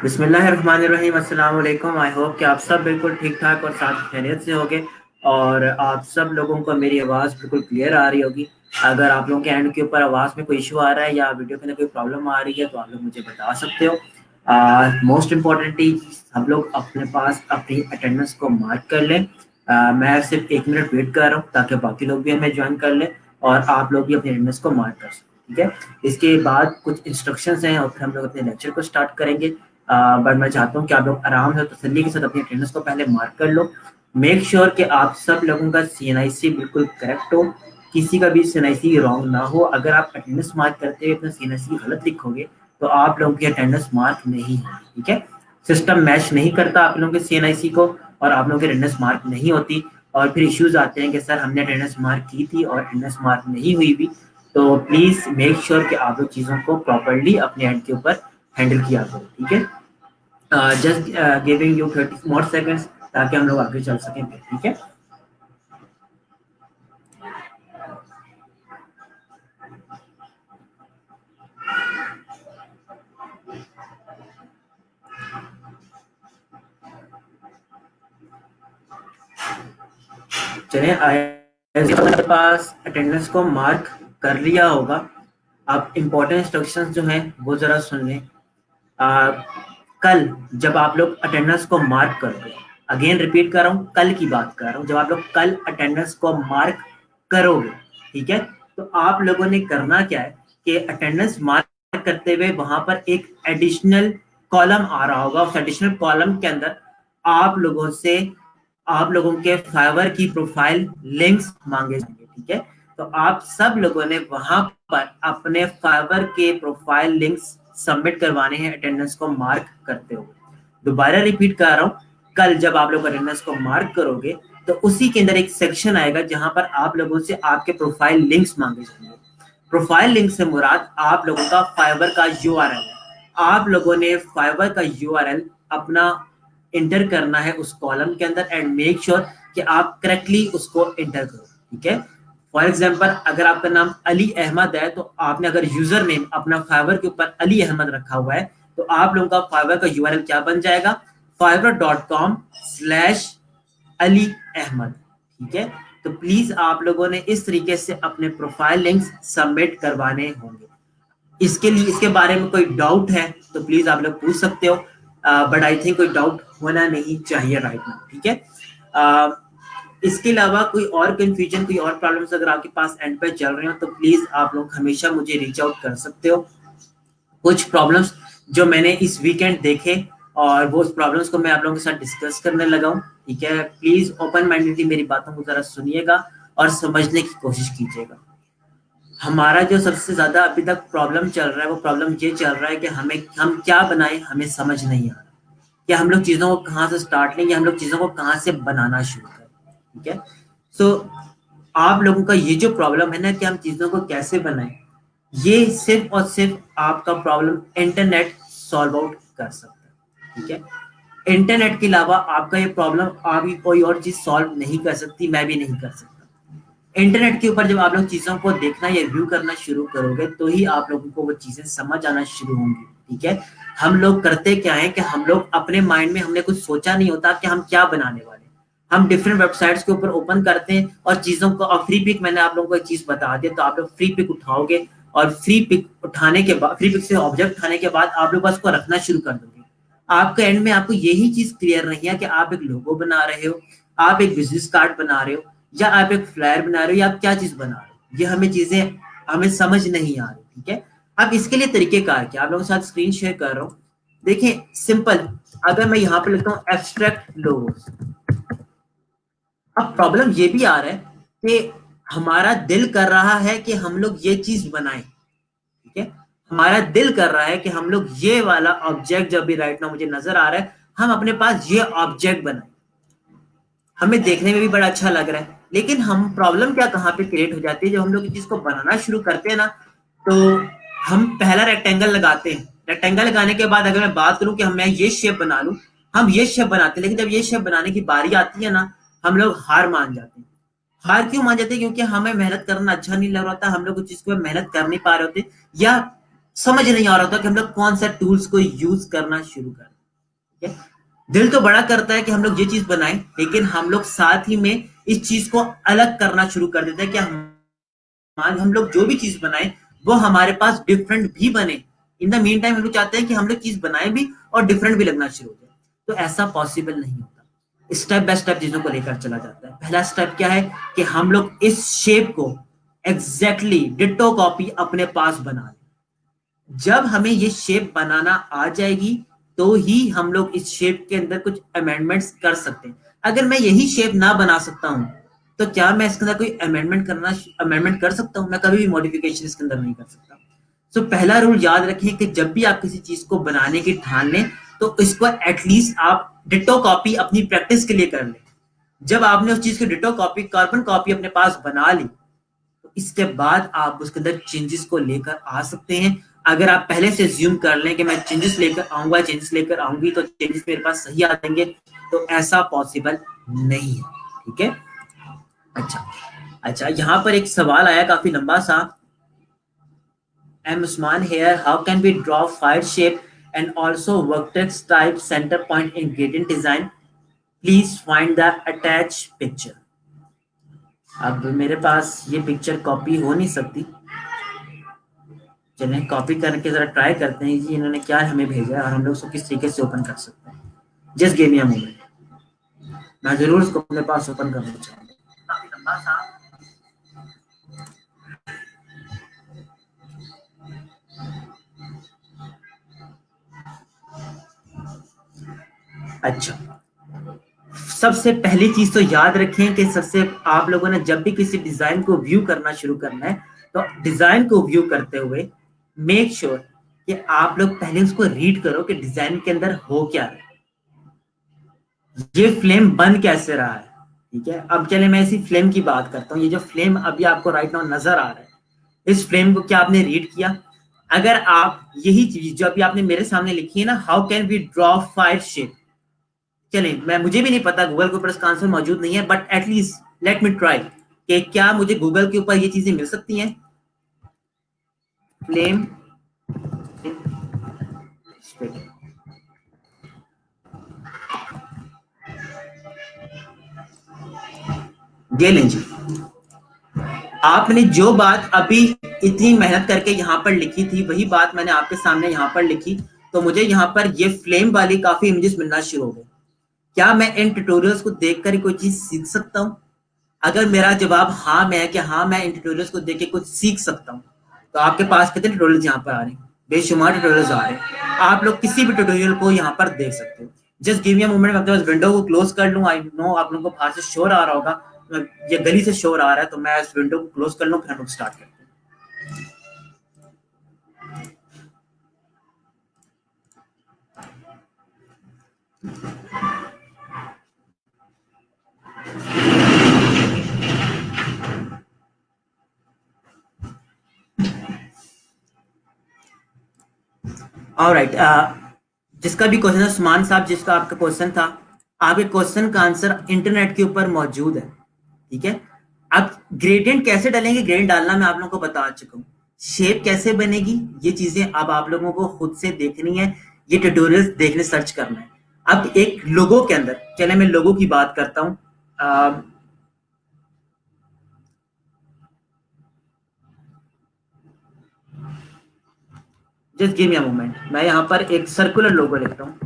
बिस्मिल्लाहिर्रहमानिर्रहीम। अस्सलाम वालेकुम। आई होप कि आप सब बिल्कुल ठीक ठाक और साथ खैरियत से होंगे और आप सब लोगों को मेरी आवाज़ बिल्कुल क्लियर आ रही होगी। अगर आप लोगों के एंड के ऊपर आवाज़ में कोई इशू आ रहा है या वीडियो के अंदर कोई प्रॉब्लम आ रही है तो आप लोग मुझे बता सकते हो। मोस्ट इम्पॉर्टेंटली हम लोग अपने पास अपनी अटेंडेंस को मार्क कर लें। मैं सिर्फ 1 मिनट वेट कर रहा हूँ ताकि बाकी लोग भी हमें ज्वाइन कर लें और आप लोग भी अपनी अटेंडेंस को मार्क कर सकें। ठीक है, इसके बाद कुछ इंस्ट्रक्शंस हैं और फिर हम लोग अपने लेक्चर को स्टार्ट करेंगे। बट मैं चाहता हूँ कि आप लोग आराम से तसल्ली के साथ अपनी अटेंडेंस को पहले मार्क कर लो। मेक श्योर कि आप सब लोगों का CNIC बिल्कुल करेक्ट हो, किसी का भी CNIC रॉन्ग ना हो। अगर आप अटेंडेंस मार्क करते हुए अपना CNIC गलत लिखोगे तो आप लोगों की अटेंडेंस मार्क नहीं होगी। ठीक है, सिस्टम मैच नहीं करता आप लोगों के CNIC को और आप लोगों की अटेंडेंस मार्क नहीं होती और फिर इश्यूज आते हैं कि सर हमने अटेंडेंस मार्क की थी और अटेंडेंस मार्क नहीं हुई भी। तो प्लीज मेक श्योर कि आप लोग चीज़ों को प्रॉपरली अपने एंड के ऊपर हैंडल किया करो। ठीक है, just giving you 30 more seconds ताकि हम लोग आगे चल सकें। ठीक है, चलिए आपके पास अटेंडेंस को मार्क कर लिया होगा। आप इम्पोर्टेंट इंस्ट्रक्शंस जो हैं वो जरा सुन लें। आ, कल जब आप लोग अटेंडेंस को मार्क करोगे, अगेन रिपीट कर रहा हूँ, कल की बात कर रहा हूँ, जब आप लोग कल अटेंडेंस को मार्क करोगे, ठीक है, तो आप लोगों ने करना क्या है कि अटेंडेंस मार्क करते हुए वहां पर एक एडिशनल कॉलम आ रहा होगा। उस एडिशनल कॉलम के अंदर आप लोगों से आप लोगों के फाइवर की प्रोफाइल लिंक्स मांगे जाएंगे। ठीक है, तो आप सब लोगों ने वहां पर अपने फाइवर के प्रोफाइल लिंक्स सबमिट करवाने हैं अटेंडेंस को मार्क करते हुए। दोबारा रिपीट कर रहा हूँ, कल जब आप लोग अटेंडेंस को मार्क करोगे तो उसी के अंदर एक सेक्शन आएगा जहां पर आप लोगों से आपके प्रोफाइल लिंक्स मांगे जाएंगे। प्रोफाइल लिंक से मुराद आप लोगों का फाइवर का URL है। आप लोगों ने फाइवर का URL अपना इंटर करना है उस कॉलम के अंदर एंड मेक श्योर कि आप करेक्टली उसको इंटर करो। ठीक है, फॉर एग्जाम्पल अगर आपका नाम अली अहमद है तो आपने अगर यूजर नेम अपना फाइवर के ऊपर अली अहमद रखा हुआ है तो आप लोगों का फाइवर का URL क्या बन जाएगा, fiverr.com/अली अहमद। ठीक है, तो प्लीज आप लोगों ने इस तरीके से अपने प्रोफाइल लिंक्स सबमिट करवाने होंगे। इसके लिए इसके बारे में कोई डाउट है तो प्लीज आप लोग पूछ सकते हो, बट आई थिंक कोई डाउट होना नहीं चाहिए राइट नाउ। ठीक है, इसके अलावा कोई और कंफ्यूजन, कोई और प्रॉब्लम्स अगर आपके पास एंड पे चल रहे हो तो प्लीज आप लोग हमेशा मुझे रीच आउट कर सकते हो। कुछ प्रॉब्लम्स जो मैंने इस वीकेंड देखे और वो प्रॉब्लम्स को मैं आप लोगों के साथ डिस्कस करने लगा हूँ। ठीक है, प्लीज ओपन माइंडेडली मेरी बातों को जरा सुनिएगा और समझने की कोशिश कीजिएगा। हमारा जो सबसे ज्यादा अभी तक प्रॉब्लम चल रहा है वो प्रॉब्लम ये चल रहा है कि हम क्या बनाएं हमें समझ नहीं आ रहा कि हम लोग चीजों को कहाँ से स्टार्ट लें या हम लोग चीजों को कहाँ से बनाना शुरू करें। ठीक है, सो आप लोगों का ये जो प्रॉब्लम है ना कि हम चीजों को कैसे बनाएं, ये सिर्फ और सिर्फ आपका प्रॉब्लम इंटरनेट सॉल्व आउट कर सकता है। ठीक है, इंटरनेट के अलावा आपका ये प्रॉब्लम अभी कोई और चीज सॉल्व नहीं कर सकती, मैं भी नहीं कर सकता। इंटरनेट के ऊपर जब आप लोग चीजों को देखना या रिव्यू करना शुरू करोगे तो ही आप लोगों को वो चीजें समझ आना शुरू होंगी। ठीक है, हम लोग करते क्या है कि हम लोग अपने माइंड में हमने कुछ सोचा नहीं होता कि हम क्या बनाने वाले, हम डिफरेंट वेबसाइट्स के ऊपर ओपन करते हैं और चीजों को, और फ्री पिक मैंने आप लोगों को एक चीज बता दिया तो आप लोग फ्री पिक उठाओगे और फ्री पिक उठाने के बाद, फ्री पिक से ऑब्जेक्ट उठाने के बाद आप लोग बस को रखना शुरू कर दोगे। आपके एंड में आपको यही चीज क्लियर नहीं है कि आप एक लोगो बना रहे हो, आप एक बिजनेस कार्ड बना रहे हो, या आप एक फ्लायर बना रहे हो, या आप क्या चीज बना रहे हो, ये हमें चीजें हमें समझ नहीं आ रही। ठीक है, अब इसके लिए तरीकेकार क्या, आप लोगों के साथ स्क्रीन शेयर कर रहा हूँ। देखिए सिंपल, अगर मैं यहाँ पे लिखता हूँ एब्स्ट्रैक्ट लोगोस, अब प्रॉब्लम ये भी आ रहा है कि हमारा दिल कर रहा है कि हम लोग ये चीज बनाएं। ठीक है, हमारा दिल कर रहा है कि हम लोग ये वाला ऑब्जेक्ट जो भी राइट नाउ मुझे नजर आ रहा है, हम अपने पास ये ऑब्जेक्ट बनाएं, हमें देखने में भी बड़ा अच्छा लग रहा है। लेकिन हम प्रॉब्लम क्या कहाँ पे क्रिएट हो जाती है, जब हम लोग इस चीज को बनाना शुरू करते हैं ना, तो हम पहला रेक्टेंगल लगाते हैं। रेक्टेंगल लगाने के बाद अगर मैं बात करूं कि मैं ये शेप बना लूं, हम ये शेप बनाते हैं, लेकिन जब ये शेप बनाने की बारी आती है ना, हम लोग हार मान जाते हैं। हार क्यों मान जाते हैं? क्योंकि हमें मेहनत करना अच्छा नहीं लग रहा था, हम लोग उस चीज को मेहनत कर नहीं पा रहे होते, या समझ नहीं आ रहा था कि हम लोग कौन सा टूल्स को यूज करना शुरू करें। ठीक है। दिल तो बड़ा करता है कि हम लोग ये चीज बनाएं, लेकिन हम लोग साथ ही में इस चीज को अलग करना शुरू कर देते हैं कि हम लोग जो भी चीज बनाए वो हमारे पास डिफरेंट भी बने। इन द मीन टाइम हम लोग चाहते हैं कि हम लोग चीज बनाए भी और डिफरेंट भी लगना शुरू हो जाए, तो ऐसा पॉसिबल नहीं होता। स्टेप बाय स्टेप चीजों को लेकर चला जाता है। पहला स्टेप क्या है कि हम लोग इस शेप को एग्जैक्टली डिट्टो कॉपी अपने पास बना लें। जब हमें ये शेप बनाना आ जाएगी तो ही हम लोग इस शेप के अंदर कुछ अमेंडमेंट्स कर सकते हैं। अगर मैं यही शेप ना बना सकता हूं तो क्या मैं इसके अंदर कोई अमेंडमेंट कर सकता हूं? मैं कभी भी मॉडिफिकेशन इसके अंदर नहीं कर सकता। सो पहला रूल याद रखें कि जब भी आप किसी चीज को बनाने की ठान लें तो इसको एटलीस्ट आप डिट्टो कॉपी अपनी प्रैक्टिस के लिए कर लें। जब आपने उस चीज की डिट्टो कॉपी, कार्बन कॉपी अपने पास बना ली, तो इसके बाद आप उसके अंदर चेंजेस को लेकर आ सकते हैं। अगर आप पहले से ज्यूम कर लें कि मैं चेंजेस लेकर आऊंगा, चेंजेस लेकर आऊंगी तो चेंजेस मेरे पास सही आ जाएंगे, तो ऐसा पॉसिबल नहीं है। ठीक है। अच्छा, अच्छा, यहाँ पर एक सवाल आया काफी लंबा सा। I'm Usman here, how can be draw fire shape and also vertex type centre point in gradient design? Please find the attach picture. अब मेरे पास ये पिक्चर कॉपी हो नहीं सकती, चलें कॉपी करके जरा ट्राई करते हैं जी इन्होंने क्या हमें भेजा है और हम लोग उसको किस तरीके से ओपन कर सकते हैं। Just give me a moment, मैं जरूर उसको अपने पास ओपन करना चाहूंगा। काफी लंबा सा। अच्छा, सबसे पहली चीज तो याद रखें कि सबसे आप लोगों ने जब भी किसी डिजाइन को व्यू करना शुरू करना है तो डिजाइन को व्यू करते हुए मेक श्योर कि आप लोग पहले उसको रीड करो कि डिजाइन के अंदर हो क्या है, ये फ्लेम बन कैसे रहा है। ठीक है। अब चले मैं इसी फ्लेम की बात करता हूँ। ये जो फ्लेम अभी आपको राइट नाउ नजर आ रहा है, इस फ्रेम को क्या आपने रीड किया? अगर आप यही चीज जो अभी आपने मेरे सामने लिखी है ना, how can we draw fire shape, चले मैं मुझे भी नहीं पता, गूगल के ऊपर इसका आंसर मौजूद नहीं है, but at least let me try कि क्या मुझे गूगल के ऊपर ये चीजें मिल सकती हैं। फ्लेम, ये लें जी। आपने जो बात अभी इतनी मेहनत करके यहाँ पर लिखी थी वही बात मैंने आपके सामने यहाँ पर लिखी, तो मुझे यहाँ पर ये फ्लेम वाली काफी इमेजेस मिलना शुरू हो गए। क्या मैं इन ट्यूटोरियल्स को देखकर ही कोई चीज सीख सकता हूँ? अगर मेरा जवाब हाँ में है कि हाँ मैं इन ट्यूटोरियल्स को देख के कुछ सीख सकता हूँ, तो आपके पास कितने ट्यूटोरियल्स यहाँ पर आ रहे हैं? बेशुमार ट्यूटोरियल्स आ रहे हैं। आप लोग किसी भी ट्यूटोरियल को यहाँ पर देख सकते हो। Just give me a moment, मैं अपने पास विंडो को क्लोज कर लूँ। आई नो आप लोगों को बाहर से शोर आ रहा होगा, ये गली से शोर आ रहा है, तो मैं इस विंडो को क्लोज कर लूँ, फिर हम लोग स्टार्ट करते हैं। ऑलराइट, जिसका भी क्वेश्चन है सुमान साहब, जिसका आपका क्वेश्चन था, आपके क्वेश्चन का आंसर इंटरनेट के ऊपर मौजूद है। ठीक है। अब ग्रेडियंट कैसे डालेंगे, ग्रेडियंट डालना मैं आप लोगों को बता चुका हूँ। शेप कैसे बनेगी ये चीजें अब आप लोगों को खुद से देखनी है, ये ट्यूटोरियल्स देखने सर्च करना है। अब एक लोगो के अंदर, चले मैं लोगो की बात करता हूँ। Just give me a moment, मैं यहाँ पर एक सर्कुलर लोगो लिखता हूँ।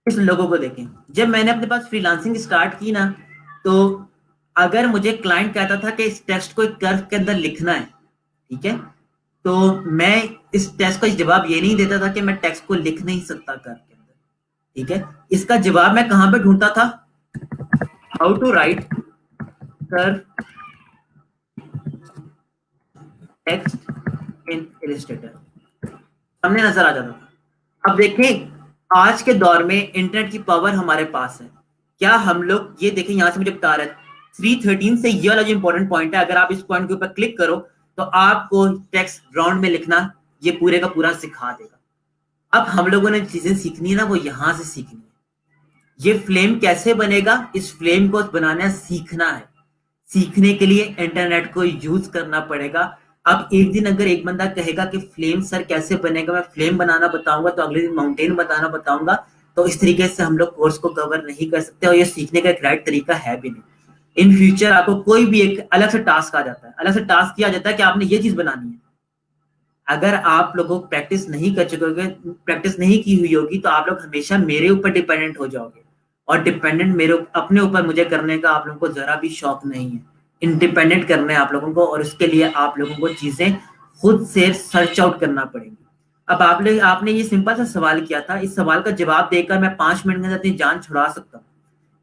इस लोगों को देखें, जब मैंने अपने पास फ्रीलांसिंग स्टार्ट की ना, तो अगर मुझे क्लाइंट कहता था कि इस टेक्स्ट को एक कर्व के अंदर लिखना है, ठीक है, तो मैं इस टेक्स्ट का जवाब ये नहीं देता था कि मैं टेक्स्ट को लिख नहीं सकता कर्व के अंदर। ठीक है। इसका जवाब मैं कहां पे ढूंढता था? How to write curve text in Illustrator, सामने नजर आ जाता था। अब देखें आज के दौर में इंटरनेट की पावर हमारे पास है। क्या हम लोग ये देखें, यहां से मुझे बता रहा है 313 से, ये वाला जो इंपॉर्टेंट पॉइंट है, अगर आप इस पॉइंट के ऊपर क्लिक करो तो आपको टेक्स्ट राउंड में लिखना ये पूरे का पूरा सिखा देगा। अब हम लोगों ने चीजें सीखनी है ना, वो यहां से सीखनी है। ये फ्लेम कैसे बनेगा, इस फ्लेम को बनाना सीखना है। सीखने के लिए इंटरनेट को यूज करना पड़ेगा। अब एक दिन अगर एक बंदा कहेगा कि फ्लेम सर कैसे बनेगा, मैं फ्लेम बनाना बताऊंगा, तो अगले दिन माउंटेन बनाना बताऊंगा, तो इस तरीके से हम लोग कोर्स को कवर नहीं कर सकते, और ये सीखने का एक राइट तरीका है भी नहीं। इन फ्यूचर आपको कोई भी एक अलग से टास्क आ जाता है, अलग से टास्क किया जाता है कि आपने ये चीज बनानी है। अगर आप लोगों को प्रैक्टिस नहीं कर चुके, प्रैक्टिस नहीं की हुई होगी, तो आप लोग हमेशा मेरे ऊपर डिपेंडेंट हो जाओगे, और डिपेंडेंट मेरे अपने ऊपर मुझे करने का आप लोगों को जरा भी शौक नहीं है। इंडिपेंडेंट करना है आप लोगों को, और उसके लिए आप लोगों को चीजें खुद से सर्च आउट करना पड़ेगी। अब आपने ये सिंपल सा सवाल किया था, इस सवाल का जवाब देकर मैं 5 मिनट के अंदर अपनी जान छुड़ा सकता हूँ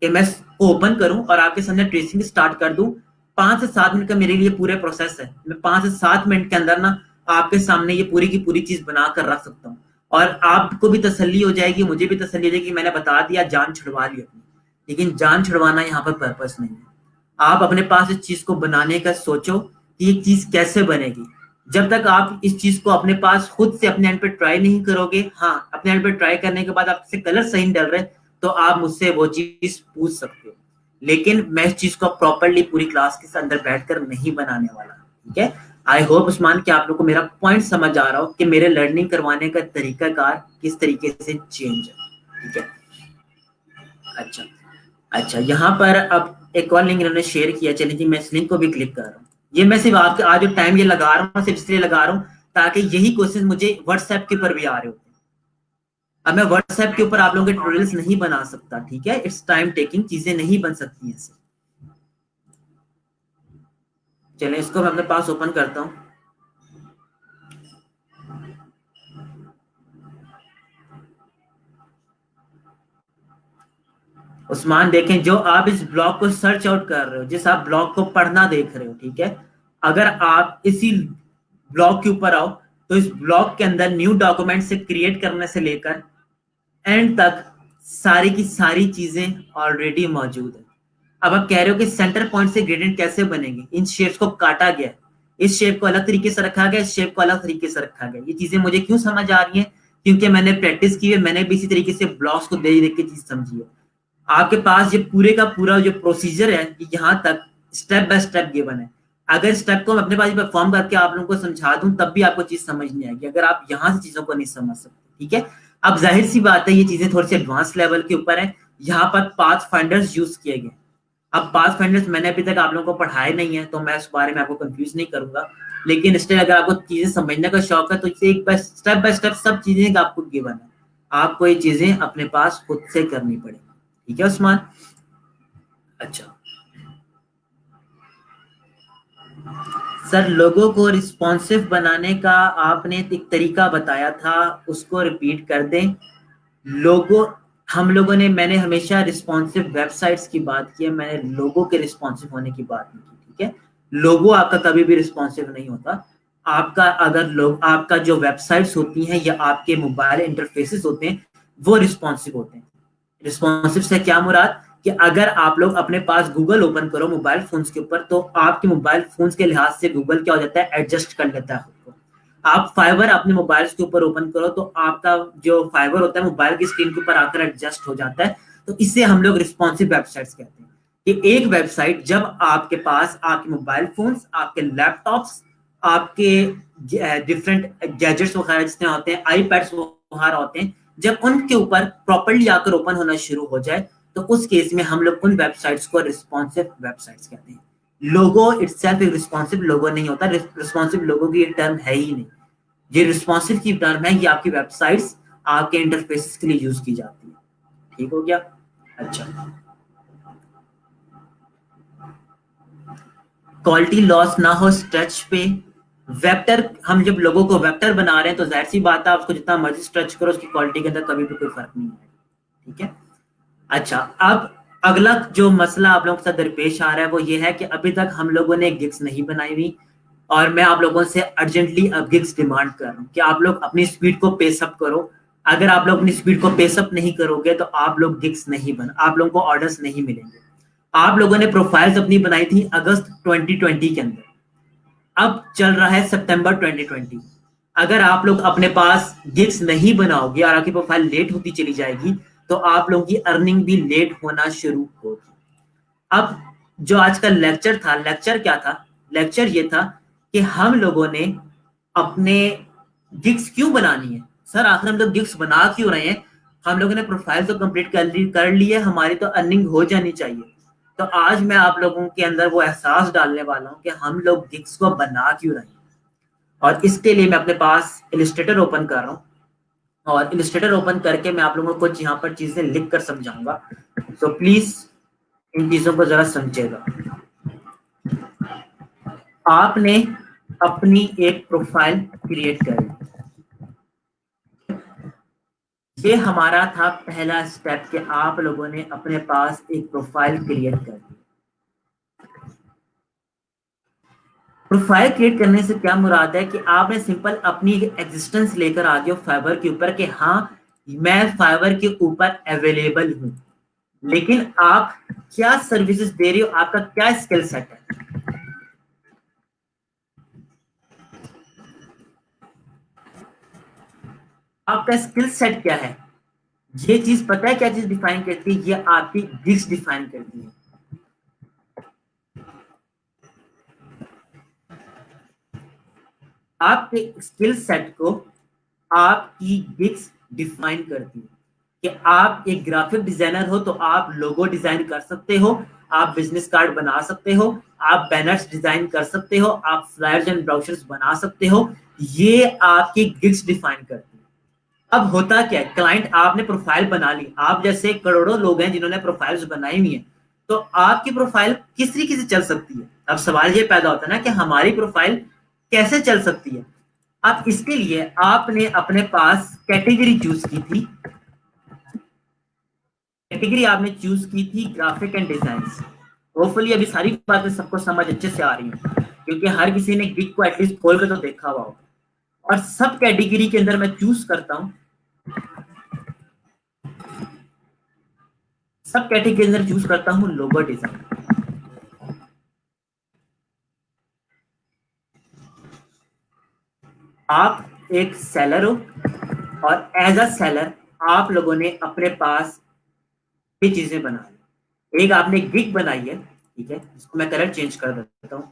कि मैं ओपन करूं और आपके सामने ट्रेसिंग स्टार्ट कर दूं। 5 से 7 मिनट का मेरे लिए पूरे प्रोसेस है। मैं 5 से 7 मिनट के अंदर ना आपके सामने ये पूरी की पूरी चीज बनाकर रख सकता हूँ, और आपको भी तसल्ली हो जाएगी, मुझे भी तसल्ली हो जाएगी, मैंने बता दिया, जान छुड़वा ली अपनी। लेकिन जान छुड़वाना यहाँ पर पर्पस नहीं है। आप अपने पास इस चीज को बनाने का सोचो कि ये चीज कैसे बनेगी। जब तक आप इस चीज को अपने पास खुद से अपने एंड पे ट्राई नहीं करोगे, हाँ अपने एंड पे ट्राई करने के बाद आपसे कलर सही नहीं डल रहे, तो आप मुझसे वो चीज पूछ सकते हो। लेकिन मैं इस चीज को प्रॉपरली पूरी क्लास के अंदर बैठकर नहीं बनाने वाला, ठीक है। आई होप उस्मान कि आप लोग को मेरा पॉइंट समझ आ रहा हो कि मेरे लर्निंग करवाने का तरीकाकार किस तरीके से चेंज है, ठीक है। अच्छा, अच्छा यहाँ पर अब एक और लिंक इन्होंने शेयर किया, चलिए जी मैं इस लिंक को भी क्लिक कर रहा हूँ। ये मैं सिर्फ आपके आज जो टाइम ये लगा रहा हूँ सिर्फ इसलिए लगा रहा हूँ ताकि यही क्वेश्चन मुझे व्हाट्सएप के ऊपर भी आ रहे होते हैं। अब मैं व्हाट्सएप के ऊपर आप लोगों के ट्यूटोरियल्स नहीं बना सकता, ठीक है, इट्स टाइम टेकिंग, चीजें नहीं बन सकती हैं। चलिए इसको मैं अपने पास ओपन करता हूँ। उस्मान देखें, जो आप इस ब्लॉग को सर्च आउट कर रहे हो, जिस आप ब्लॉग को पढ़ना देख रहे हो, ठीक है, अगर आप इसी ब्लॉग के ऊपर आओ तो इस ब्लॉग के अंदर न्यू डॉक्यूमेंट से क्रिएट करने से लेकर एंड तक सारी की सारी चीजें ऑलरेडी मौजूद है। अब आप कह रहे हो कि सेंटर पॉइंट से ग्रेडियंट कैसे बनेंगे, इन शेप्स को काटा गया, इस शेप को अलग तरीके से रखा गया, इस शेप को अलग तरीके से रखा गया। ये चीजें मुझे क्यों समझ आ रही हैं, क्योंकि मैंने प्रैक्टिस की है, मैंने भी इसी तरीके से ब्लॉग्स को देख देख के चीज समझी है। आपके पास ये पूरे का पूरा जो प्रोसीजर है यहाँ तक स्टेप बाय स्टेप गिवन है। अगर स्टेप को मैं अपने पास परफॉर्म करके आप लोगों को समझा दूं तब भी आपको चीज समझ नहीं आएगी, अगर आप यहाँ से चीजों को नहीं समझ सकते, ठीक है। अब जाहिर सी बात है ये चीजें थोड़ी सी एडवांस लेवल के ऊपर है। यहाँ पर पाथ फाइंडर्स यूज किए गए। अब पाथ फाइंडर्स मैंने अभी तक आप लोगों को पढ़ाए नहीं है, तो मैं इस बारे में आपको कंफ्यूज नहीं करूंगा। लेकिन स्टिल अगर आपको चीजें समझने का शौक है तो इसे एक बाय स्टेप सब चीजें आपको गिवन है, आपको ये चीजें अपने पास खुद से करनी पड़ेगी, ठीक है उस्मान। अच्छा सर, लोगों को रिस्पॉन्सिव बनाने का आपने एक तरीका बताया था, उसको रिपीट कर दें। लोगों हम लोगों ने मैंने हमेशा रिस्पॉन्सिव वेबसाइट्स की बात की है, मैंने लोगों के रिस्पॉन्सिव होने की बात नहीं की, ठीक है। लोगो आपका कभी भी रिस्पॉन्सिव नहीं होता। आपका अगर लोग आपका जो वेबसाइट्स होती हैं या आपके मोबाइल इंटरफेसेस होते हैं वो रिस्पॉन्सिव होते हैं। रिस्पॉन्सिव से क्या मुराद कि अगर आप लोग अपने पास गूगल ओपन करो मोबाइल फोन्स के ऊपर, तो आपके मोबाइल फोन्स के लिहाज से गूगल क्या हो जाता है, एडजस्ट कर लेता है खुद को। आप फाइबर अपने मोबाइल के ऊपर ओपन करो तो आपका जो फाइबर होता है मोबाइल की स्क्रीन के ऊपर आकर एडजस्ट हो जाता है। तो इसे हम लोग रिस्पॉन्सिव वेबसाइट्स कहते हैं कि एक वेबसाइट जब आपके पास आपके मोबाइल फोन्स, आपके लैपटॉप्स, आपके डिफरेंट गैजेट्स वगैरह जितने होते हैं, आईपैड्स वगैरह होते हैं, जब उनके ऊपर प्रॉपर्ली आकर ओपन होना शुरू हो जाए तो उस केस में हम लोग उन वेबसाइट्स को रिस्पॉन्सिव वेबसाइट्स कहते हैं। लोगो इटसेल्फ एक रिस्पॉन्सिव लोगो नहीं होता, रिस्पॉन्सिव लोगो की टर्म है ही नहीं। ये रिस्पॉन्सिव की टर्म है, ये आपकी वेबसाइट्स आपके इंटरफेस के लिए यूज की जाती है, ठीक हो गया। अच्छा, क्वालिटी लॉस ना हो स्ट्रेच पे। वेक्टर, हम जब लोगों को वेक्टर बना रहे हैं तो जाहिर सी बात है उसको जितना मर्जी स्ट्रेच करो उसकी क्वालिटी के अंदर कभी भी कोई फर्क नहीं आएगा, ठीक है। अच्छा, अब अगला जो मसला आप लोगों के साथ दरपेश आ रहा है वो ये है कि अभी तक हम लोगों ने गिग्स नहीं बनाई हुई, और मैं आप लोगों से अर्जेंटली अब गिग्स डिमांड कर रहा हूँ कि आप लोग अपनी स्पीड को पेसअप करो। अगर आप लोग अपनी स्पीड को पेसअप नहीं करोगे तो आप लोग गिग्स नहीं बन आप लोगों को ऑर्डर्स नहीं मिलेंगे। आप लोगों ने प्रोफाइल्स अपनी बनाई थी अगस्त 2020 के अंदर, अब चल रहा है सितंबर 2020। अगर आप लोग अपने पास गिग्स नहीं बनाओगे और आपकी प्रोफाइल लेट होती चली जाएगी तो आप लोगों की अर्निंग भी लेट होना शुरू होगी। अब जो आज का लेक्चर था, लेक्चर क्या था, लेक्चर ये था कि हम लोगों ने अपने गिग्स क्यों बनानी है। सर आखिर हम लोग गिग्स बना क्यों रहे हैं? हम लोगों ने प्रोफाइल तो कंप्लीट कर ली है, हमारी तो अर्निंग हो जानी चाहिए। तो आज मैं आप लोगों के अंदर वो एहसास डालने वाला हूँ कि हम लोग गिग्स को बना क्यों रहे हैं। और इसके लिए मैं अपने पास इलिस्ट्रेटर ओपन कर रहा हूँ, और इलिस्ट्रेटर ओपन करके मैं आप लोगों को कुछ यहाँ पर चीजें लिख कर समझाऊंगा। तो प्लीज इन चीजों को जरा समझेगा। आपने अपनी एक प्रोफाइल क्रिएट करी, ये हमारा था पहला स्टेप कि आप लोगों ने अपने पास एक प्रोफाइल क्रिएट कर दी। प्रोफाइल क्रिएट करने से क्या मुराद है कि आपने सिंपल अपनी एग्जिस्टेंस लेकर आ गए हो फाइवर के ऊपर कि हाँ मैं फाइवर के ऊपर अवेलेबल हूं, लेकिन आप क्या सर्विसेज दे रहे हो, आपका क्या स्किल सेट है। आपका स्किल सेट क्या है, ये चीज पता है क्या चीज डिफाइन करती है? ये आपकी गिग्स डिफाइन करती है। आपके स्किल सेट को आपकी गिग्स डिफाइन करती है। कि आप एक ग्राफिक डिजाइनर हो तो आप लोगो डिजाइन कर सकते हो, आप बिजनेस कार्ड बना सकते हो, आप बैनर्स डिजाइन कर सकते हो, आप फ्लायर्स एंड ब्राउचर्स बना सकते हो। ये आपकी गिग्स डिफाइन करती है। अब होता क्या है, क्लाइंट आपने प्रोफाइल बना ली, आप जैसे करोड़ों लोग हैं जिन्होंने प्रोफाइल्स बनाई हुई है, तो आपकी प्रोफाइल किस तरीके से चल सकती है? अब सवाल ये पैदा होता है ना कि हमारी प्रोफाइल कैसे चल सकती है। अब इसके लिए आपने अपने पास कैटेगरी चूज की थी, कैटेगरी आपने चूज की थी ग्राफिक एंड डिजाइन। होपफुली अभी सारी बातें सबको समझ अच्छे से आ रही हैं, क्योंकि हर किसी ने गिग को एटलीस्ट खोल के तो देखा हुआ हो। और सब कैटेगरी के अंदर मैं चूज करता हूं, सब कैटेगरी के अंदर चूज करता हूं लोगो डिजाइन। आप एक सेलर हो, और एज अ सेलर आप लोगों ने अपने पास ये चीजें बनाई। एक आपने गिग बनाई है, ठीक है, इसको मैं कलर चेंज कर देता हूं।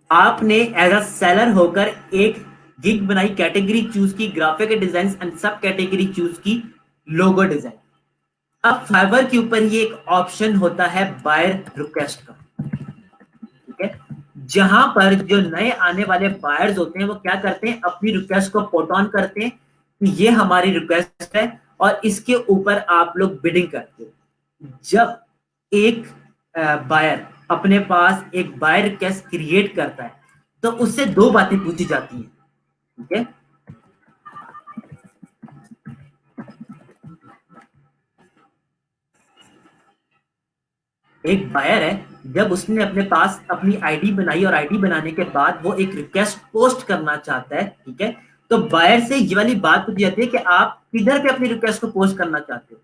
आपने एज अ सेलर होकर एक गिग बनाई, कैटेगरी चूज की ग्राफिक डिजाइन एंड सब कैटेगरी चूज की लोगो डिजाइन। अब फाइवर के ऊपर ये एक ऑप्शन होता है बायर रिक्वेस्ट का, ठीक है, जहां पर जो नए आने वाले बायर्स होते हैं वो क्या करते हैं, अपनी रिक्वेस्ट को पोट ऑन करते हैं कि ये हमारी रिक्वेस्ट है, और इसके ऊपर आप लोग बिडिंग करते हो। जब एक बायर अपने पास एक बायर रिक्वेस्ट क्रिएट करता है तो उससे दो बातें पूछी जाती हैं, ठीक है। एक बायर है, जब उसने अपने पास अपनी आईडी बनाई और आईडी बनाने के बाद वो एक रिक्वेस्ट पोस्ट करना चाहता है, ठीक है, तो बायर से ये वाली बात पूछी जाती है कि आप किधर पे अपनी रिक्वेस्ट को पोस्ट करना चाहते हो।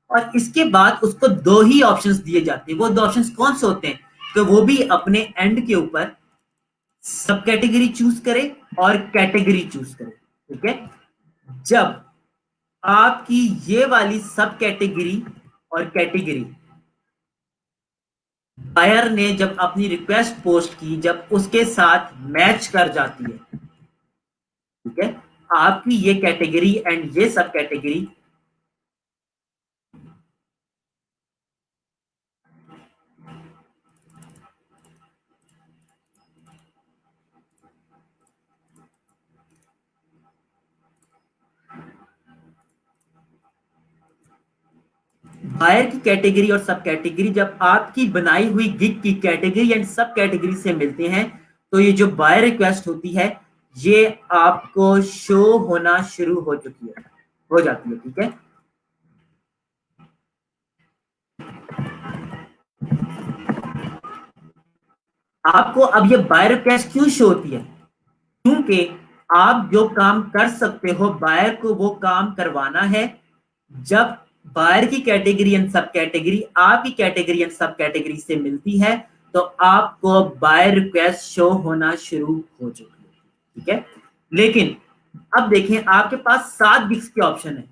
और इसके बाद उसको दो ही ऑप्शंस दिए जाते हैं। वो दो ऑप्शंस कौन से होते हैं? तो वो भी अपने एंड के ऊपर सब कैटेगरी चूज करे और कैटेगरी चूज करे, ठीक है। जब आपकी ये वाली सब कैटेगरी और कैटेगरी बायर ने जब अपनी रिक्वेस्ट पोस्ट की, जब उसके साथ मैच कर जाती है, ठीक है, आपकी ये कैटेगरी एंड ये सब कैटेगरी बायर की कैटेगरी और सब कैटेगरी जब आपकी बनाई हुई गिग की कैटेगरी एंड सब कैटेगरी से मिलते हैं, तो ये जो बायर रिक्वेस्ट होती है ये आपको शो होना शुरू हो चुकी है, हो जाती है, ठीक है। आपको अब ये बायर रिक्वेस्ट क्यों शो होती है? क्योंकि आप जो काम कर सकते हो बायर को वो काम करवाना है। जब बायर की कैटेगरी एंड सब कैटेगरी आपकी कैटेगरी एंड सब कैटेगरी से मिलती है, तो आपको बायर रिक्वेस्ट शो होना शुरू हो चुकी है, ठीक है। लेकिन अब देखें, आपके पास 7 गिग्स के ऑप्शन है,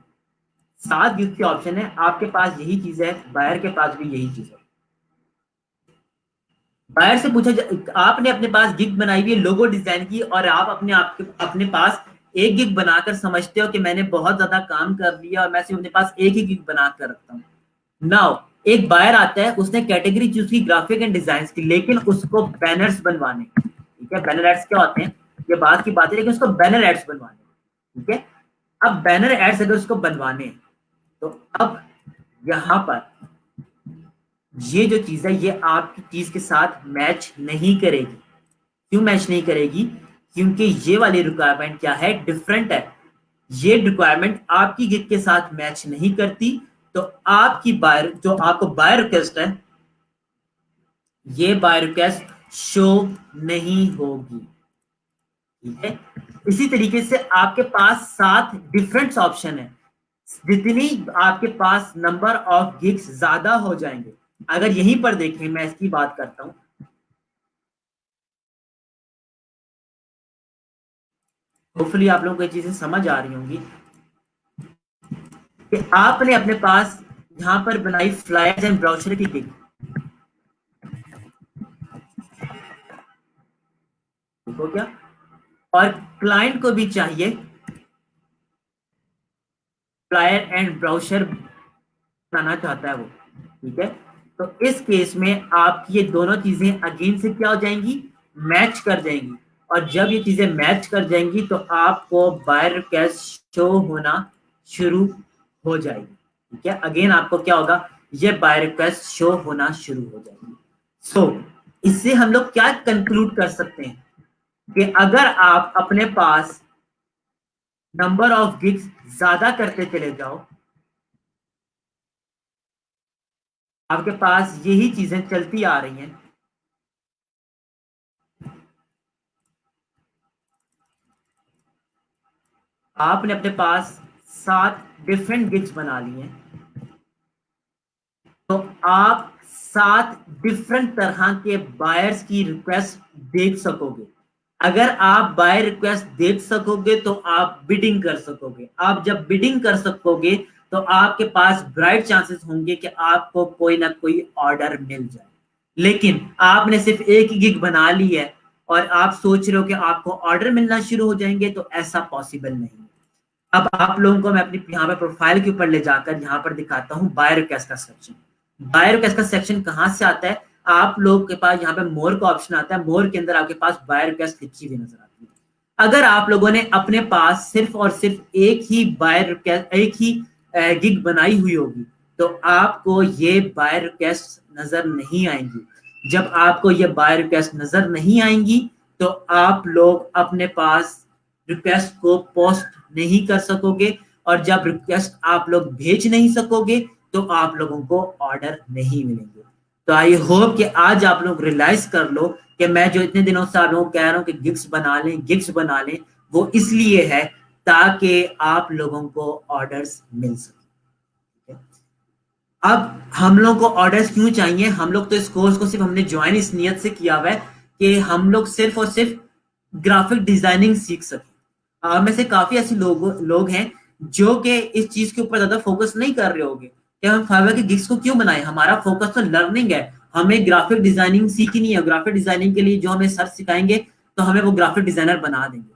7 गिग्स के ऑप्शन है, आपके पास यही चीज है, बायर के पास भी यही चीज है। बायर से पूछा आपने अपने पास गिग बनाई हुई है, लोगो डिजाइन की, और आप अपने पास एक गिग बनाकर समझते हो कि मैंने बहुत ज्यादा काम कर लिया और मैं सिर्फ अपने पास एक ही गिग बनाकर रखता हूँ। नाउ एक बायर आता है, उसने कैटेगरी चूज की ग्राफिक एंड डिजाइन की, लेकिन उसको बैनर्स बनवाने, ठीक है, बैनर एड्स क्या होते हैं ये बात की बात है, लेकिन उसको बैनर एड्स बनवाने, ठीक है। अब बैनर एड्स अगर उसको बनवाने हैं, तो अब यहां पर ये जो चीज है ये आपकी चीज के साथ मैच नहीं करेगी। क्यों मैच नहीं करेगी? क्योंकि ये वाली रिक्वायरमेंट क्या है, डिफरेंट है। ये रिक्वायरमेंट आपकी गिग के साथ मैच नहीं करती, तो आपकी बायर जो आपको बायर रिक्वेस्ट है, ये बायर रिक्वेस्ट शो नहीं होगी, ठीक है। इसी तरीके से आपके पास 7 डिफरेंट ऑप्शन है। जितनी आपके पास नंबर ऑफ गिग्स ज्यादा हो जाएंगे, अगर यहीं पर देखें, मैं इसकी बात करता हूं, होपफुली आप लोगों को ये चीजें समझ आ रही होंगी कि आपने अपने पास यहां पर बनाई फ्लायर्स एंड ब्राउचर की गिग, ठीक हो गया, और क्लाइंट को भी चाहिए फ्लायर एंड ब्राउचर बनाना चाहता है वो, ठीक है। तो इस केस में आपकी ये दोनों चीजें अगेन से क्या हो जाएंगी, मैच कर जाएंगी, और जब ये चीजें मैच कर जाएंगी तो आपको बायर रिक्वेस्ट शो होना शुरू हो जाएगी, ठीक है। अगेन आपको क्या होगा, ये बायर रिक्वेस्ट शो होना शुरू हो जाएगी। सो इससे हम लोग क्या कंक्लूड कर सकते हैं कि अगर आप अपने पास नंबर ऑफ गिग्स ज्यादा करते चले जाओ, आपके पास यही चीजें चलती आ रही हैं, आपने अपने पास 7 डिफरेंट गिग्स बना लिए हैं, तो आप 7 डिफरेंट तरह के बायर्स की रिक्वेस्ट देख सकोगे। अगर आप बायर रिक्वेस्ट देख सकोगे तो आप बिडिंग कर सकोगे। आप जब बिडिंग कर सकोगे तो आपके पास ब्राइट चांसेस होंगे कि आपको कोई ना कोई ऑर्डर मिल जाए। लेकिन आपने सिर्फ एक ही गिग बना ली है और आप सोच रहे हो कि आपको ऑर्डर मिलना शुरू हो जाएंगे, तो ऐसा पॉसिबल नहीं है। अब आप लोगों को मैं अपनी यहाँ पे प्रोफाइल के ऊपर ले जाकर यहाँ पर दिखाता हूँ बायर रिक्वेस्ट का सेक्शन। बायर रिक्वेस्ट का सेक्शन कहाँ से आता है? आप लोग के पास यहाँ पे मोर का ऑप्शन आता है, मोर के अंदर आपके पास बायर रिक्वेस्ट लिखी हुई नजर आती है। अगर आप लोगों ने अपने पास सिर्फ और सिर्फ एक ही बायर रिक्वेस्ट, एक ही गिग बनाई हुई होगी, तो आपको ये बायर रिक्वेस्ट नजर नहीं आएंगी। जब आपको ये बायर रिक्वेस्ट नजर नहीं आएंगी, तो आप लोग अपने पास रिक्वेस्ट को पोस्ट नहीं कर सकोगे, और जब रिक्वेस्ट आप लोग भेज नहीं सकोगे, तो आप लोगों को ऑर्डर नहीं मिलेंगे। तो आई होप कि आज आप लोग रियलाइज कर लो कि मैं जो इतने दिनों से आप लोगों को कह रहा हूं कि गिग्स बना लें, गिग्स बना लें, वो इसलिए है ताकि आप लोगों को ऑर्डर्स मिल सके। अब हम लोग को ऑर्डर्स क्यों चाहिए? हम लोग तो इस कोर्स को सिर्फ हमने ज्वाइन इस नियत से किया हुआ है कि हम लोग सिर्फ और सिर्फ ग्राफिक डिजाइनिंग सीख सके। में से काफी ऐसे लोग हैं जो कि इस चीज के ऊपर ज्यादा फोकस नहीं कर रहे होंगे कि हम फाइवर के गिग्स को क्यों बनाए। हमारा फोकस तो लर्निंग है, हमें ग्राफिक डिजाइनिंग सीखनी है। ग्राफिक डिजाइनिंग के लिए जो हमें सर सिखाएंगे, तो हमें वो ग्राफिक डिजाइनर बना देंगे।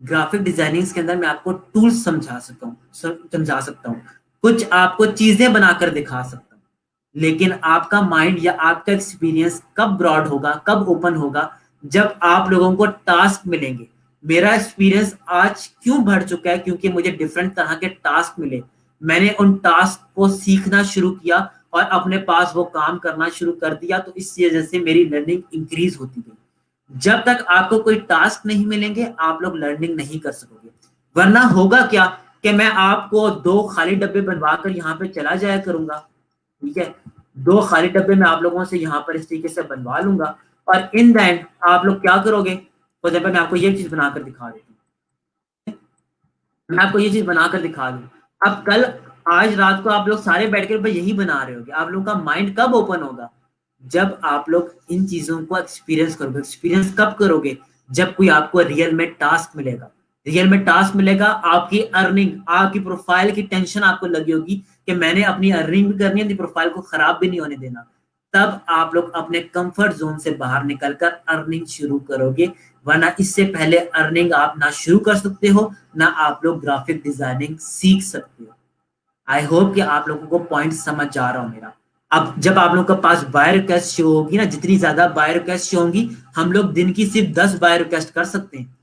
ग्राफिक डिजाइनिंग के अंदर मैं आपको टूल्स समझा सकता हूँ, कुछ आपको चीजें बनाकर दिखा सकता हूँ, लेकिन आपका माइंड या आपका एक्सपीरियंस कब ब्रॉड होगा, कब ओपन होगा? जब आप लोगों को टास्क मिलेंगे। मेरा एक्सपीरियंस आज क्यों बढ़ चुका है? क्योंकि मुझे डिफरेंट तरह के टास्क मिले, मैंने उन टास्क को सीखना शुरू किया और अपने पास वो काम करना शुरू कर दिया, तो इस वजह से मेरी लर्निंग इंक्रीज होती गई। जब तक आपको कोई टास्क नहीं मिलेंगे, आप लोग लर्निंग नहीं कर सकोगे। वरना होगा क्या कि मैं आपको 2 खाली डब्बे बनवा कर यहाँ पे चला जाया करूंगा, ठीक है। 2 खाली डब्बे मैं आप लोगों से यहाँ पर इस तरीके से बनवा लूंगा, और इन द एंड आप लोग क्या करोगे? तो जब मैं आपको ये चीज बनाकर दिखा देती हूँ, मैं आपको ये चीज बनाकर दिखा दूं। अब कल, आज रात को आप लोग सारे बैठ कर यही बना रहे होगे। आप लोग का माइंड कब ओपन होगा? जब आप लोग इन चीजों को एक्सपीरियंस करोगे। एक्सपीरियंस कब करोगे? जब कोई आपको रियल में टास्क मिलेगा। रियल में टास्क मिलेगा, आपकी अर्निंग, आपकी प्रोफाइल की टेंशन आपको लगी होगी कि मैंने अपनी अर्निंग भी करनी है, अपनी प्रोफाइल को खराब भी नहीं होने देना। तब आप लोग अपने कंफर्ट जोन से बाहर निकलकर अर्निंग शुरू करोगे, वरना इससे पहले अर्निंग आप ना शुरू कर सकते हो, ना आप लोग ग्राफिक डिजाइनिंग सीख सकते हो। आई होप कि आप लोगों को पॉइंट समझ जा रहा हो मेरा। अब जब आप लोगों के पास बाय रिक्वेस्ट शो होगी ना, जितनी ज्यादा बाय रिक्वेस्ट शो होंगी, हम लोग दिन की सिर्फ 10 बाय रिक्वेस्ट कर सकते हैं।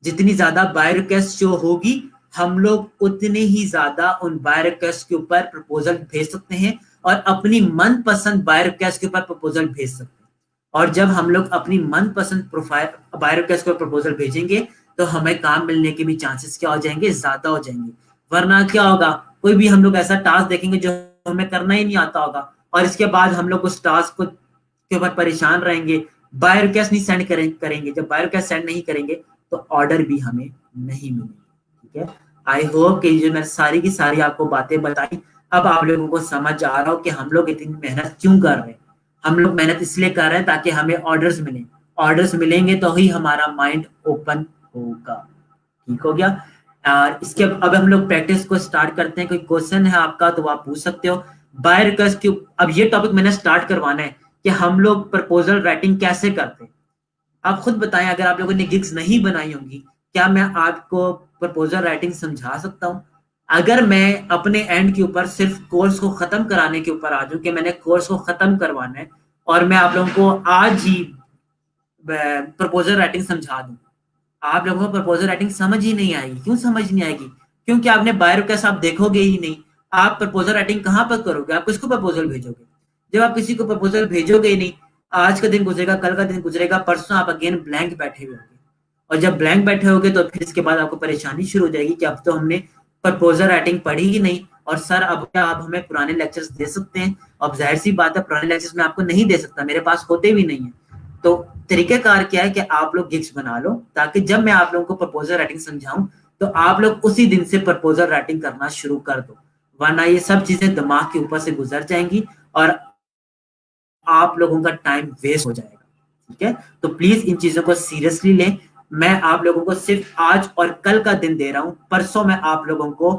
जितनी ज्यादा बाय रिक्वेस्ट शो होगी, हम लोग उतने ही ज्यादा उन बाय रिक्वेस्ट के ऊपर प्रपोजल भेज सकते हैं और अपनी मनपसंद बाय रिक्वेस्ट के ऊपर प्रपोजल भेज सकते हैं। और जब हम लोग अपनी मनपसंद प्रोफाइल बाय रिक्वेस्ट को प्रपोजल भेजेंगे, तो हमें काम मिलने के भी चांसेस क्या हो जाएंगे, ज्यादा हो जाएंगे। वरना क्या होगा, कोई भी हम लोग ऐसा टास्क देखेंगे जो हमें करना ही नहीं आता होगा, और इसके बाद हम लोग उस टास्क को के ऊपर परेशान रहेंगे, बाय रिक्वेस्ट नहीं सेंड करेंगे। जब बाय रिक्वेस्ट सेंड नहीं करेंगे, तो ऑर्डर भी हमें नहीं मिलेंगे। ठीक है, आई होप कि जो मैं सारी की सारी आपको बातें बताई, अब आप लोगों को समझ आ रहा हो कि हम लोग इतनी मेहनत क्यों कर रहे हैं। हम लोग मेहनत इसलिए कर रहे हैं ताकि हमें ऑर्डर्स मिले। ऑर्डर्स मिलेंगे तो ही हमारा माइंड ओपन होगा। ठीक हो गया। और इसके अब हम लोग प्रैक्टिस को स्टार्ट करते हैं। कोई क्वेश्चन है आपका तो आप पूछ सकते हो। बाय रिक्वेस्ट क्यों, अब ये टॉपिक मैंने स्टार्ट करवाना है कि हम लोग प्रपोजल राइटिंग कैसे करते हैं। आप खुद बताएं, अगर आप लोगों ने गिग्स नहीं बनाई होंगी, क्या मैं आपको प्रपोजल राइटिंग समझा सकता हूँ? अगर मैं अपने एंड के ऊपर सिर्फ कोर्स को खत्म कराने के ऊपर आ जाऊं कि मैंने कोर्स को खत्म करवाना है, और मैं आप लोगों को आज ही प्रपोजल राइटिंग समझा दूं, आप लोगों को प्रपोजल राइटिंग समझ ही नहीं आएगी। क्यों समझ नहीं आएगी? क्योंकि आपने बायो कैसे आप देखोगे ही नहीं। आप प्रपोजल राइटिंग कहाँ पर करोगे? आप किसको प्रपोजल भेजोगे? जब आप किसी को प्रपोजल भेजोगे ही नहीं, आज का दिन गुजरेगा, कल का दिन गुजरेगा, परसों आप अगेन ब्लैंक बैठे हुए होंगे। और जब ब्लैंक बैठे होगे तो फिर इसके बाद आपको परेशानी शुरू हो जाएगी कि अब तो हमने प्रपोजल राइटिंग पढ़ी ही नहीं, और सर अब क्या आप हमें पुराने लेक्चर्स दे सकते हैं? अब जाहिर सी बात है, पुराने लेक्चर्स में आपको नहीं दे सकता, मेरे पास होते भी नहीं है। तो तरीकेकार क्या है कि आप लोग गिग्स बना लो, ताकि जब मैं आप लोगों को प्रपोजल राइटिंग समझाऊं, तो आप लोग उसी दिन से प्रपोजल राइटिंग करना शुरू कर दो। वरना ये सब चीजें दिमाग के ऊपर से गुजर जाएंगी और आप लोगों का टाइम वेस्ट हो जाएगा। ठीक है, तो प्लीज इन चीजों को सीरियसली लें। मैं आप लोगों को सिर्फ आज और कल का दिन दे रहा हूं, परसों मैं आप लोगों को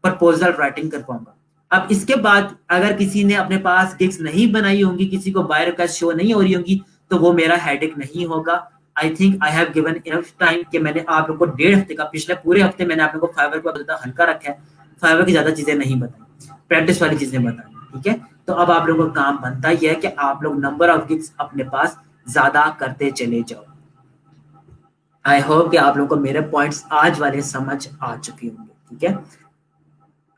प्रपोजल राइटिंग कर पाऊंगा। अब इसके बाद अगर किसी ने अपने पास गिग्स नहीं बनाई होंगी, किसी को बायो का शो नहीं हो रही होंगी, तो वो मेरा हेडेक नहीं होगा। I think I have given enough time कि मैंने आप लोग को 1.5 हफ्ते का, पिछले पूरे हफ्ते मैंने आप लोग को फाइवर को ज्यादा हल्का रखा है, फाइवर की ज्यादा चीजें नहीं बताई, प्रैक्टिस वाली चीजें बताई। ठीक है, तो अब आप लोगों का काम बनता ही है कि आप लोग नंबर ऑफ गिग्स अपने पास ज्यादा करते चले जाओ। आई होप कि आप लोगों को मेरे पॉइंट्स आज वाले समझ आ चुके होंगे। ठीक है,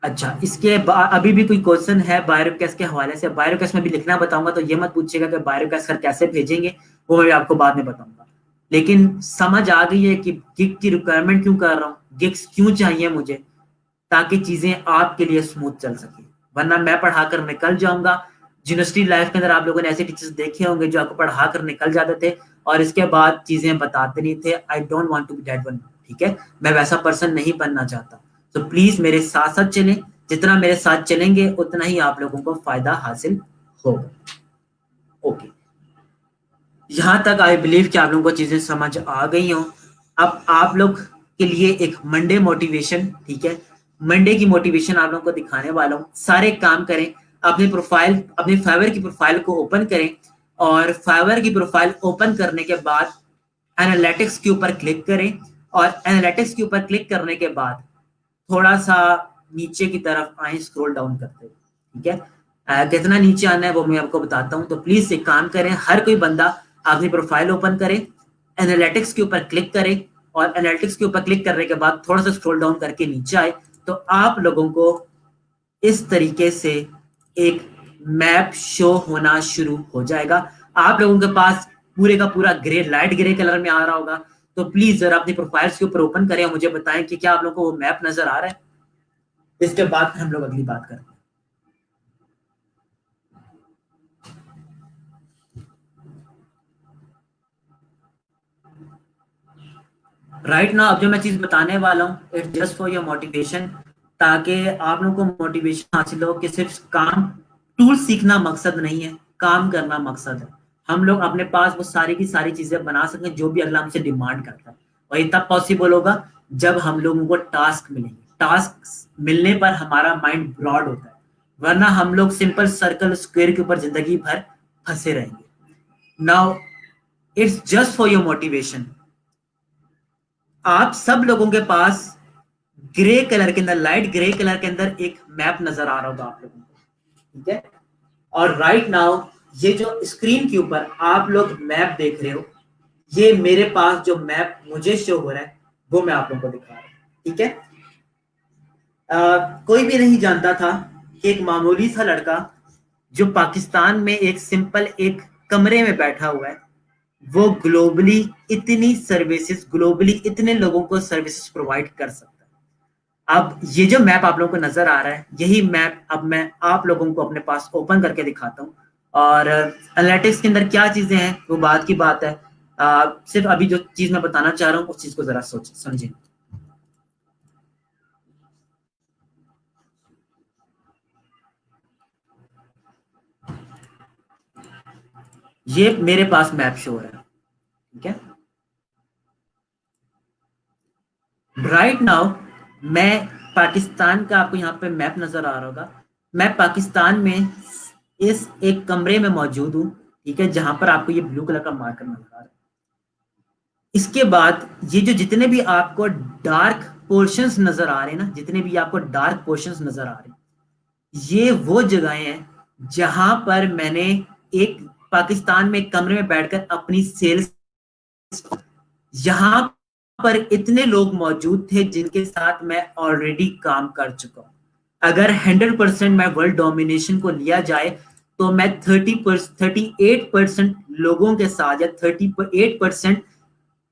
अच्छा, इसके बाद अभी भी कोई क्वेश्चन है बायोगैस के हवाले से? बायोगैस में भी लिखना बताऊंगा, तो ये मत पूछिएगा कि बायोगैस कर कैसे भेजेंगे, वो मैं आपको बाद में बताऊंगा। लेकिन समझ आ गई है कि गिग की रिक्वायरमेंट क्यों कर रहा हूँ, गिग्स क्यों चाहिए मुझे, ताकि चीजें आपके लिए स्मूथ चल सके। वरना मैं पढ़ाकर निकल जाऊंगा। यूनिवर्सिटी लाइफ के अंदर आप लोगों ने ऐसे टीचर्स देखे होंगे जो आपको पढ़ा कर निकल जाते थे और इसके बाद चीजें बताते नहीं थे। I don't want to be that one. ठीक है, मैं वैसा पर्सन नहीं बनना चाहता। तो प्लीज मेरे साथ साथ चलें। जितना मेरे साथ चलेंगे उतना ही आप लोगों को फायदा हासिल होगा। ओके, यहाँ तक आई बिलीव कि आप लोगों को चीजें समझ आ गई हो। अब आप लोग के लिए एक मंडे मोटिवेशन, ठीक है, मंडे की मोटिवेशन आप लोगों को दिखाने वाला हूँ। सारे काम करें, अपनी प्रोफाइल, अपनी फाइवर की प्रोफाइल को ओपन करें, और फाइवर की प्रोफाइल ओपन करने के बाद एनालिटिक्स के ऊपर क्लिक करें, और एनालिटिक्स के ऊपर क्लिक करने के बाद थोड़ा सा नीचे की तरफ आए, स्क्रॉल डाउन करते हुए। ठीक है, कितना नीचे आना है वो मैं आपको बताता हूँ। तो प्लीज एक काम करें, हर कोई बंदा अपनी प्रोफाइल ओपन करे, एनालिटिक्स के ऊपर क्लिक करे, और एनालिटिक्स के ऊपर क्लिक करने के बाद थोड़ा सा स्क्रॉल डाउन करके नीचे आए, तो आप लोगों को इस तरीके से एक मैप शो होना शुरू हो जाएगा। आप लोगों के पास पूरे का पूरा ग्रे, लाइट ग्रे कलर में आ रहा होगा। तो प्लीज जरा अपनी प्रोफाइल्स के ऊपर ओपन करें और मुझे बताएं कि क्या आप लोगों को वो मैप नजर आ रहा है। इसके बाद हम लोग अगली बात करते हैं। राइट ना, अब जो मैं चीज बताने वाला हूँ, it's just for your motivation, ताकि आप लोगों को मोटिवेशन हासिल हो कि सिर्फ काम, टूल सीखना मकसद नहीं है, काम करना मकसद है। हम लोग अपने पास वो सारी की सारी चीजें बना सकें जो भी अगला हमसे डिमांड करता है। और ये तब पॉसिबल होगा जब हम लोगों को टास्क मिलेंगे। टास्क मिलने पर हमारा माइंड ब्रॉड होता है, वरना हम लोग सिंपल सर्कल स्क्वायर के ऊपर जिंदगी भर फंसे रहेंगे। Now it's just for your motivation, आप सब लोगों के पास ग्रे कलर के अंदर, लाइट ग्रे कलर के अंदर एक मैप नजर आ रहा होगा आप लोगों को, ठीक है। और राइट नाउ ये जो स्क्रीन के ऊपर आप लोग मैप देख रहे हो, ये मेरे पास जो मैप मुझे शो हो रहा है वो मैं आप लोगों को दिखा रहा हूं, ठीक है। कोई भी नहीं जानता था कि एक मामूली सा लड़का जो पाकिस्तान में एक सिंपल एक कमरे में बैठा हुआ है, वो ग्लोबली इतनी सर्विसेज, ग्लोबली इतने लोगों को सर्विसेज प्रोवाइड कर सकता है। अब ये जो मैप आप लोगों को नजर आ रहा है, यही मैप अब मैं आप लोगों को अपने पास ओपन करके दिखाता हूँ। और एनालिटिक्स के अंदर क्या चीजें हैं वो बात की बात है, सिर्फ अभी जो चीज मैं बताना चाह रहा हूँ उस चीज को जरा सोच समझें। ये मेरे पास मैप शो हो रहा है, ठीक है। राइट नाउ मैं पाकिस्तान का, आपको यहाँ पे मैप नजर आ रहा होगा, मैं पाकिस्तान में इस एक कमरे में मौजूद हूँ, ठीक है, जहां पर आपको ये ब्लू कलर का मार्कर नजर आ रहा है। इसके बाद ये जो जितने भी आपको डार्क पोर्शंस नजर आ रहे हैं ना, जितने भी आपको डार्क पोर्शंस नजर आ रहे हैं, ये वो जगहें हैं जहां पर मैंने एक पाकिस्तान में एक कमरे में बैठकर अपनी सेल्स, यहां पर इतने लोग मौजूद थे जिनके साथ मैं ऑलरेडी काम कर चुका हूं। अगर 100% मैं वर्ल्ड डोमिनेशन को लिया जाए तो मैं 38% लोगों के साथ, या 38%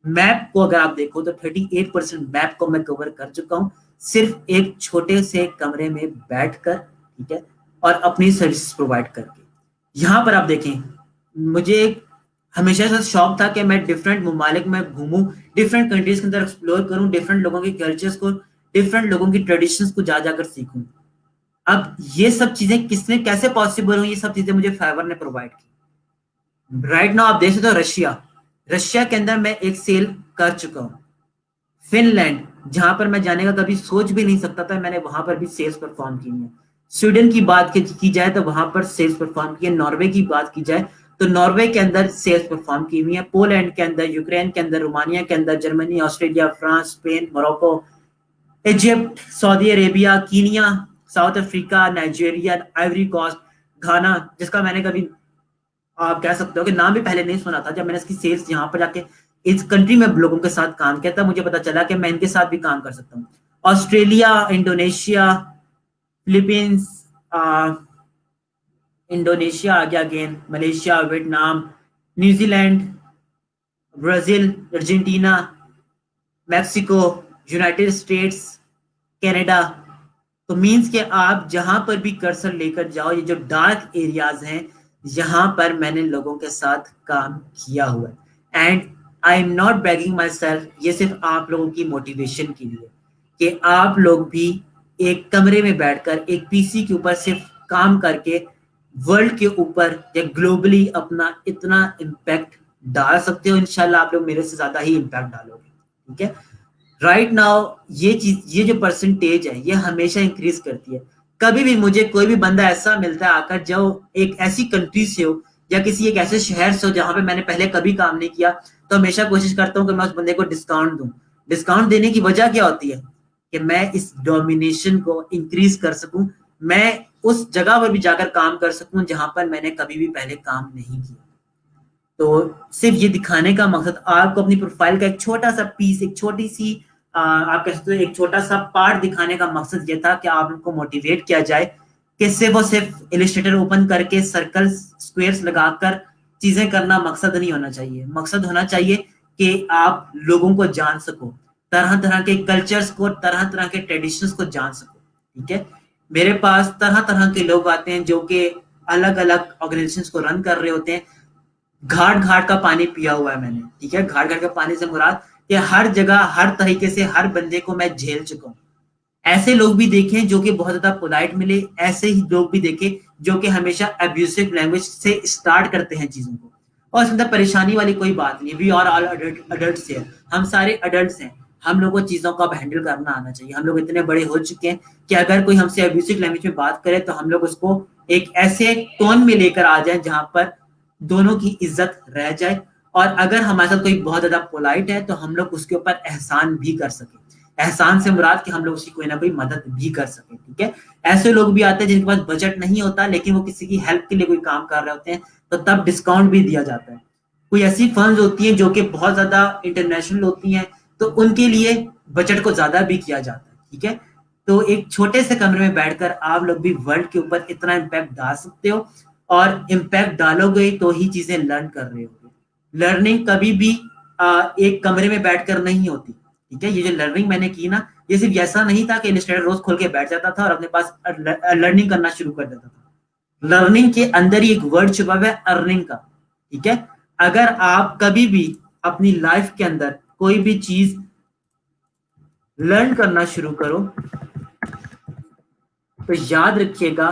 मैप को अगर आप देखो तो 38% मैप को मैं कवर कर चुका हूं, सिर्फ एक छोटे से कमरे में बैठकर, ठीक है, और अपनी सर्विस प्रोवाइड करके। यहां पर आप देखें, मुझे हमेशा से शौक था कि मैं डिफरेंट ममालिक में घूमूं, डिफरेंट कंट्रीज के अंदर एक्सप्लोर करूं, डिफरेंट लोगों के कल्चर्स को, डिफरेंट लोगों की ट्रेडिशंस को जा जाकर सीखूं। अब ये सब चीजें किसने, कैसे पॉसिबल हुई, ये सब चीजें मुझे फाइवर ने प्रोवाइड की। राइट नाउ आप देख सकते हो रशिया, रशिया के अंदर मैं एक सेल कर चुका हूं। फिनलैंड, जहां पर मैं जाने का कभी सोच भी नहीं सकता था, मैंने वहां पर भी सेल्स परफॉर्म की है। स्वीडन की बात की जाए तो वहां पर सेल्स परफॉर्म की है। नॉर्वे की बात की जाए तो नॉर्वे के अंदर सेल्स परफॉर्म की हुई है। पोलैंड के अंदर, यूक्रेन के अंदर, रोमानिया के अंदर, Germany, Australia, France, Spain, Morocco, Egypt, Saudi Arabia, Kenya, South Africa, Nigeria, Ivory Coast, Ghana, जिसका मैंने कभी, आप कह सकते हो कि नाम भी पहले नहीं सुना था। जब मैंने इसकी सेल्स यहाँ पर जाके इस कंट्री में लोगों के साथ काम किया तब मुझे पता चला कि मैं इनके साथ भी काम कर सकता हूँ। ऑस्ट्रेलिया, इंडोनेशिया, फिलीपींस, इंडोनेशिया आ गया, again Malaysia, Vietnam, New Zealand, Brazil, Argentina, Mexico, United states, Canada. तो मीन्स कि आप जहां पर भी कर्सर लेकर जाओ, ये जो डार्क एरियाज हैं, यहां पर मैंने लोगों के साथ काम किया हुआ है। And I am not bragging my self, ये सिर्फ आप लोगों की मोटिवेशन के लिए कि आप लोग भी एक कमरे में बैठकर एक पीसी के ऊपर सिर्फ काम करके वर्ल्ड के ऊपर या ग्लोबली अपना इतना इम्पैक्ट डाल सकते हो। इंशाल्लाह आप लोग मेरे से ज्यादा ही इम्पैक्ट डालोगे, ठीक है। राइट नाउ ये चीज, ये जो परसेंटेज है, ये हमेशा इंक्रीज करती है। कभी भी मुझे कोई भी बंदा ऐसा मिलता है आकर जो एक ऐसी कंट्री से हो या किसी एक ऐसे शहर से हो जहां पे मैंने पहले कभी काम नहीं किया, तो हमेशा कोशिश करता हूँ कि मैं उस बंदे को डिस्काउंट दूं। डिस्काउंट देने की वजह क्या होती है कि मैं इस डोमिनेशन को इंक्रीज कर सकूं, मैं उस जगह पर भी जाकर काम कर सकूं जहां पर मैंने कभी भी पहले काम नहीं किया। तो सिर्फ ये दिखाने का मकसद, आपको अपनी प्रोफाइल का एक छोटा सा पीस, एक छोटी सी आप कह सकते हो एक छोटा सा पार्ट दिखाने का मकसद ये था कि आप उनको मोटिवेट किया जाए कि सिर्फ और सिर्फ इलिस्ट्रेटर ओपन करके सर्कल स्क्वेयर्स लगाकर चीजें करना मकसद नहीं होना चाहिए। मकसद होना चाहिए कि आप लोगों को जान सको, तरह तरह के कल्चर्स को, तरह तरह के ट्रेडिशंस को जान सको, ठीक है। मेरे पास तरह तरह के लोग आते हैं जो कि अलग अलग ऑर्गेनाइजेशंस को रन कर रहे होते हैं। घाट घाट का पानी पिया हुआ है मैंने, ठीक है। घाट घाट का पानी से मुराद कि हर जगह हर तरीके से हर बंदे को मैं झेल चुका हूँ। ऐसे लोग भी देखे जो कि बहुत ज्यादा पोलाइट मिले, ऐसे ही लोग भी देखे जो कि हमेशा अब्यूसिव लैंग्वेज से स्टार्ट करते हैं चीजों को। और इसके अंदर परेशानी वाली कोई बात नहीं, वी आर ऑल अडल्ट्स हैं, हम सारे अडल्ट्स हैं। हम लोगों को चीजों को अब हैंडल करना आना चाहिए। हम लोग इतने बड़े हो चुके हैं कि अगर कोई हमसे अब्यूसिव लैंग्वेज में बात करे तो हम लोग उसको एक ऐसे टोन में लेकर आ जाए जहां पर दोनों की इज्जत रह जाए, और अगर हमारे साथ कोई बहुत ज्यादा पोलाइट है तो हम लोग उसके ऊपर एहसान भी कर सके। एहसान से मुराद कि हम लोग उसकी कोई ना कोई मदद भी कर सके, ठीक है। ऐसे लोग भी आते हैं जिनके पास बजट नहीं होता लेकिन वो किसी की हेल्प के लिए कोई काम कर रहे होते हैं, तो तब डिस्काउंट भी दिया जाता है। कोई ऐसी फर्म्स होती हैं जो कि बहुत ज्यादा इंटरनेशनल होती हैं, तो उनके लिए बजट को ज्यादा भी किया जाता है, ठीक है। तो एक छोटे से कमरे में बैठकर आप लोग भी वर्ल्ड के ऊपर इतना इम्पैक्ट डाल सकते हो, और इम्पैक्ट डालोगे तो ही चीजें लर्न कर रहे हो। लर्निंग कभी भी एक कमरे में बैठकर नहीं होती, ठीक है। ये जो लर्निंग मैंने की ना, ये सिर्फ ऐसा नहीं था कि इलस्ट्रेटर रोज खोल के बैठ जाता था और अपने पास लर्निंग करना शुरू कर देता था। लर्निंग के अंदर ही एक वर्ड छुपा हुआ है, अर्निंग का, ठीक है। अगर आप कभी भी अपनी लाइफ के अंदर कोई भी चीज लर्न करना शुरू करो तो याद रखिएगा,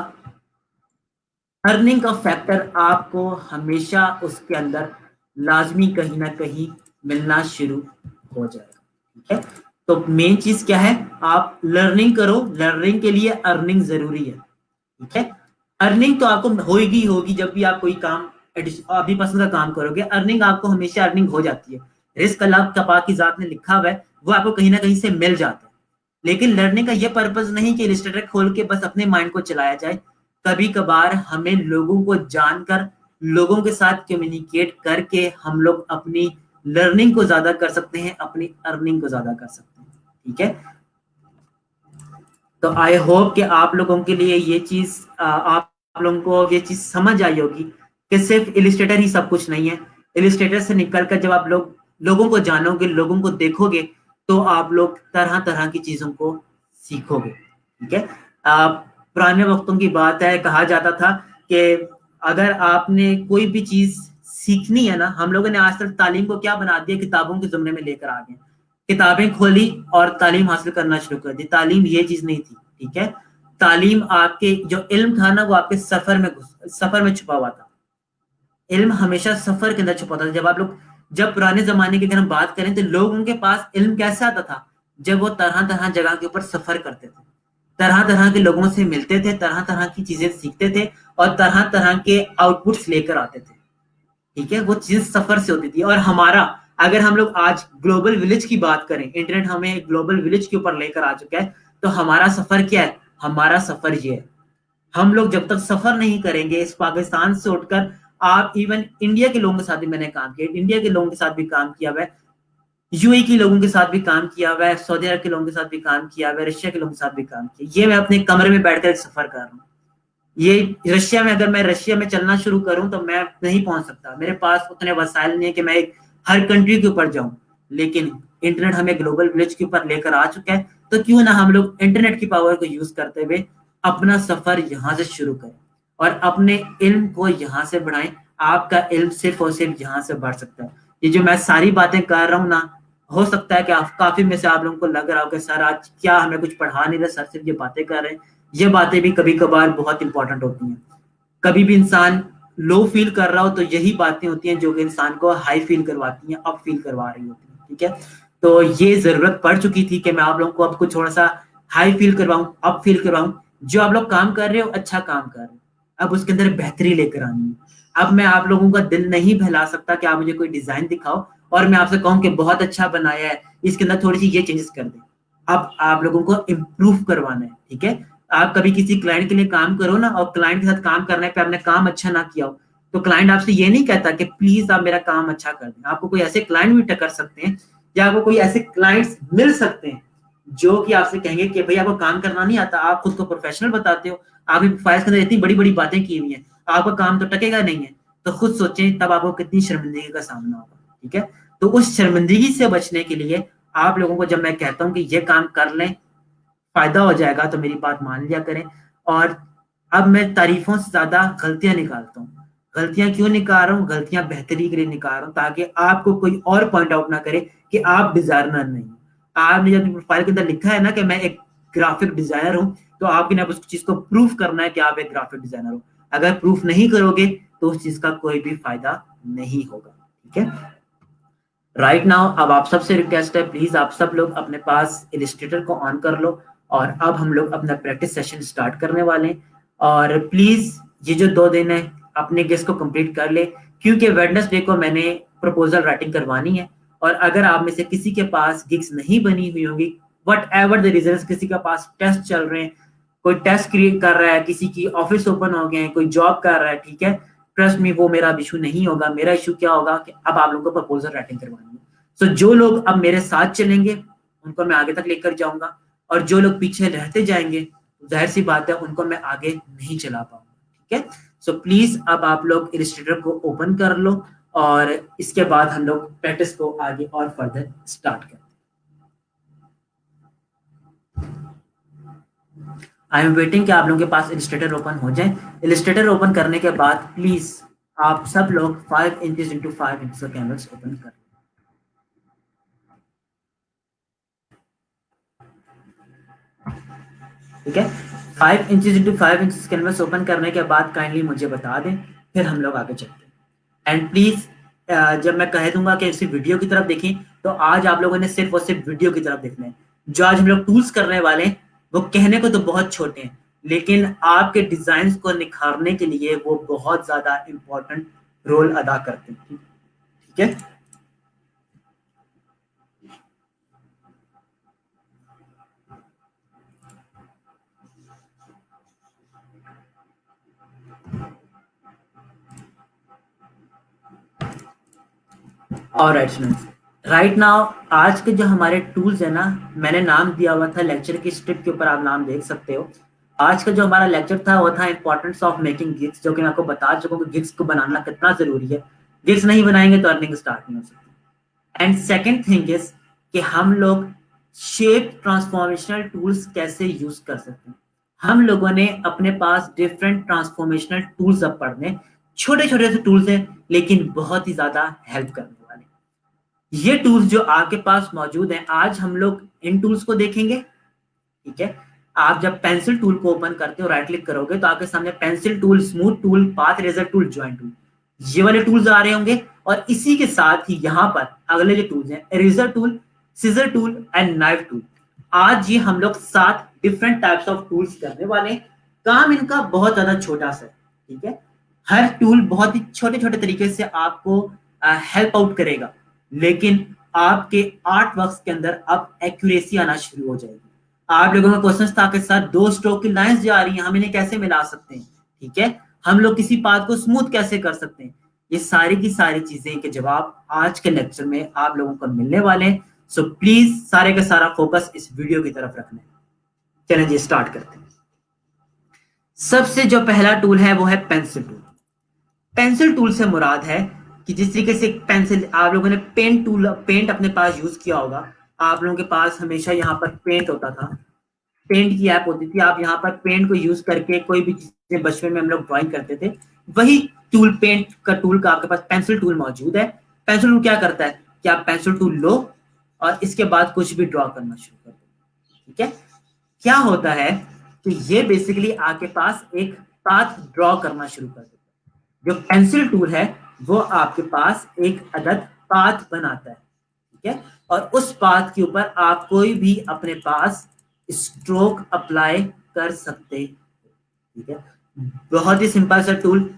अर्निंग का फैक्टर आपको हमेशा उसके अंदर लाजमी कहीं ना कहीं मिलना शुरू हो जाएगा, ठीक है। तो मेन चीज क्या है, आप लर्निंग करो, लर्निंग के लिए अर्निंग जरूरी है, ठीक है। अर्निंग तो आपको होगी होगी, जब भी आप कोई काम अपनी पसंद का काम करोगे, अर्निंग आपको हमेशा अर्निंग हो जाती है। रिस्क अल्लाह तपा की जात ने लिखा हुआ है, वो आपको कहीं ना कहीं से मिल जाता है। लेकिन लर्निंग का यह पर्पज नहीं कि इलस्ट्रेटर खोल के बस अपने माइंड को चलाया जाए। कभी कभार हमें लोगों को जानकर, लोगों के साथ कम्युनिकेट करके हम लोग अपनी लर्निंग को ज्यादा कर सकते हैं, अपनी अर्निंग को ज्यादा कर सकते हैं, ठीक है। तो आई होप कि आप लोगों के लिए ये चीज आप लोगों को ये चीज समझ आई होगी कि सिर्फ इलिस्ट्रेटर ही सब कुछ नहीं है। इलिस्ट्रेटर से निकलकर जब आप लोगों को जानोगे, लोगों को देखोगे, तो आप लोग तरह तरह की चीजों को सीखोगे, ठीक है। पुराने वक्तों की बात है, कहा जाता था कि अगर आपने कोई भी चीज सीखनी है ना, हम लोगों ने आज तक तालीम को क्या बना दिया, किताबों के जुमरे में लेकर आ गए, किताबें खोली और तालीम हासिल करना शुरू कर दी। तालीम ये चीज नहीं थी, ठीक है। तालीम आपके जो इल्म था ना, वो आपके सफर में छुपा हुआ था। इल्म हमेशा सफर के अंदर छुपा था। जब पुराने जमाने की अगर हम बात करें तो लोगों के पास इल्म कैसे आता था, जब वो तरह तरह जगह के ऊपर सफर करते थे, तरह तरह के लोगों से मिलते थे, तरह तरह की चीजें सीखते थे और तरह तरह के आउटपुट्स लेकर आते थे, ठीक है। वो चीज सफर से होती थी। और हमारा, अगर हम लोग आज ग्लोबल विलेज की बात करें, इंटरनेट हमें ग्लोबल विलेज के ऊपर लेकर आ चुका है, तो हमारा सफर क्या है, हमारा सफर ये है। हम लोग जब तक सफर नहीं करेंगे इस पाकिस्तान से उठकर, आप इवन इंडिया के लोगों के साथ भी मैंने काम किया, इंडिया के लोगों के साथ भी काम किया हुआ है, यूएई के लोगों के साथ भी काम किया हुआ है, सऊदी अरब के लोगों के साथ भी काम किया हुआ है, रशिया के लोगों के साथ भी काम किया। ये मैं अपने कमरे में बैठकर सफर कर रहा हूँ। ये रशिया में, अगर मैं रशिया में चलना शुरू करूं तो मैं नहीं पहुंच सकता, मेरे पास उतने वसाइल नहीं है कि मैं हर कंट्री के ऊपर जाऊं। लेकिन इंटरनेट हमें ग्लोबल विलेज के ऊपर लेकर आ चुका है, तो क्यों ना हम लोग इंटरनेट की पावर को यूज करते हुए अपना सफर यहाँ से शुरू करें और अपने इल्म को यहाँ से बढ़ाएं। आपका इल्म सिर्फ और सिर्फ यहाँ से बढ़ सकता है। ये जो मैं सारी बातें कर रहा हूँ ना, हो सकता है कि आप काफी में से आप लोगों को लग रहा हो कि सर आज क्या हमें कुछ पढ़ा नहीं रहे, सर सिर्फ ये बातें कर रहे हैं। ये बातें भी कभी कभार बहुत इंपॉर्टेंट होती हैं। कभी भी इंसान लो फील कर रहा हो तो यही बातें होती हैं जो कि इंसान को हाई फील करवाती हैं, अप फील करवा रही होती हैं, ठीक है। तो ये जरूरत पड़ चुकी थी कि मैं आप लोगों को अब कुछ थोड़ा सा हाई फील करवाऊं, अप फील करवाऊं। जो आप लोग काम कर रहे हो, अच्छा काम कर रहे हो, अब उसके अंदर बेहतरी लेकर आनी है। अब मैं आप लोगों का दिल नहीं बहला सकता कि आप मुझे कोई डिजाइन दिखाओ और मैं आपसे कहूं कि बहुत अच्छा बनाया है, इसके अंदर थोड़ी सी ये चेंजेस कर दे। अब आप लोगों को इम्प्रूव करवाना है, ठीक है। आप कभी किसी क्लाइंट के लिए काम करो ना, और क्लाइंट के साथ काम करने पे आपने काम अच्छा ना किया हो, तो क्लाइंट आपसे ये नहीं कहता कि प्लीज आप मेरा काम अच्छा कर दें। आपको कोई ऐसे क्लाइंट भी टकर सकते हैं, या आपको कोई ऐसे क्लाइंट्स मिल सकते हैं जो कि आपसे कहेंगे कि भाई आपको काम करना नहीं आता, आप खुद को प्रोफेशनल बताते हो, आपकी फाइल्स के अंदर इतनी बड़ी बड़ी बातें की हुई हैं, आपका काम तो टकेगा नहीं है। तो खुद सोचें तब आपको कितनी शर्मिंदगी का सामना होगा, ठीक है। तो उस शर्मिंदगी से बचने के लिए आप लोगों को जब मैं कहता हूँ कि ये काम कर लें, फायदा हो जाएगा, तो मेरी बात मान लिया करें। और अब मैं तारीफों से ज्यादा गलतियां निकालता हूँ। गलतियां क्यों निकाल रहा हूँ, गलतियां बेहतरी के लिए निकाल रहा हूँ, ताकि आपको कोई और पॉइंट आउट ना करे कि आप डिजाइनर नहीं। आपने जब प्रोफाइल के अंदर लिखा है ना कि मैं एक ग्राफिक डिजाइनर हूँ, तो आपने अब उस चीज को प्रूफ करना है कि आप एक ग्राफिक डिजाइनर हो। अगर प्रूफ नहीं करोगे तो उस चीज का कोई भी फायदा नहीं होगा, ठीक है। राइट नाउ अब आप सबसे रिक्वेस्ट है, प्लीज आप सब लोग अपने पास इलिस्ट्रेटर को ऑन कर लो, और अब हम लोग अपना प्रैक्टिस सेशन स्टार्ट करने वाले हैं। और प्लीज ये जो 2 दिन है अपने गेस्ट को कंप्लीट कर ले, क्योंकि वेडनेसडे को मैंने प्रपोजल राइटिंग करवानी है। और अगर आप में से किसी के पास गिग्स नहीं बनी हुई होंगी, वट एवर द रीजन, किसी के पास टेस्ट चल रहे हैं, कोई टेस्ट क्रिएट कर रहा है, किसी की ऑफिस ओपन हो गए हैं, कोई जॉब कर रहा है, ठीक है, ट्रस्ट में वो मेरा इशू नहीं होगा। मेरा इशू क्या होगा कि अब आप लोगों को प्रपोजल राइटिंग करवानी है। सो जो लोग अब मेरे साथ चलेंगे उनको मैं आगे तक लेकर जाऊंगा, और जो लोग पीछे रहते जाएंगे, जाहिर सी बात है उनको मैं आगे नहीं चला पाऊंगा, ठीक है। सो प्लीज अब आप लोग इलिस्ट्रेटर को ओपन कर लो, और इसके बाद हम लोग प्रैक्टिस को आगे और फर्दर स्टार्ट करें। आई एम वेटिंग कि आप लोगों के पास इलिस्ट्रेटर ओपन हो जाए। इलिस्ट्रेटर ओपन करने के बाद प्लीज आप सब लोग 5 इंचेस इंटू 5 इंच का कैनवस ओपन कर, ठीक है। 5 inches into 5 inch canvas open करने के बाद काइंडली मुझे बता दें, फिर हम लोग आगे चलते हैं। एंड प्लीज जब मैं कह दूंगा कि इसी वीडियो की तरफ देखें, तो आज आप लोगों ने सिर्फ और सिर्फ वीडियो की तरफ देखना है। जो आज हम लोग टूल्स करने वाले हैं वो कहने को तो बहुत छोटे हैं, लेकिन आपके डिजाइन को निखारने के लिए वो बहुत ज्यादा इंपॉर्टेंट रोल अदा करते हैं, ठीक है। ऑलराइट स्टूडेंट्स, राइट नाउ आज के जो हमारे टूल्स है ना, मैंने नाम दिया हुआ था लेक्चर की स्ट्रिप के ऊपर, आप नाम देख सकते हो। आज का जो हमारा लेक्चर था वो था इंपॉर्टेंस ऑफ मेकिंग गिग्स, जो कि मैं आपको बता चुका हूँ कि गिग्स को बनाना कितना जरूरी है। गिग्स नहीं बनाएंगे तो अर्निंग स्टार्ट नहीं हो सकती। एंड सेकेंड थिंग इज कि हम लोग शेप ट्रांसफॉर्मेशनल टूल्स कैसे यूज कर सकते हैं। हम लोगों ने अपने पास डिफरेंट ट्रांसफॉर्मेशनल टूल्स अब पढ़ने, छोटे छोटे से टूल्स हैं लेकिन बहुत ही ज्यादा हेल्प करने वाले। ये टूल्स जो आपके पास मौजूद हैं, आज हम लोग इन टूल्स को देखेंगे, ठीक है। आप जब पेंसिल टूल को ओपन करते हो, राइट क्लिक करोगे तो आपके सामने pencil tool, smooth tool, path eraser tool, joint tool, ये वाले टूल्स आ रहे होंगे। और इसी के साथ ही यहाँ पर अगले जो टूल्स हैं, eraser tool, scissor tool and knife tool. आज ये हम लोग 7 डिफरेंट टाइप्स ऑफ टूल्स करने वाले हैं। काम इनका बहुत ज्यादा छोटा सा, ठीक है। हर टूल बहुत ही छोटे छोटे तरीके से आपको हेल्प आउट करेगा, लेकिन आपके आर्ट वर्क के अंदर अब एक्यूरेसी आना शुरू हो जाएगी। आप लोगों का क्वेश्चन था के साथ 2 स्ट्रोक की लाइंस जा रही हैं, हम इन्हें कैसे मिला सकते हैं, ठीक है। हम लोग किसी पाथ को स्मूथ कैसे कर सकते हैं, ये सारी की सारी चीजें के जवाब आज के लेक्चर में आप लोगों को मिलने वाले हैं। सो प्लीज सारे का सारा फोकस इस वीडियो की तरफ रखना है। चलें जी स्टार्ट करते हैं। सबसे जो पहला टूल है वो है पेंसिल टूल। पेंसिल टूल से मुराद है कि जिस तरीके से पेंसिल, आप लोगों ने पेंट टूल, पेंट अपने पास यूज किया होगा। आप लोगों के पास हमेशा यहाँ पर पेंट होता था, पेंट की ऐप होती थी, आप यहाँ पर पेंट को यूज करके कोई भी चीजें बचपन में हम लोग ड्राइंग करते थे। वही टूल, पेंट का टूल का आपके पास पेंसिल टूल मौजूद है। पेंसिल टूल क्या करता है कि आप पेंसिल टूल लो और इसके बाद कुछ भी ड्रॉ करना शुरू कर दो, ठीक है। क्या होता है कि ये बेसिकली आपके पास एक पाथ ड्रॉ करना शुरू कर देता है। जो पेंसिल टूल है वो आपके पास एक अदद पाथ बनाता है, ठीक है। और उस पाथ के ऊपर आप कोई भी अपने पास स्ट्रोक अप्लाई कर सकते हैं, ठीक है। बहुत ही सिंपल सा टूल,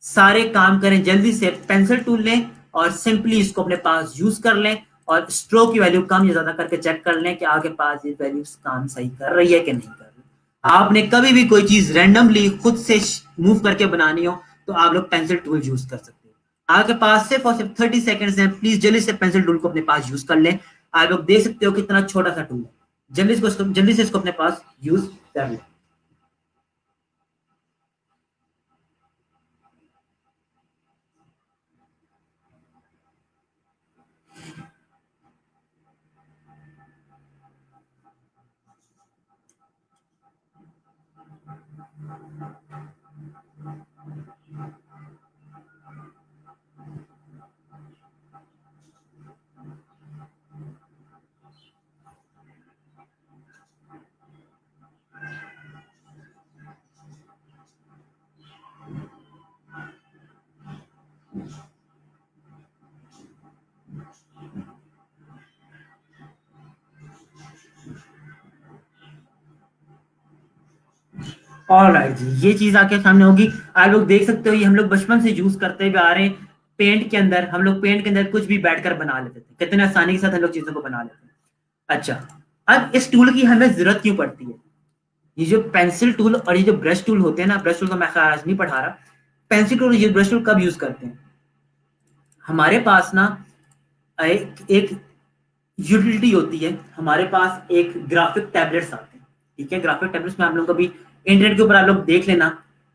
सारे काम करें जल्दी से, पेंसिल टूल लें और सिंपली इसको अपने पास यूज कर लें, और स्ट्रोक की वैल्यू कम या ज्यादा करके चेक कर लें कि आपके पास ये वैल्यू काम सही कर रही है कि नहीं कर रही। आपने कभी भी कोई चीज रैंडमली खुद से मूव करके बनानी हो तो आप लोग पेंसिल टूल यूज कर सकते हो। आपके पास सिर्फ और सिर्फ 30 सेकंड्स हैं, प्लीज जल्दी से पेंसिल टूल को अपने पास यूज कर लें। आप लोग देख सकते हो कितना छोटा सा टूल है, जल्दी से इसको अपने पास यूज कर लें। ऑलराइट जी, ये चीज आपके सामने होगी। आप लोग देख सकते हो ये हम लोग बचपन से यूज करते हुए आ रहे हैं। पेंट के अंदर, हम लोग पेंट के अंदर कुछ भी बैठकर बना लेते थे, कितने आसानी के साथ हम लोग चीजों को बना लेते हैं। अच्छा, अब इस टूल की हमें जरूरत क्यों पड़ती है? ये जो पेंसिल टूल और ये जो ब्रश टूल होते हैं ना, ब्रश टूल का मैं आज नहीं पढ़ा रहा, पेंसिल टूल ये ब्रश टूल कब यूज करते हैं? हमारे पास ना एक यूटिलिटी होती है, हमारे पास एक ग्राफिक टैबलेट्स आते हैं, ठीक है। ग्राफिक टैबलेट्स में आप लोग कभी इंटरनेट के ऊपर आप लोग देख लेना,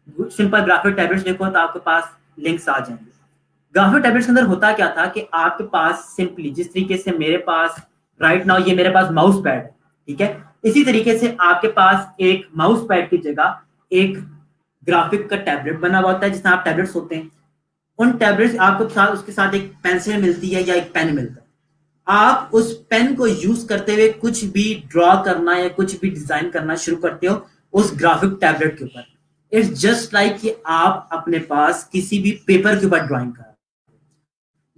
सिंपल ग्राफिक टैबलेट्स देखो तो आपके पास लिंक्स आ जाएंगे। ग्राफिक टैबलेट्स के अंदर होता क्या था कि आपके पास सिंपली जिस तरीके से मेरे पास राइट नाउ ये मेरे पास माउस पैड है, ठीक है, इसी तरीके से आपके पास एक माउस पैड की जगह एक ग्राफिक का टैबलेट बना हुआ होता है, जिसमें आप टैबलेट्स होते हैं। उन टैबलेट्स आपको साथ उसके साथ एक पेंसिल मिलती है या एक पेन मिलता है। आप उस पेन को यूज करते हुए कुछ भी ड्रॉ करना या कुछ भी डिजाइन करना शुरू करते हो उस ग्राफिक टैबलेट के ऊपर। इट्स जस्ट लाइक कि आप अपने पास किसी भी पेपर के ऊपर ड्राइंग कर,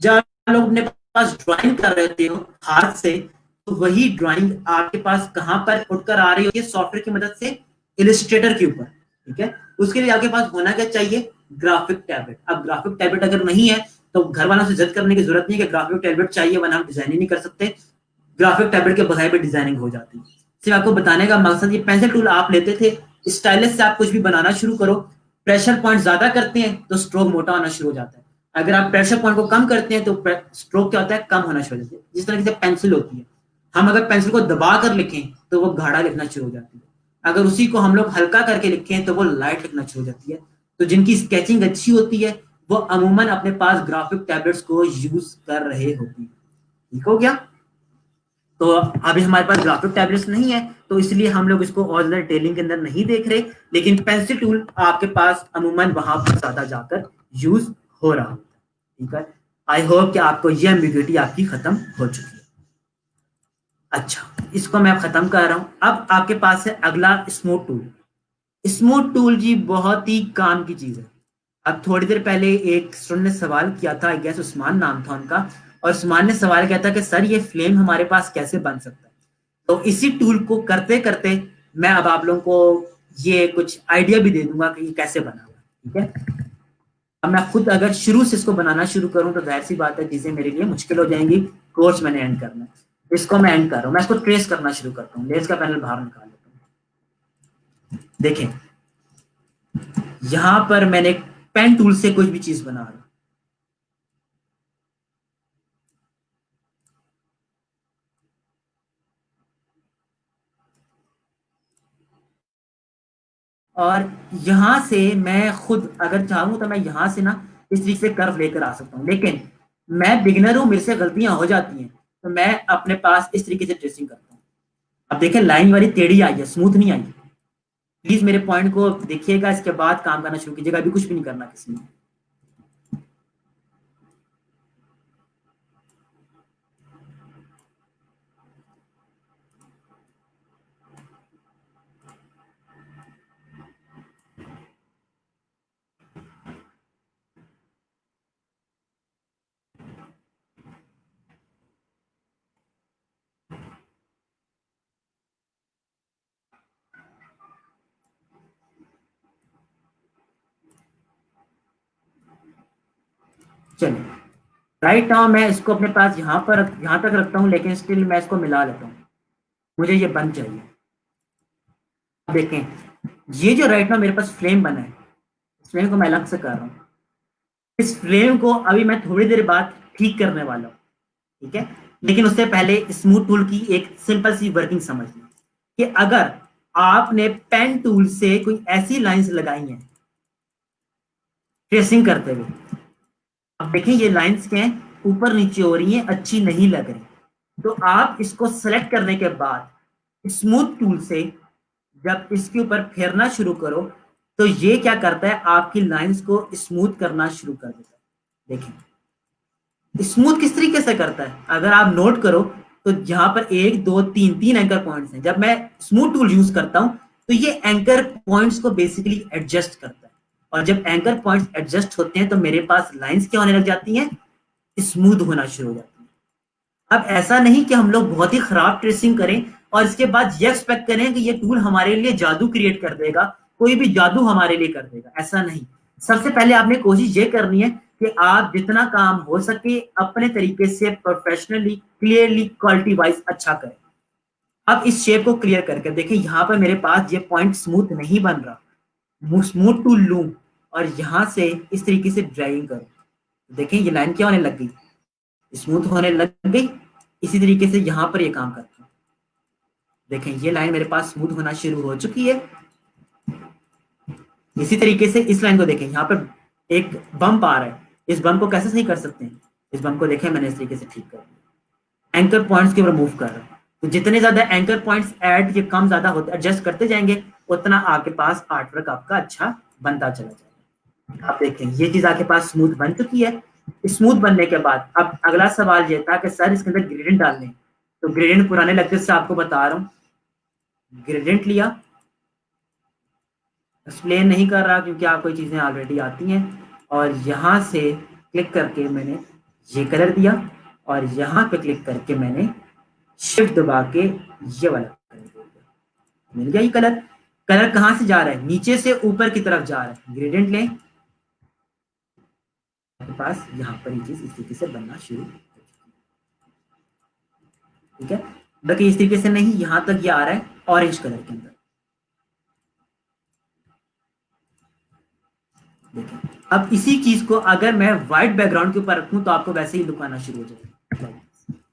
जब आप लोग अपने पास ड्राइंग कर रहे हो हाथ से, तो वही ड्राइंग आपके पास कहां पर उठकर आ रही होती है? सॉफ्टवेयर की मदद से इलिस्ट्रेटर के ऊपर, ठीक है। उसके लिए आपके पास होना क्या चाहिए? Graphic tablet. अब ग्राफिक टैबलेट अगर नहीं है तो घर वालों से जिद करने की जरूरत नहीं कि ग्राफिक टैबलेट चाहिए वरना हम डिजाइनिंग नहीं कर सकते। ग्राफिक टैबलेट के बगैर भी डिजाइनिंग हो जाती है। सिर्फ आपको बताने का मकसद, ये पेंसिल टूल आप लेते थे, स्टाइलिस से आप कुछ भी बनाना शुरू करो, प्रेशर पॉइंट ज्यादा करते हैं तो स्ट्रोक मोटा होना शुरू हो जाता है। अगर आप प्रेशर पॉइंट को कम करते हैं तो स्ट्रोक क्या होता है? कम होना शुरू हो जाता है। जिस तरह से पेंसिल होती है, हम अगर पेंसिल को दबा कर लिखें तो वो गाढ़ा लिखना शुरू हो जाती है, अगर उसी को हम लोग हल्का करके लिखें तो वो लाइट लिखना शुरू हो जाती है। तो जिनकी स्केचिंग अच्छी होती है वो अमूमन अपने पास ग्राफिक टैबलेट्स को यूज कर रहे होते हैं। ठीक हो गया? तो अभी हमारे पास ग्राफिक टैबलेट्स नहीं है तो इसलिए हम लोग इसको और ज्यादा डिटेलिंग के अंदर नहीं देख रहे, लेकिन पेंसिल टूल आपके पास अमूमन वहां पर ज्यादा जाकर यूज हो रहा है। ठीक है, आई होप कि आपको यह एम्बिग्युइटी आपकी खत्म हो चुकी है। अच्छा, इसको मैं खत्म कर रहा हूं। अब आपके पास है अगला स्मूथ टूल। स्मूथ टूल जी बहुत ही काम की चीज है। अब थोड़ी देर पहले एक स्टूडेंट ने सवाल किया था, आई गेस उस्मान नाम था उनका, और उस्मान ने सवाल किया था कि सर ये फ्लेम हमारे पास कैसे बन सकता है। तो इसी टूल को करते करते मैं अब आप लोगों को ये कुछ आइडिया भी दे दूंगा कि ये कैसे बना हुआ है। ठीक है, अब मैं खुद अगर शुरू से इसको बनाना शुरू करूं तो जाहिर सी बात है चीजें मेरे लिए मुश्किल हो जाएंगी। कोर्स मैंने एंड करना है, इसको मैं एंड कर रहा हूं। मैं इसको ट्रेस करना शुरू करता हूँ। लेयर्स का पैनल बाहर निकाल लेता हूँ। देखें, यहां पर मैंने पेन टूल से कुछ भी चीज बना रहा हूं। और यहां से मैं खुद अगर चाहूं तो मैं यहां से ना इस तरीके से कर्व लेकर आ सकता हूं, लेकिन मैं बिगिनर हूं, मेरे से गलतियां हो जाती हैं, तो मैं अपने पास इस तरीके से ट्रेसिंग करता हूं। अब देखें लाइन वाली टेढ़ी आई है, स्मूथ नहीं आई। प्लीज मेरे पॉइंट को देखिएगा, इसके बाद काम करना शुरू कीजिएगा। अभी कुछ भी नहीं करना किसी ने। चलिए, राइट नाउ मैं इसको अपने पास यहाँ तक रखता हूँ, लेकिन स्टिल मैं इसको मिला लेता हूँ। मुझे ये बंद चाहिए। देखें, ये जो राइट नाउ मेरे पास फ्लेम बना है, इस फ्लेम को मैं अलग से कर रहा हूँ। इस फ्लेम को अभी मैं थोड़ी देर बाद ठीक करने वाला हूँ, ठीक है। लेकिन उससे पहले स्मूथ टूल की एक सिंपल सी वर्किंग समझ लें कि अगर आपने पेन टूल से कोई ऐसी लाइंस लगाई हैं ट्रेसिंग करते हुए, अब देखें ये लाइंस क्या हैं, ऊपर नीचे हो रही हैं, अच्छी नहीं लग रही। तो आप इसको सेलेक्ट करने के बाद स्मूथ टूल से जब इसके ऊपर फेरना शुरू करो तो ये क्या करता है, आपकी लाइंस को स्मूथ करना शुरू कर देता है। देखें स्मूथ किस तरीके से करता है, अगर आप नोट करो तो यहाँ पर एक दो तीन तीन एंकर पॉइंट्स हैं। जब मैं स्मूथ टूल यूज करता हूं तो ये एंकर पॉइंट्स को बेसिकली एडजस्ट करता है, और जब एंकर पॉइंट्स एडजस्ट होते हैं तो मेरे पास लाइंस क्या होने लग जाती हैं, स्मूथ होना शुरू हो जाती है। अब ऐसा नहीं कि हम लोग बहुत ही खराब ट्रेसिंग करें और इसके बाद ये एक्सपेक्ट करें कि ये टूल हमारे लिए जादू क्रिएट कर देगा, कोई भी जादू हमारे लिए कर देगा, ऐसा नहीं। सबसे पहले आपने कोशिश ये करनी है कि आप जितना काम हो सके अपने तरीके से प्रोफेशनली, क्लियरली, क्वालिटी वाइज अच्छा करें। अब इस शेप को क्लियर करके देखें, यहाँ पर मेरे पास ये पॉइंट स्मूथ नहीं बन रहा, स्मूथ टूल लूं और यहाँ से इस तरीके से ड्राइविंग करूं, देखें ये लाइन क्या होने लग गई, स्मूथ होने लग गई। इसी तरीके से यहाँ पर ये काम करता हूँ, देखें ये लाइन मेरे पास स्मूथ होना शुरू हो चुकी है। इसी तरीके से इस लाइन को देखें, यहाँ पर एक बम्प आ रहा है, इस बम्प को कैसे सही कर सकते हैं, इस बम्प को देखें मैंने इस तरीके से ठीक कर दिया, एंकर पॉइंट्स के ऊपर मूव कर रहा हूँ। तो जितने ज्यादा एंकर पॉइंट्स ऐड या कम ज्यादा होते एडजस्ट करते जाएंगे, उतना आपके पास आर्ट वर्क आपका अच्छा बनता चला जाएगा। आप देखें ये चीज आपके पास स्मूथ बन चुकी है। स्मूथ बनने के बाद अब अगला सवाल ये था कि सर इसके अंदर ग्रेडियंट डालने, तो ग्रेडियंट पुराने लेक्चर से आपको बता रहा हूँ, ग्रेडियंट लिया, एक्सप्लेन नहीं कर रहा क्योंकि आपको ये चीजें ऑलरेडी आती हैं, और यहाँ से क्लिक करके मैंने ये कलर दिया और यहाँ पे क्लिक करके मैंने शिफ्ट दबा के ये वाला कलर दे दिया, मिल गया ये कलर। कलर कहाँ से जा रहा है, नीचे से ऊपर की तरफ जा रहा है। ग्रेडियंट लें, आपके पास यहाँ पर ये चीज इस तरीके से बनना शुरू, ठीक है। बाकी इस तरीके से नहीं, यहाँ तक ये आ रहा है ऑरेंज कलर के अंदर, देखिए। अब इसी चीज को अगर मैं व्हाइट बैकग्राउंड के ऊपर रखूं तो आपको वैसे ही लुक आना शुरू हो जाएगा,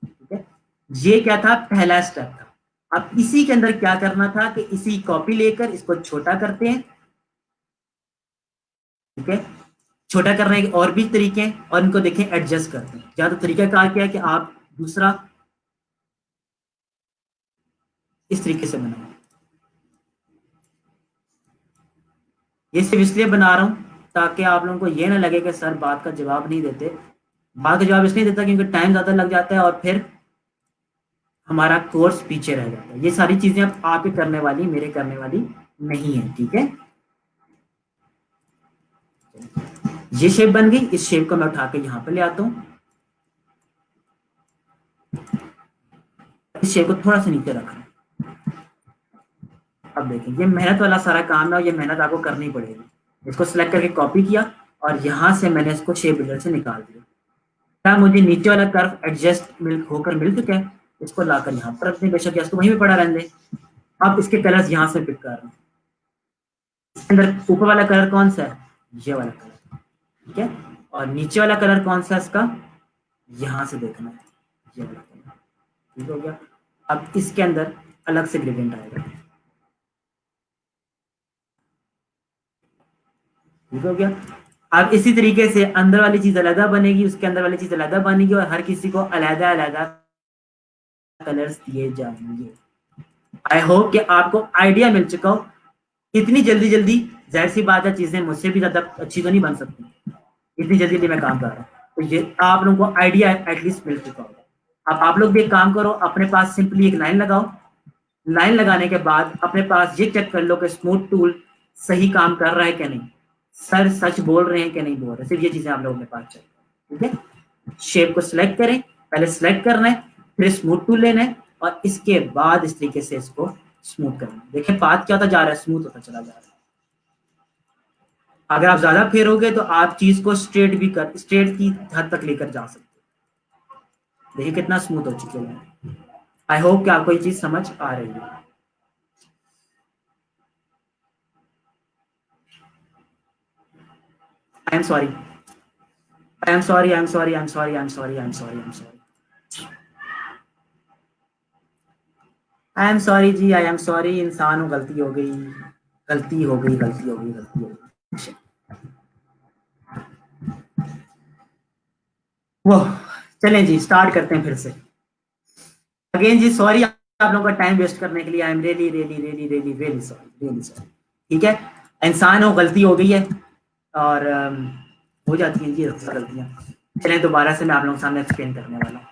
ठीक है। ये क्या था, पहला स्टेप था। अब इसी के अंदर क्या करना था कि इसी कॉपी लेकर इसको छोटा करते हैं, ठीक है। छोटा करने के और भी तरीके हैं और इनको देखें एडजस्ट करते हैं। या तो तरीका कार क्या है कि आप दूसरा इस तरीके से बनाओ, ये सिर्फ इसलिए बना रहा हूं ताकि आप लोगों को ये ना लगे कि सर बात का जवाब नहीं देते। बात का जवाब इसलिए देता क्योंकि टाइम ज्यादा लग जाता है और फिर हमारा कोर्स पीछे रह जाता है। ये सारी चीजें अब आप ही करने वाली, मेरे करने वाली नहीं है, ठीक है। ये शेप बन गई, इस शेप को मैं उठा के यहां पर ले आता हूं, इस शेप को थोड़ा सा नीचे रखा। अब देखिए ये मेहनत वाला सारा काम है, ये मेहनत आपको करनी पड़ेगी। इसको सिलेक्ट करके कॉपी किया और यहां से मैंने इसको शेप बिल्डर से निकाल दिया। क्या मुझे नीचे वाला कर्व एडजस्ट होकर मिल चुका है, इसको लाकर यहाँ पर रखते हैं, बेशक इसको वहीं पे पड़ा रहने दें। अब इसके कलर्स यहाँ से पिक कर रहे हैं, इसके अंदर ऊपर वाला कलर कौन सा है, ये वाला कलर, ठीक है। और नीचे वाला कलर कौन सा है इसका, यहां से देखना है, ये वाला कलर, ठीक हो गया। अब इसके अंदर अलग से ग्रेडियंट आएगा, ठीक हो गया। अब इसी तरीके से अंदर वाली चीज अलग बनेगी, उसके अंदर वाली चीज अलग बनेगी और हर किसी को अलग अलग कलर्स दिए जाएंगे। आई होप कि आपको आइडिया मिल चुका हो। इतनी जल्दी जल्दी जाहिर सी बात है चीजें मुझसे भी ज्यादा अच्छी तो नहीं बन सकती, इतनी जल्दी जल्दी मैं काम कर रहा हूँ, तो ये आप लोगों को आइडिया एटलीस्ट मिल चुका होगा। अब आप लोग भी एक काम करो, अपने पास सिंपली एक लाइन लगाओ, लाइन लगाने के बाद अपने पास ये चेक कर लो कि स्मूथ टूल सही काम कर रहा है कि नहीं, सर सच बोल रहे हैं कि नहीं बोल रहे, सिर्फ ये चीजें आप लोगों के पास चाहिए, ठीक है। शेप को सिलेक्ट करें, पहले सिलेक्ट करना है, फिर स्मूथ टूल लेना है और इसके बाद इस तरीके से इसको स्मूथ करना है। देखिए पाथ क्या होता जा रहा है, स्मूथ होता चला जा रहा है। अगर आप ज्यादा फेरोगे तो आप चीज को स्ट्रेट भी कर, स्ट्रेट की हद तक लेकर जा सकते हो। देखिए कितना स्मूथ हो चुके हैं। आई होप कि आपको ये चीज समझ आ रही है। I am sorry, I am sorry, I am sorry, I am sorry, I am sorry, I am sorry, I am sorry, I am sorry जी, आई एम सॉरी, इंसान हूँ, गलती हो गई, गलती हो गई, गलती हो गई, गलती हो गई। वो चलें जी, स्टार्ट करते हैं फिर से। अगेन जी सॉरी आप लोगों का टाइम वेस्ट करने के लिए, आई am really really really really really sorry, really sorry, ठीक है। इंसान हो, गलती हो गई है और हो जाती हैं जी अक्सर गलतियां। चलें दोबारा से मैं आप लोगों के सामने एक्सप्लेन करने वाला हूँ,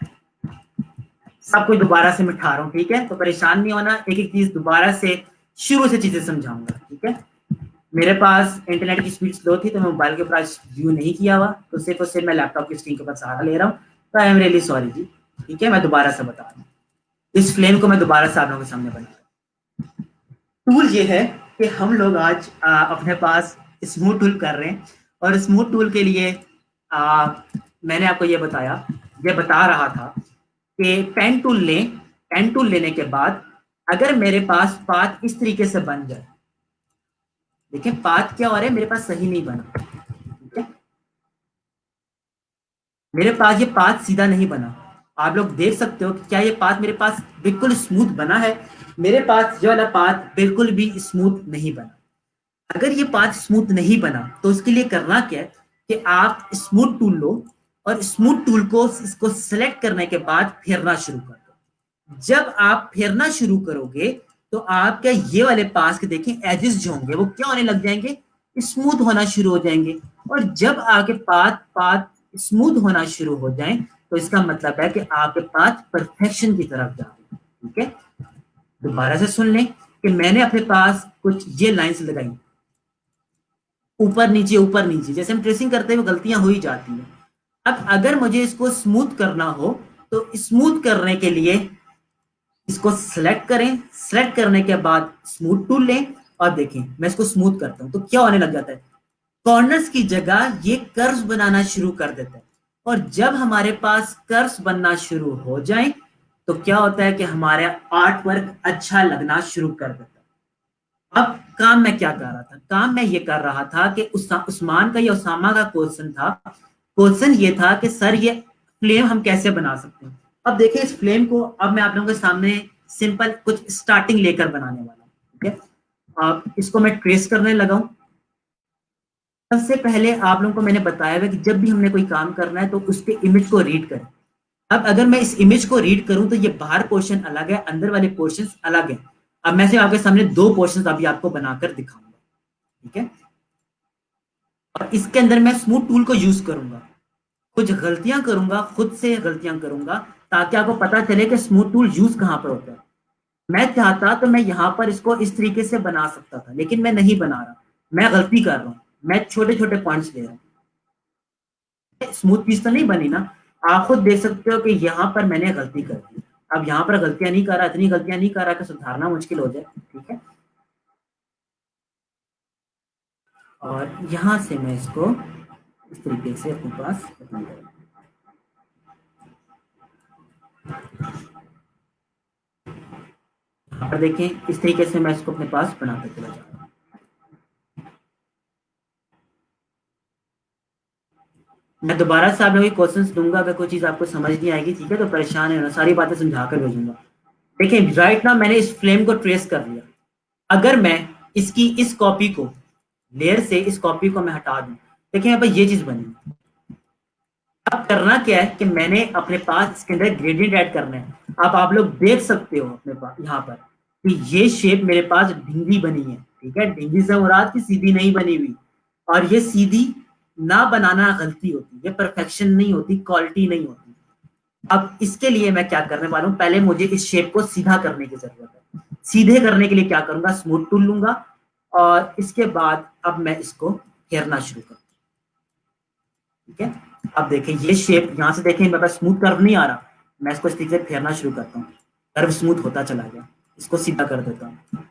सब कुछ दोबारा से मैं उठा रहा हूँ, ठीक है। तो परेशान नहीं होना, एक एक चीज दोबारा से शुरू से चीजें समझाऊंगा, ठीक है। मेरे पास इंटरनेट की स्पीड स्लो थी तो मैं मोबाइल के ऊपर व्यू नहीं किया हुआ, तो सिर्फ और सिर्फ मैं लैपटॉप की स्क्रीन के ऊपर सहारा ले रहा हूँ, तो आई एम रियली सॉरी जी, ठीक है। मैं दोबारा से बता रहा हूँ, इस फ्लेम को मैं दोबारा से आप लोगों के सामने बना रहा हूँ। टूल ये है कि हम लोग आज अपने पास स्मूथ टूल कर रहे हैं और स्मूथ टूल के लिए मैंने आपको ये बता रहा था कि पेन टूल लें। पेन टूल लेने के बाद अगर मेरे पास पाथ इस तरीके से बन जाए, देखिए पाथ क्या हो रहा है, मेरे पास सही नहीं बना, ठीक है, मेरे पास ये पाथ सीधा नहीं बना। आप लोग देख सकते हो कि क्या ये पाथ मेरे पास बिल्कुल स्मूथ बना है। मेरे पास ये वाला पाथ बिल्कुल भी स्मूथ नहीं बना। अगर ये पाथ स्मूथ नहीं बना तो उसके लिए करना क्या है कि आप स्मूथ टूल लो और स्मूथ टूल को इसको सेलेक्ट करने के बाद फेरना शुरू कर दो। जब आप फेरना शुरू करोगे तो आपके ये वाले पास के देखें एजेस जो होंगे वो क्या होने लग जाएंगे, स्मूथ होना शुरू हो जाएंगे। और जब आपके पाथ पाथ स्मूथ होना शुरू हो जाए तो इसका मतलब है कि आपके पाथ परफेक्शन की तरफ जा रहे हैं। ठीक है, दोबारा से सुन लें कि मैंने अपने पास कुछ ये लाइंस लगाई, ऊपर नीचे जैसे हम ट्रेसिंग करते हुए गलतियां हो ही जाती हैं। अब अगर मुझे इसको स्मूथ करना हो तो स्मूथ करने के लिए इसको सिलेक्ट करें, सिलेक्ट करने के बाद स्मूथ टूल लें और देखें मैं इसको स्मूथ करता हूं तो क्या होने लग जाता है, कॉर्नर्स की जगह ये कर्व्स बनाना शुरू कर देता है। और जब हमारे पास कर्व्स बनना शुरू हो जाए तो क्या होता है कि हमारा आर्ट वर्क अच्छा लगना शुरू कर देता है। अब काम मैं क्या कर रहा था, काम मैं ये कर रहा था कि उस्मान का या उसामा का क्वेश्चन था। क्वेश्चन ये था कि सर ये फ्लेम हम कैसे बना सकते हैं। अब देखिए इस फ्लेम को अब मैं आप लोगों के सामने सिंपल कुछ स्टार्टिंग लेकर बनाने वाला हूँ। ठीक है, अब इसको मैं ट्रेस करने लगा हूँ। सबसे पहले आप लोगों को मैंने बताया हुआ कि जब भी हमने कोई काम करना है तो उसके इमेज को रीड करें। अब अगर मैं इस इमेज को रीड करूं तो ये बाहर पोर्शन अलग है, अंदर वाले पोर्शन अलग है। अब मैं सिर्फ आपके सामने दो पोर्शन अभी आपको बनाकर दिखाऊंगा। ठीक है, और इसके अंदर मैं स्मूथ टूल को यूज करूंगा, कुछ गलतियां करूंगा, खुद से गलतियां करूंगा ताकि आपको पता चले कि स्मूथ टूल यूज कहां पर होता है। मैं चाहता तो मैं यहां पर इसको इस तरीके से बना सकता था लेकिन मैं नहीं बना रहा, मैं गलती कर रहा हूं, मैं छोटे छोटे पॉइंट्स ले रहा हूं। स्मूथ पीस तो नहीं बनी ना, आप खुद देख सकते हो कि यहाँ पर मैंने गलती कर दी। अब यहाँ पर गलतियां नहीं कर रहा, इतनी गलतियां नहीं कर रहा कि सुधारना मुश्किल हो जाए। ठीक है, और यहाँ से मैं इसको इस तरीके से अपने पास रखूंगा। यहाँ पर देखें इस तरीके से मैं इसको अपने पास बनाते चला जाऊंगा। मैं दोबारा से आप लोगों को क्वेश्चंस दूंगा, अगर कोई चीज आपको समझ नहीं आएगी ठीक है तो परेशान है ना, सारी बातें समझा कर भेजूंगा। देखिए राइट ना मैंने इस फ्लेम को ट्रेस कर लिया। अगर मैं इसकी इस कॉपी को लेयर से इस कॉपी को मैं हटा दूं, देखिए यहाँ पर ये चीज बनी। अब करना क्या है कि मैंने अपने पास इसके अंदर ग्रेडियंट ऐड करना है। अब आप लोग देख सकते हो अपने पास यहाँ पर कि ये शेप मेरे पास ढींगी बनी है। ठीक है, ढींगी से मुराद की सीधी नहीं बनी हुई। और ये सीधी ना बनाना गलती होती है, ये परफेक्शन नहीं होती, क्वालिटी नहीं होती। अब इसके लिए मैं क्या करने वाला हूँ, पहले मुझे इस शेप को सीधा करने की जरूरत है। सीधे करने के लिए क्या करूंगा, स्मूथ टूल लूंगा और इसके बाद अब मैं इसको फेरना शुरू करूँ। ठीक है, अब देखें ये शेप यहाँ से देखें मेरे पास स्मूथ कर्व नहीं आ रहा, मैं इसको इस तरीके से फेरना शुरू करता हूँ, कर्व स्मूथ होता चला गया। इसको सीधा कर देता हूँ,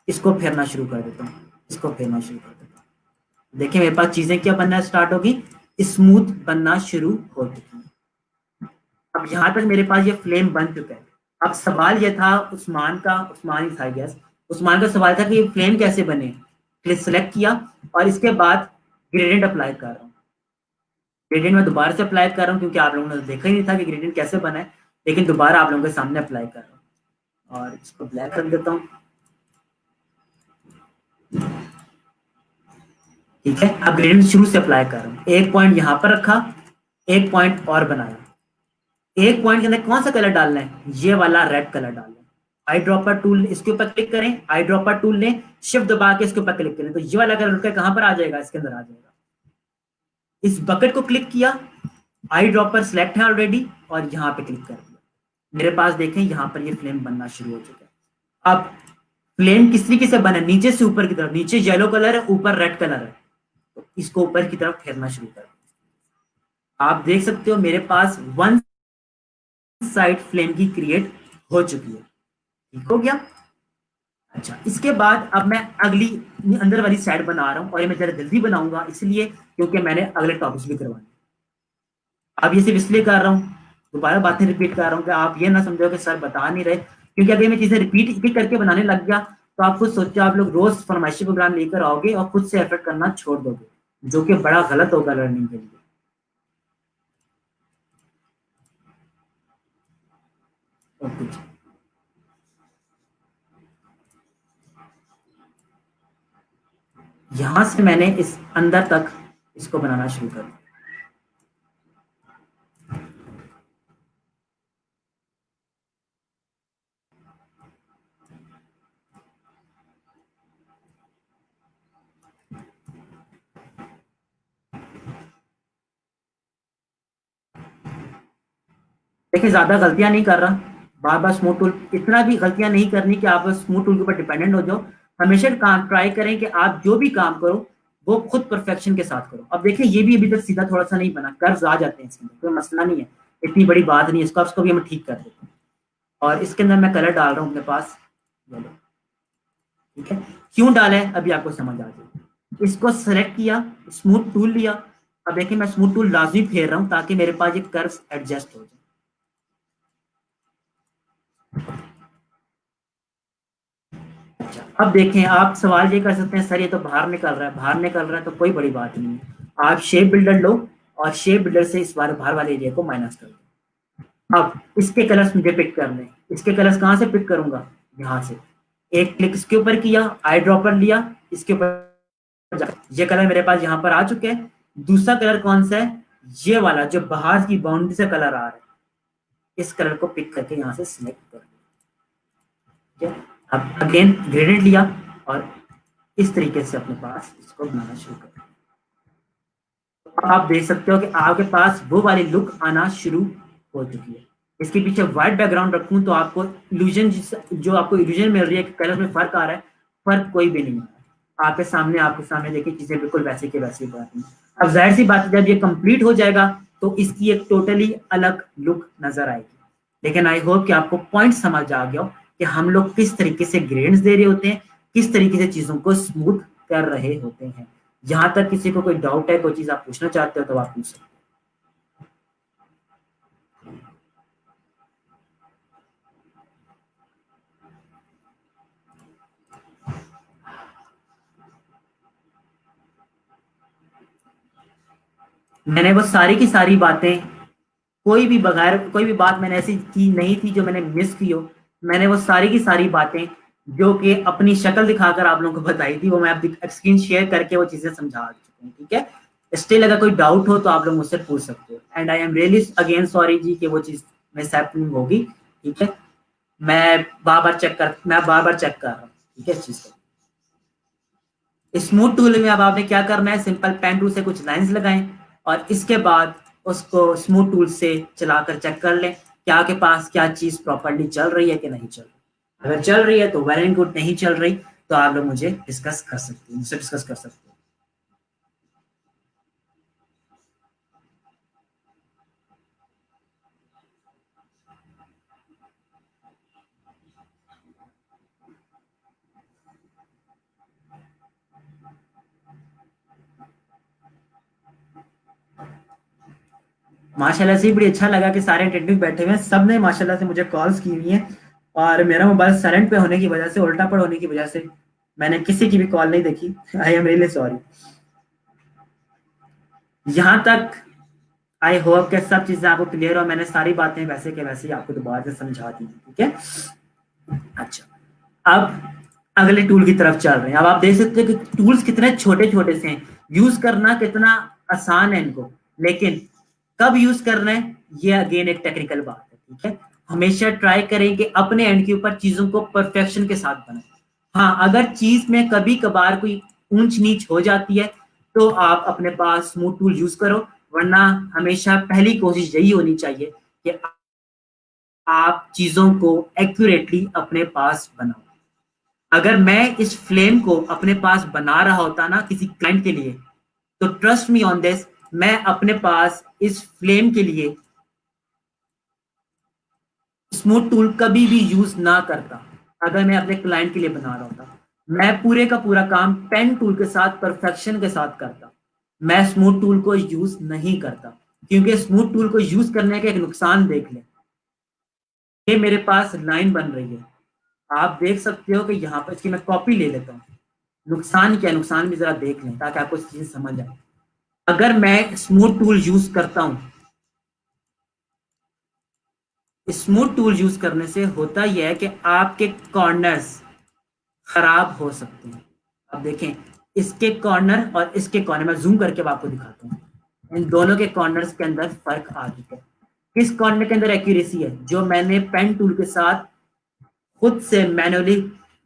इसको फेरना शुरू कर देता हूँ, इसको फेरना शुरू कर देता हूँ। देखिए मेरे पास चीजें क्या बनना स्टार्ट होगी, स्मूथ बनना शुरू हो चुकी है। अब यहाँ तक मेरे पास ये फ्लेम बन चुका है। अब सवाल ये था उस्मान का, उस्मान ही था गैस, उस्मान का सवाल था कि ये फ्लेम कैसे बने। क्लिक सेलेक्ट किया और इसके बाद ग्रेडियंट अप्लाई कर रहा हूँ। ग्रेडियंट में दोबारा से अप्लाई कर रहा हूँ क्योंकि आप लोगों ने देखा ही नहीं था कि ग्रेडियंट कैसे बना है, लेकिन दोबारा आप लोगों के सामने अप्लाई कर रहा हूँ और इसको ब्लैक कर देता हूँ। ठीक है, अब ग्रेडियंट शुरू से अप्लाई कर रहा हूँ। एक पॉइंट यहाँ पर रखा, एक पॉइंट और बनाया। एक पॉइंट के अंदर कौन सा कलर डालना है, ये वाला रेड कलर डालना है। आई ड्रॉपर टूल इसके ऊपर क्लिक करें, आई ड्रॉपर टूल लें, शिफ्ट दबा के इसके ऊपर क्लिक करें तो ये वाला कलर उठकर कहां पर आ जाएगा, इसके अंदर आ जाएगा। इस बकेट को क्लिक किया, आई ड्रॉपर सिलेक्ट है ऑलरेडी और यहाँ पे क्लिक कर दिया। मेरे पास देखें यहाँ पर ये फ्लेम बनना शुरू हो चुका है। अब फ्लेम किस तरीके से बना, नीचे से ऊपर की तरफ, नीचे येलो कलर है ऊपर रेड कलर है, तो इसको ऊपर की तरफ फेरना शुरू कर। आप देख सकते हो मेरे पास वन साइड फ्लेम की क्रिएट हो चुकी है। ठीक हो गया। अच्छा, इसके बाद अब मैं अगली अंदर वाली साइड बना रहा हूँ और ये मैं जरा जल्दी बनाऊंगा इसलिए क्योंकि मैंने अगले टॉपिक्स भी करवाने। अब ये सिर्फ इसलिए कर रहा हूँ, दोबारा बातें रिपीट कर रहा हूँ कि आप ये ना समझो कि सर बता नहीं रहे, क्योंकि अगर मैं चीजें रिपीट एक करके बनाने लग गया तो आप खुद सोचो, आप लोग रोज फरमाइशी प्रोग्राम लेकर आओगे और खुद से एफर्ट करना छोड़ दोगे, जो कि बड़ा गलत होगा लर्निंग के लिए। ओके, यहां से मैंने इस अंदर तक इसको बनाना शुरू कर दिया। देखिए ज्यादा गलतियां नहीं कर रहा, बार बार स्मूथ टूल, इतना भी गलतियां नहीं करनी कि आप स्मूथ टूल के ऊपर डिपेंडेंट हो जाओ। हमेशा काम ट्राई करें कि आप जो भी काम करो वो खुद परफेक्शन के साथ करो। अब देखिए ये भी अभी तक सीधा थोड़ा सा नहीं बना, कर्व्स आ जाते हैं इसके अंदर, कोई मसला नहीं है, इतनी बड़ी बात नहीं है, इसको भी हम ठीक कर देते हैं। और इसके अंदर मैं कलर डाल रहा हूँ अपने पास येलो, ठीक है। क्यों डाला है अभी आपको समझ आ जाएगी। इसको सेलेक्ट किया, स्मूथ टूल लिया, अब देखिए मैं स्मूथ टूल लाजमी फेर रहा हूँ ताकि मेरे पास ये कर्व्स एडजस्ट हो जाए। अच्छा, अब देखें, आप सवाल ये कर सकते हैं सर ये तो बाहर निकल रहा है, बाहर निकल रहा है तो कोई बड़ी बात नहीं है, आप शेप बिल्डर लो और शेप बिल्डर से इस बार बाहर वाले एरिया को माइनस कर दो। अब इसके कलर्स मुझे पिक करने हैं, इसके कलर्स कहाँ से पिक करूंगा, यहाँ से एक क्लिक इसके ऊपर किया, आई ड्रॉपर लिया, इसके ऊपर ये कलर मेरे पास यहाँ पर आ चुके हैं। दूसरा कलर कौन सा है, ये वाला जो बाहर की बाउंड्री से कलर आ रहा है, इस कलर को पिक करके यहाँ से सिलेक्ट कर दिया। अब अगेन ग्रेडेड लिया और इस तरीके से अपने पास इसको बनाना शुरू कर। आप देख सकते हो कि आपके पास वो वाली लुक आना शुरू हो चुकी है। इसके पीछे व्हाइट बैकग्राउंड रखूं तो आपको इल्यूजन, जो आपको इल्यूजन मिल रही है कि कलर में फर्क आ रहा है, फर्क कोई भी नहीं आ रहा। आपके सामने देखिए चीजें बिल्कुल वैसे की वैसी बात नहीं। अब जाहिर सी बात है जब ये कंप्लीट हो जाएगा तो इसकी एक टोटली अलग लुक नजर आएगी। लेकिन आई होप कि आपको पॉइंट समझ आ गया हो कि हम लोग किस तरीके से ग्रेड्स दे रहे होते हैं, किस तरीके से चीजों को स्मूथ कर रहे होते हैं। जहां तक किसी को कोई डाउट है, कोई चीज आप पूछना चाहते हो तो आप पूछ सकते हो। मैंने वो सारी की सारी बातें, कोई भी बात मैंने ऐसी की नहीं थी जो मैंने मिस की हो। मैंने वो सारी की सारी बातें जो कि अपनी शक्ल दिखाकर आप लोगों को बताई थी, वो मैं अब स्क्रीन शेयर करके वो चीजें समझा चुका हूँ, ठीक है। स्टिल अगर कोई डाउट हो तो आप लोग मुझसे पूछ सकते हो, and I am really again sorry जी कि वो चीज मिस हैपनिंग होगी, ठीक है। मैं बार बार चेक कर रहा हूँ, ठीक है, इस चीज को। स्मूथ टूल में अब आपने क्या करना है, सिंपल पेन टूल से कुछ लाइंस लगाएं और इसके बाद उसको स्मूथ टूल से चलाकर चेक कर लें कि आपके पास क्या चीज प्रॉपरली चल रही है कि नहीं चल रही। अगर चल रही है तो वेल एंड गुड, नहीं चल रही तो आप लोग मुझे डिस्कस कर सकते हैं, मुझसे डिस्कस कर सकते हैं। माशाल्लाह से बड़ी अच्छा लगा कि सारे अटेंडिव बैठे हुए हैं, सब ने माशाल्लाह से मुझे कॉल्स की हुई हैं और मेरा मोबाइल साइलेंट पे होने की वजह से, उल्टा पड़ होने की वजह से मैंने किसी की भी कॉल नहीं देखी। आई एम रियली सॉरी। यहाँ तक आई होप कि सब चीजें आपको क्लियर हो, मैंने सारी बातें वैसे के वैसे ही आपको दोबारा से समझा दी, ठीक है। अच्छा, अब अगले टूल की तरफ चल रहे हैं। अब आप देख सकते हैं कि टूल्स कितने छोटे छोटे से हैं, यूज करना कितना आसान है इनको, लेकिन कब यूज करना है ये अगेन एक टेक्निकल बात है, ठीक है। हमेशा ट्राई करें कि अपने एंड के ऊपर चीजों को परफेक्शन के साथ बनाएं। हाँ, अगर चीज में कभी कभार कोई ऊंच नीच हो जाती है तो आप अपने पास स्मूथ टूल यूज करो, वरना हमेशा पहली कोशिश यही होनी चाहिए कि आप चीजों को एक्यूरेटली अपने पास बनाओ। अगर मैं इस फ्लेम को अपने पास बना रहा होता ना किसी क्लाइंट के लिए, तो ट्रस्ट मी ऑन दिस, मैं अपने पास इस फ्लेम के लिए स्मूथ टूल कभी भी यूज ना करता। अगर मैं अपने क्लाइंट के लिए बना रहा होता, मैं पूरे का पूरा काम पेन टूल के साथ परफेक्शन के साथ करता, मैं स्मूथ टूल को यूज नहीं करता। क्योंकि स्मूथ टूल को यूज करने का एक नुकसान देख लें। ये मेरे पास लाइन बन रही है, आप देख सकते हो कि यहाँ पर, इसकी मैं कॉपी ले लेता हूँ। नुकसान क्या है, नुकसान भी जरा देख लें ताकि आपको चीजें समझ आए। अगर मैं स्मूथ टूल यूज करता हूँ, स्मूथ टूल यूज करने से होता यह है कि आपके कॉर्नर्स खराब हो सकते हैं। अब देखें, इसके कॉर्नर और इसके कॉर्नर, मैं जूम करके आपको दिखाता हूँ, इन दोनों के कॉर्नर्स के अंदर फर्क आ चुका है। किस कॉर्नर के अंदर एक्यूरेसी है, जो मैंने पेन टूल के साथ खुद से मैनुअली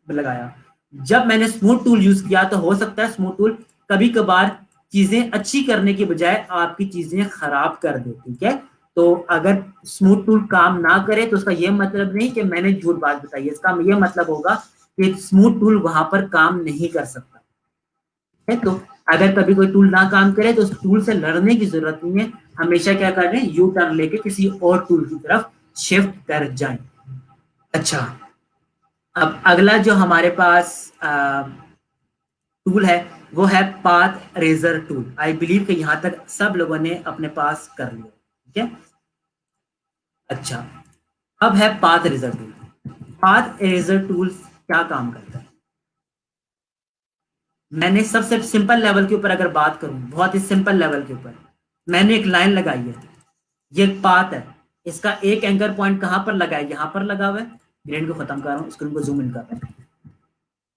लगाया। जब मैंने स्मूथ टूल यूज किया तो हो सकता है स्मूथ टूल कभी कभार चीजें अच्छी करने की बजाय आपकी चीजें खराब कर दे, ठीक है। तो अगर स्मूथ टूल काम ना करे तो उसका यह मतलब नहीं कि मैंने झूठ बात बताई है, इसका यह मतलब होगा कि स्मूथ टूल वहां पर काम नहीं कर सकता है। तो अगर कभी कोई टूल ना काम करे तो उस टूल से लड़ने की जरूरत नहीं है, हमेशा क्या कर रहे हैं, यू टर्न लेके किसी और टूल की तरफ शिफ्ट कर जाएं। अच्छा, अब अगला जो हमारे पास टूल है वो है path eraser tool. I believe कि यहां तक सब लोगों ने अपने पास कर लिया, ठीक है। अच्छा, अब है path eraser tool. Path eraser tool क्या काम करता है, मैंने सबसे सिंपल लेवल के ऊपर अगर बात करूं, बहुत ही सिंपल लेवल के ऊपर मैंने एक लाइन लगाई है, ये एक पाथ है। इसका एक एंकर पॉइंट कहां पर लगा है, यहां पर लगा हुआ है। ग्रेड को खत्म कर रहा हूं, स्क्रीन को जूम इन कर रहा हूं।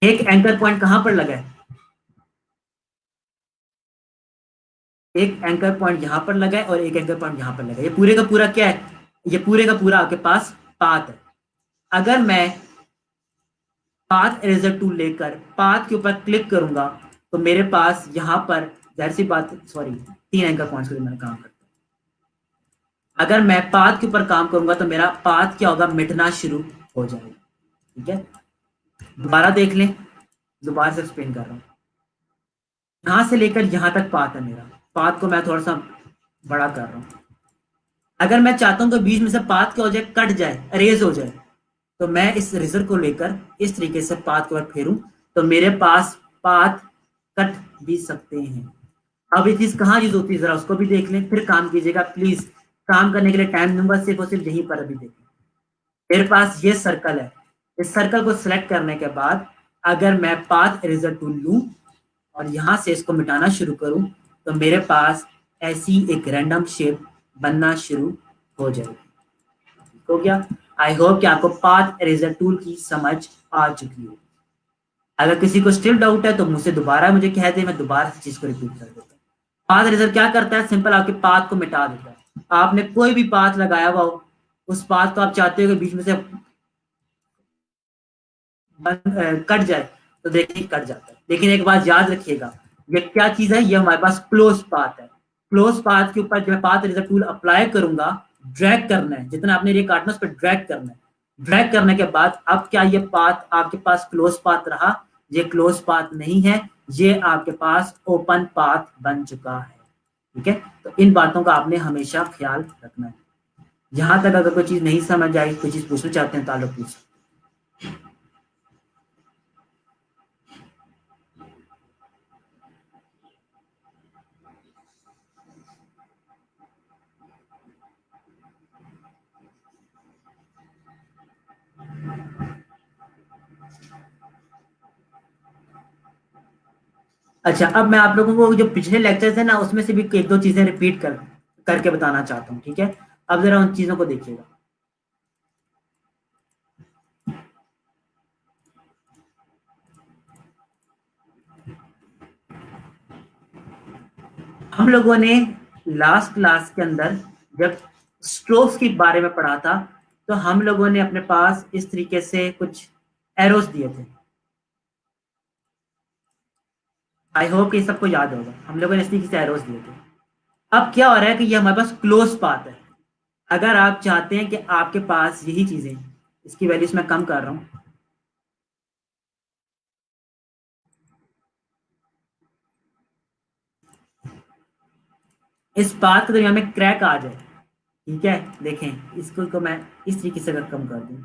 एक एंकर पॉइंट कहां पर लगा है, एक एंकर पॉइंट यहां पर लगा है और एक एंकर पॉइंट यहां पर लगा है। ये पूरे का पूरा क्या है, ये पूरे का पूरा आपके पास पाथ है। अगर मैं पाथ इरेजर टूल लेकर पाथ के ऊपर क्लिक करूंगा तो मेरे पास यहां पर, जाहिर सी बात, सॉरी, 3 एंकर पॉइंट्स के लिए मैंने काम करता है। अगर मैं पाथ के ऊपर काम करूंगा तो मेरा पाथ क्या होगा, मिटना शुरू हो जाएगा, ठीक है। दोबारा देख लें, दोबारा से एक्सप्लेन कर रहा हूं। यहां से लेकर यहां तक पाथ है मेरा, पाथ को मैं थोड़ा सा बड़ा कर रहा हूं। अगर मैं चाहता हूं कि बीच में से पाथ क्या हो जाए, कट जाए, अरेज हो जाए, तो मैं इस रेजर को लेकर इस तरीके से पाथ को फेरूं तो मेरे पास पाथ कट भी सकते हैं। अब ये चीज कहाँ यूज होती है, जरा उसको भी देख लें, फिर काम कीजिएगा प्लीज। काम करने के लिए टाइम दूंगा सिर्फ और सिर्फ यहीं पर, अभी देखें। मेरे पास ये सर्कल है, इस सर्कल को सिलेक्ट करने के बाद अगर मैं पाथ इरेजर टूल लूं और यहां से इसको मिटाना शुरू करूं तो मेरे पास ऐसी एक रैंडम शेप बनना शुरू हो जाएगी। हो गया। आई होप कि आपको पाथ इरेजर टूल की समझ आ चुकी है। अगर किसी को स्टिल डाउट है तो मुझसे दोबारा मुझे कह दे, मैं दोबारा से चीज को रिपीट कर देता हूँ। पाथ इरेजर क्या करता है, सिंपल आपके पाथ को मिटा देता है। आपने कोई भी पाथ लगाया हुआ हो, उस पाथ को आप चाहते हो कि बीच में से कट जाए तो देखिए कट जाता है। लेकिन एक बात याद रखिएगा, ये क्या चीज है, ये हमारे पास क्लोज पाथ है। क्लोज पाथ के ऊपर जब मैं पाथ इरेजर टूल अप्लाई करूंगा, ड्रैग करना है, जितना आपने ये काटना उस पर ड्रैग करना है। ड्रैग करने के बाद अब क्या ये पाथ आपके पास क्लोज पाथ रहा, ये क्लोज पाथ नहीं है, ये आपके पास ओपन पाथ बन चुका है, ठीक है। तो इन बातों का आपने हमेशा ख्याल रखना है। यहां तक अगर कोई चीज नहीं समझ आई, कोई चीज पूछना चाहते हैं तो आप पूछ। अच्छा, अब मैं आप लोगों को जो पिछले लेक्चर्स है ना, उसमें से भी एक दो चीजें रिपीट करके बताना चाहता हूँ, ठीक है। अब जरा उन चीजों को देखिएगा। हम लोगों ने लास्ट क्लास के अंदर जब स्ट्रोक्स के बारे में पढ़ा था तो हम लोगों ने अपने पास इस तरीके से कुछ एरोस दिए थे। आई होप कि सबको याद होगा, हम लोगों ने इस तरीके से एरोस दिए थे। अब क्या हो रहा है कि ये हमारे पास क्लोज पाथ है। अगर आप चाहते हैं कि आपके पास यही चीजें, इसकी वैल्यूज मैं कम कर रहा हूं, इस पाथ के दरमियान में क्रैक आ जाए, ठीक है। देखें, इसको को मैं इस तरीके से अगर कम कर दूं,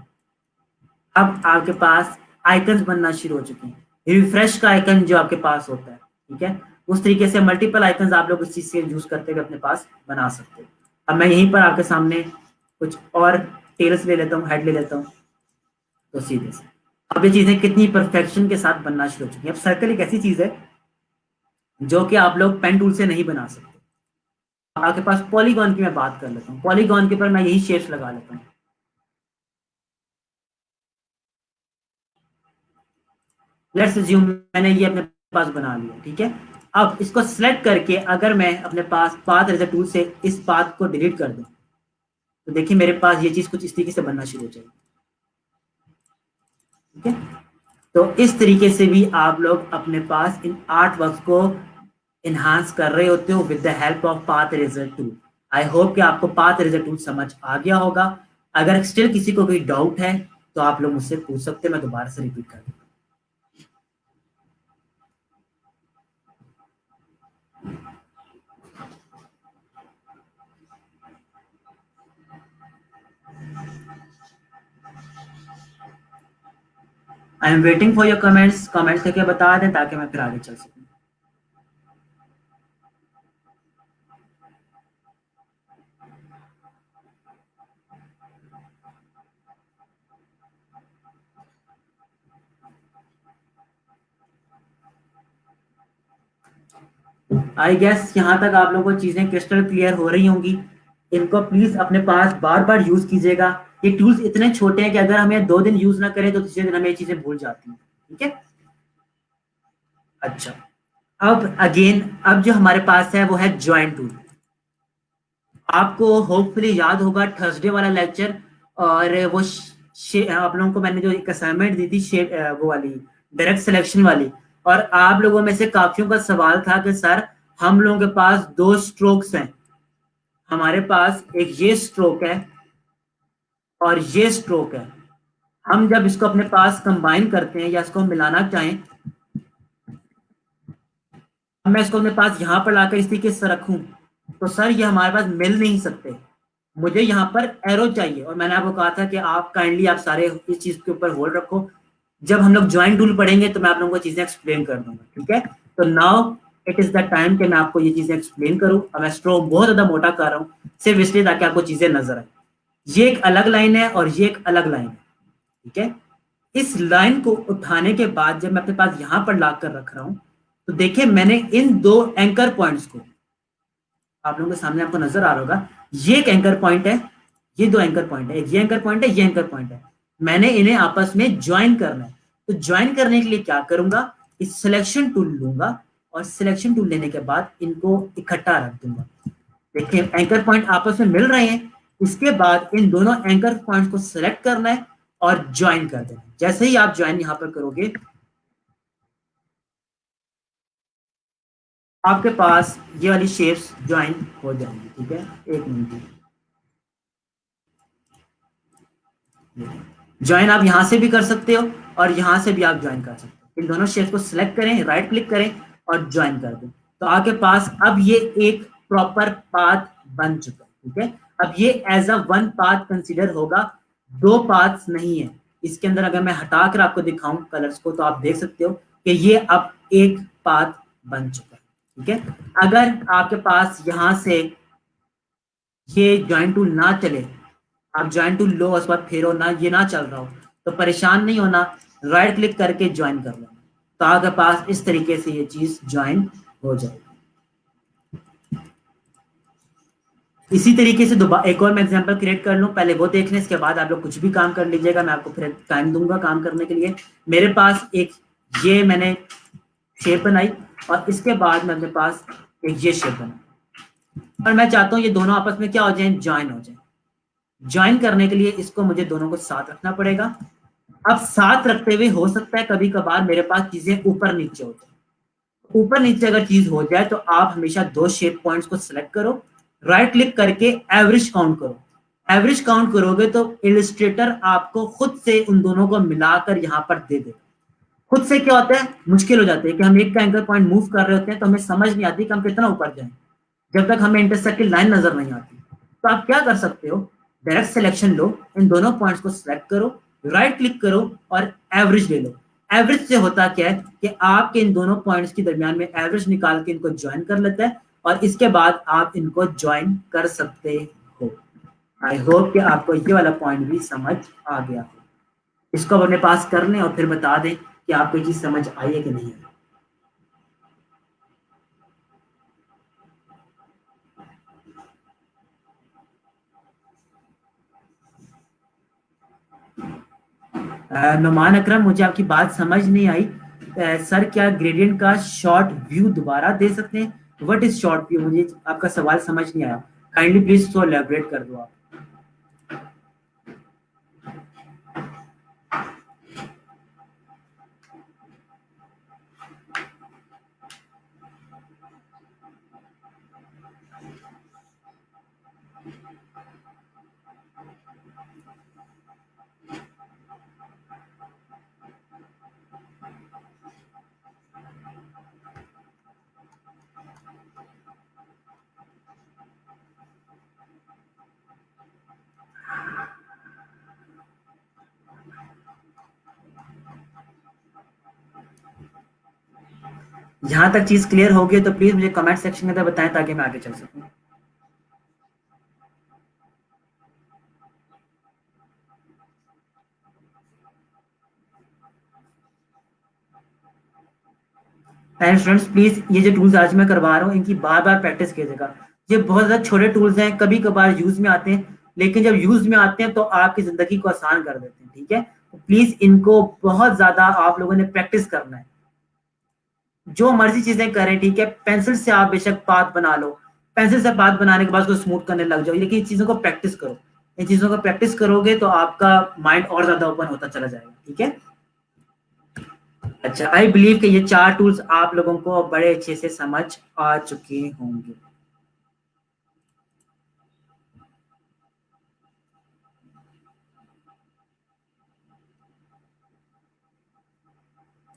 अब आपके पास आइकन्स बनना शुरू हो चुके हैं। रिफ्रेश का आइकन जो आपके पास होता है, ठीक है, उस तरीके से मल्टीपल आइकन्स आप लोग इस चीज से यूज करते हुए अपने पास बना सकते हो। अब मैं यहीं पर आपके सामने कुछ और टेल्स ले लेता हूँ, हेड ले लेता हूँ, तो सीधे से अब ये चीजें कितनी परफेक्शन के साथ बनना शुरू हो चुकी है। अब सर्कल एक ऐसी चीज है जो कि आप लोग पेन टूल से नहीं बना सकते। आपके पास पॉलीगॉन की मैं बात कर लेता हूँ, पॉलीगॉन के ऊपर मैं यही शेप्स लगा लेता हूँ। लेट्स अज्यूम मैंने ये अपने पास बना लिया, ठीक है। अब इसको सिलेक्ट करके अगर मैं अपने पास पाथ इरेजर टूल से इस पाथ को डिलीट कर दूं, तो देखिए मेरे पास ये चीज कुछ इस तरीके से बनना शुरू हो जाएगी, ठीक है। तो इस तरीके से भी आप लोग अपने पास इन आर्ट वर्क को इन्हांस कर रहे होते हो with the help of path eraser tool. I hope कि आपको पाथ इरेजर टूल समझ आ गया होगा। अगर स्टिल किसी को कोई डाउट है तो आप लोग मुझसे पूछ सकते हैं, मैं दोबारा से रिपीट कर दूं। I am waiting for your comments, comments करके बता दें ताकि मैं फिर आगे चल सकूं। आई गेस यहाँ तक आप लोगों को चीजें क्रिस्टल क्लियर हो रही होंगी। इनको प्लीज अपने पास बार बार यूज कीजिएगा। ये टूल्स इतने छोटे हैं कि अगर हमें 2 दिन यूज ना करें तो तीसरे दिन हमें ये चीजें भूल जाती हैं, ठीक है। अच्छा, अब अगेन अब जो हमारे पास है वो है ज्वाइन टूल। आपको होपफुली याद होगा थर्सडे वाला लेक्चर, और वो आप लोगों को मैंने जो एक असाइनमेंट दी थी शेप वो वाली डायरेक्ट सिलेक्शन वाली, और आप लोगों में से काफियों का सवाल था कि सर हम लोगों के पास 2 स्ट्रोक्स हैं, हमारे पास एक ये स्ट्रोक है और ये स्ट्रोक है, हम जब इसको अपने पास कंबाइन करते हैं या इसको मिलाना चाहें, मैं इसको अपने पास यहाँ पर लाकर इस तरीके से रखूं, तो सर ये हमारे पास मिल नहीं सकते, मुझे यहाँ पर एरो चाहिए। और मैंने आपको कहा था कि आप काइंडली आप सारे इस चीज के ऊपर होल्ड रखो, जब हम लोग ज्वाइन टूल पढ़ेंगे तो मैं आप लोगों को चीजें एक्सप्लेन कर दूंगा, ठीक है। तो now it is the time कि मैं आपको ये चीजें एक्सप्लेन करूं। अब मैं स्ट्रोक बहुत ज्यादा मोटा कर रहा हूँ सिर्फ इसलिए ताकि आपको चीजें नजर आए। ये एक अलग लाइन है और ये एक अलग लाइन है, ठीक है। इस लाइन को उठाने के बाद जब मैं अपने पास यहां पर ला कर रख रहा हूं, तो देखिए मैंने इन 2 एंकर पॉइंट्स को, आप लोगों के सामने आपको नजर आ रहा होगा, ये एक एंकर पॉइंट है, ये 2 एंकर पॉइंट है, ये एंकर पॉइंट है, ये एंकर पॉइंट है। मैंने इन्हें आपस में ज्वाइन करना है। तो ज्वाइन करने के लिए क्या करूंगा, इस सिलेक्शन टूल लूंगा और सिलेक्शन टूल लेने के बाद इनको इकट्ठा रख दूंगा। देखिए एंकर पॉइंट आपस में मिल रहे हैं। इसके बाद इन दोनों एंकर पॉइंट्स को सिलेक्ट करना है और ज्वाइन कर देना है। जैसे ही आप ज्वाइन यहां पर करोगे, आपके पास ये वाली शेप्स ज्वाइन हो जाएंगी, ठीक है। एक मिनट, ज्वाइन आप यहां से भी कर सकते हो और यहां से भी आप ज्वाइन कर सकते हो। इन दोनों शेप्स को सिलेक्ट करें, राइट क्लिक करें और ज्वाइन कर दें, तो आपके पास अब ये एक प्रॉपर पाथ बन चुका है, ठीक है। अब ये as a one path consider होगा, 2 पाथ्स नहीं है इसके अंदर। अगर मैं हटाकर आपको दिखाऊं कलर्स को तो आप देख सकते हो कि ये अब एक पाथ बन चुका है, ठीक है। अगर आपके पास यहां से ये ज्वाइन टूल ना चले, आप ज्वाइन टूल लो उसके बाद फेरो ना, ये ना चल रहा हो, तो परेशान नहीं होना, राइट क्लिक करके ज्वाइन कर लेना, तो आपके पास इस तरीके से ये चीज ज्वाइन हो जाएगी। इसी तरीके से दोबारा एक और मैं एग्जांपल क्रिएट कर लूं, पहले वो देख लें, इसके बाद आप लोग कुछ भी काम कर लीजिएगा, मैं आपको फिर टाइम दूंगा काम करने के लिए। मेरे पास एक ये मैंने शेप बनाई और इसके बाद मेरे पास एक ये शेप बनाई, और मैं चाहता हूं ये दोनों आपस में क्या हो जाए, ज्वाइन हो जाए। ज्वाइन करने के लिए इसको मुझे दोनों को साथ रखना पड़ेगा। अब साथ रखते हुए हो सकता है कभी कभार मेरे पास चीजें ऊपर नीचे हो जाए। ऊपर नीचे अगर चीज हो जाए तो आप हमेशा 2 शेप पॉइंट्स को सिलेक्ट करो, राइट क्लिक करके एवरेज काउंट करो। एवरेज काउंट करोगे तो इलिस्ट्रेटर आपको खुद से उन दोनों को मिलाकर यहाँ पर दे दे। खुद से क्या होता है, मुश्किल हो जाती है कि हम एक का एंकर पॉइंट मूव कर रहे होते हैं तो हमें समझ नहीं आती कि हम कितना ऊपर जाएं, जब तक हमें इंटरसेक्ट की लाइन नजर नहीं आती। तो आप क्या कर सकते हो, डायरेक्ट सिलेक्शन लो, इन दोनों पॉइंट्स को सिलेक्ट करो, राइट क्लिक करो और एवरेज ले लो। एवरेज से होता क्या है कि आपके इन दोनों पॉइंट्स के दरमियान में एवरेज निकाल के इनको ज्वाइन कर लेता है और इसके बाद आप इनको ज्वाइन कर सकते हो। आई होप कि आपको ये वाला पॉइंट भी समझ आ गया हो। इसको अपने पास कर लें और फिर बता दें कि आपको ये चीज समझ आई है कि नहीं है। नुमान अकरम, मुझे आपकी बात समझ नहीं आई। सर, क्या ग्रेडियंट का शॉर्ट व्यू दोबारा दे सकते हैं? What is short view? मुझे आपका सवाल समझ नहीं आया। काइंडली प्लीज तो एलैबोरेट कर दो आप। यहाँ तक चीज क्लियर हो गई तो प्लीज मुझे कमेंट सेक्शन में बताएं ताकि मैं आगे चल सकूं। एंड फ्रेंड्स, प्लीज ये जो टूल्स आज मैं करवा रहा हूँ इनकी बार बार प्रैक्टिस कीजिएगा। ये बहुत ज्यादा छोटे टूल्स हैं, कभी कभार यूज में आते हैं, लेकिन जब यूज में आते हैं तो आपकी जिंदगी को आसान कर देते हैं। ठीक है, तो प्लीज इनको बहुत ज्यादा आप लोगों ने प्रैक्टिस करना है। जो मर्जी चीजें करें, ठीक है, पेंसिल से आप बेशक पाथ बना लो, पेंसिल से पाथ बनाने के बाद उसको स्मूथ करने लग जाओ, लेकिन इन चीजों को प्रैक्टिस करो। इन चीजों को प्रैक्टिस करोगे तो आपका माइंड और ज्यादा ओपन होता चला जाएगा। ठीक है, अच्छा, आई बिलीव कि ये चार टूल्स आप लोगों को बड़े अच्छे से समझ आ चुके होंगे।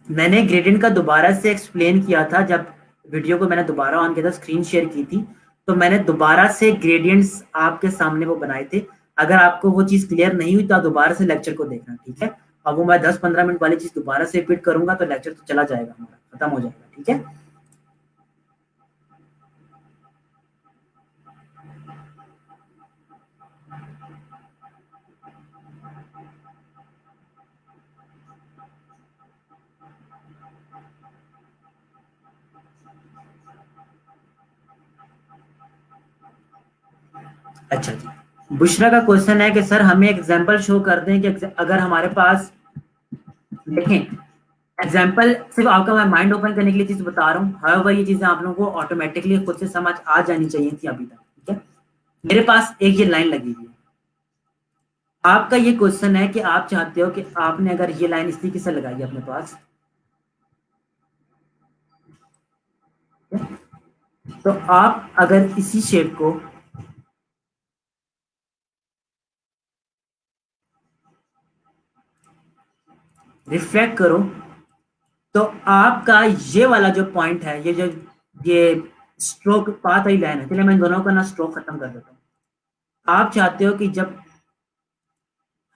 मैंने ग्रेडियंट का दोबारा से एक्सप्लेन किया था जब वीडियो को मैंने दोबारा ऑन किया था, स्क्रीन शेयर की थी, तो मैंने दोबारा से ग्रेडियंट्स आपके सामने वो बनाए थे। अगर आपको वो चीज क्लियर नहीं हुई तो आप दोबारा से लेक्चर को देखना। ठीक है, अब वो मैं 10-15 मिनट वाली चीज दोबारा से रिपीट करूंगा तो लेक्चर तो चला जाएगा, हमारा खत्म हो जाएगा। ठीक है, अच्छा जी। बुशरा का क्वेश्चन है कि सर हमें एग्जांपल शो कर दें कि अगर हमारे पास, देखें, एग्जाम्पल सिर्फ आपका मैं माइंड ओपन करने के लिए चीज बता रहा हूँ। हर बार ये चीजें आप लोगों को ऑटोमेटिकली खुद से समझ आ जानी चाहिए थी अभी तक। ठीक है, मेरे पास एक ये लाइन लगी हुई है। आपका ये क्वेश्चन है कि आप चाहते हो कि आपने अगर ये लाइन इस तरीके से लगाई है अपने पास, तो आप अगर इसी शेप को रिफ्लेक्ट करो तो आपका ये वाला जो पॉइंट है, ये स्ट्रोक पाथ वाली लाइन है, चलिए मैं इन दोनों का ना स्ट्रोक खत्म कर देता हूँ। आप चाहते हो कि जब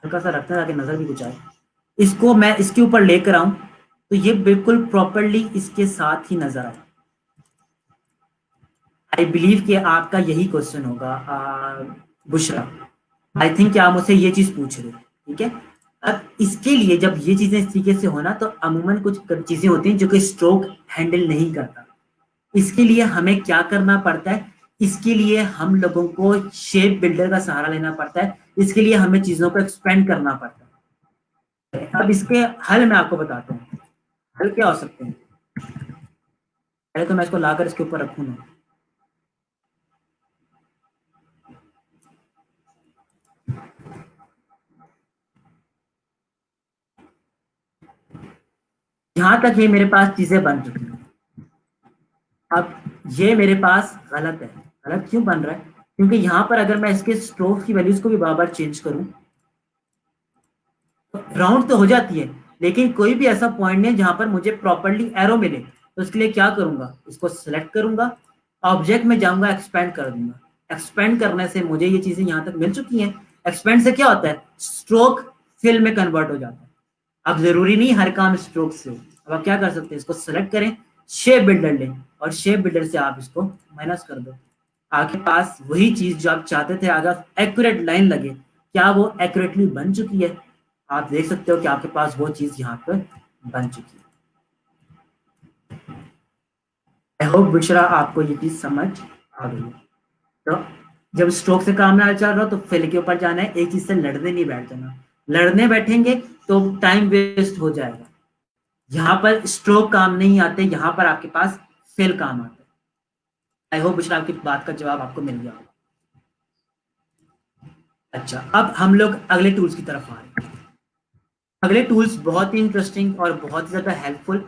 हल्का सा रखते हैं ताकि नजर भी कुछ आए, इसको मैं इसके ऊपर लेकर आऊं तो ये बिल्कुल प्रॉपरली इसके साथ ही नजर आए। आई बिलीव कि आपका यही क्वेश्चन होगा बुशरा। आई थिंक कि आप मुझसे ये चीज पूछ रहे हो। ठीक है, अब इसके लिए जब ये चीजें इस तरीके से होना तो अमूमन कुछ चीजें होती हैं जो कि स्ट्रोक हैंडल नहीं करता। इसके लिए हमें क्या करना पड़ता है? इसके लिए हम लोगों को शेप बिल्डर का सहारा लेना पड़ता है। इसके लिए हमें चीजों को एक्सपेंड करना पड़ता है। अब इसके हल मैं आपको बताता हूँ। हल क्या हो सकते हैं? पहले तो मैं इसको लाकर इसके ऊपर रखूंगा। जहां तक ये मेरे पास चीजें बन चुकी हैं, अब ये मेरे पास गलत है। गलत क्यों बन रहा है? क्योंकि यहाँ पर अगर मैं इसके स्ट्रोक की वैल्यूज को भी बार बार चेंज करूं तो राउंड तो हो जाती है, लेकिन कोई भी ऐसा पॉइंट नहीं जहां पर मुझे प्रॉपरली एरो मिले। तो इसके लिए क्या करूंगा? इसको सिलेक्ट करूंगा, ऑब्जेक्ट में जाऊंगा, एक्सपेंड कर दूंगा। एक्सपेंड करने से मुझे ये चीजें यहाँ तक मिल चुकी हैं। एक्सपेंड से क्या होता है? स्ट्रोक फिल में कन्वर्ट हो जाता है। अब जरूरी नहीं हर काम स्ट्रोक से हो। अब आप क्या कर सकते हैं, इसको सेलेक्ट करें, शेप बिल्डर लें और शेप बिल्डर से आप इसको माइनस कर दो। आपके पास वही चीज जो आप चाहते थे, अगर एक्यूरेट लाइन लगे, क्या वो एक्यूरेटली बन चुकी है? आप देख सकते हो कि आपके पास वो चीज यहाँ पर बन चुकी है। आई होप बुशरा आपको ये चीज समझ आ गई है। तो जब स्ट्रोक से काम ना चल रहा तो फिल के ऊपर जाना है, एक चीज से लड़ने नहीं बैठ जाना। लड़ने बैठेंगे तो टाइम वेस्ट हो जाएगा। यहाँ पर स्ट्रोक काम नहीं आते, यहाँ पर आपके पास फिल काम आता है। आई होप बुशरा आपकी बात का जवाब आपको मिल गया होगा। अच्छा, अब हम लोग अगले टूल्स की तरफ आ रहे हैं। अगले टूल्स बहुत ही इंटरेस्टिंग और बहुत ही ज्यादा हेल्पफुल।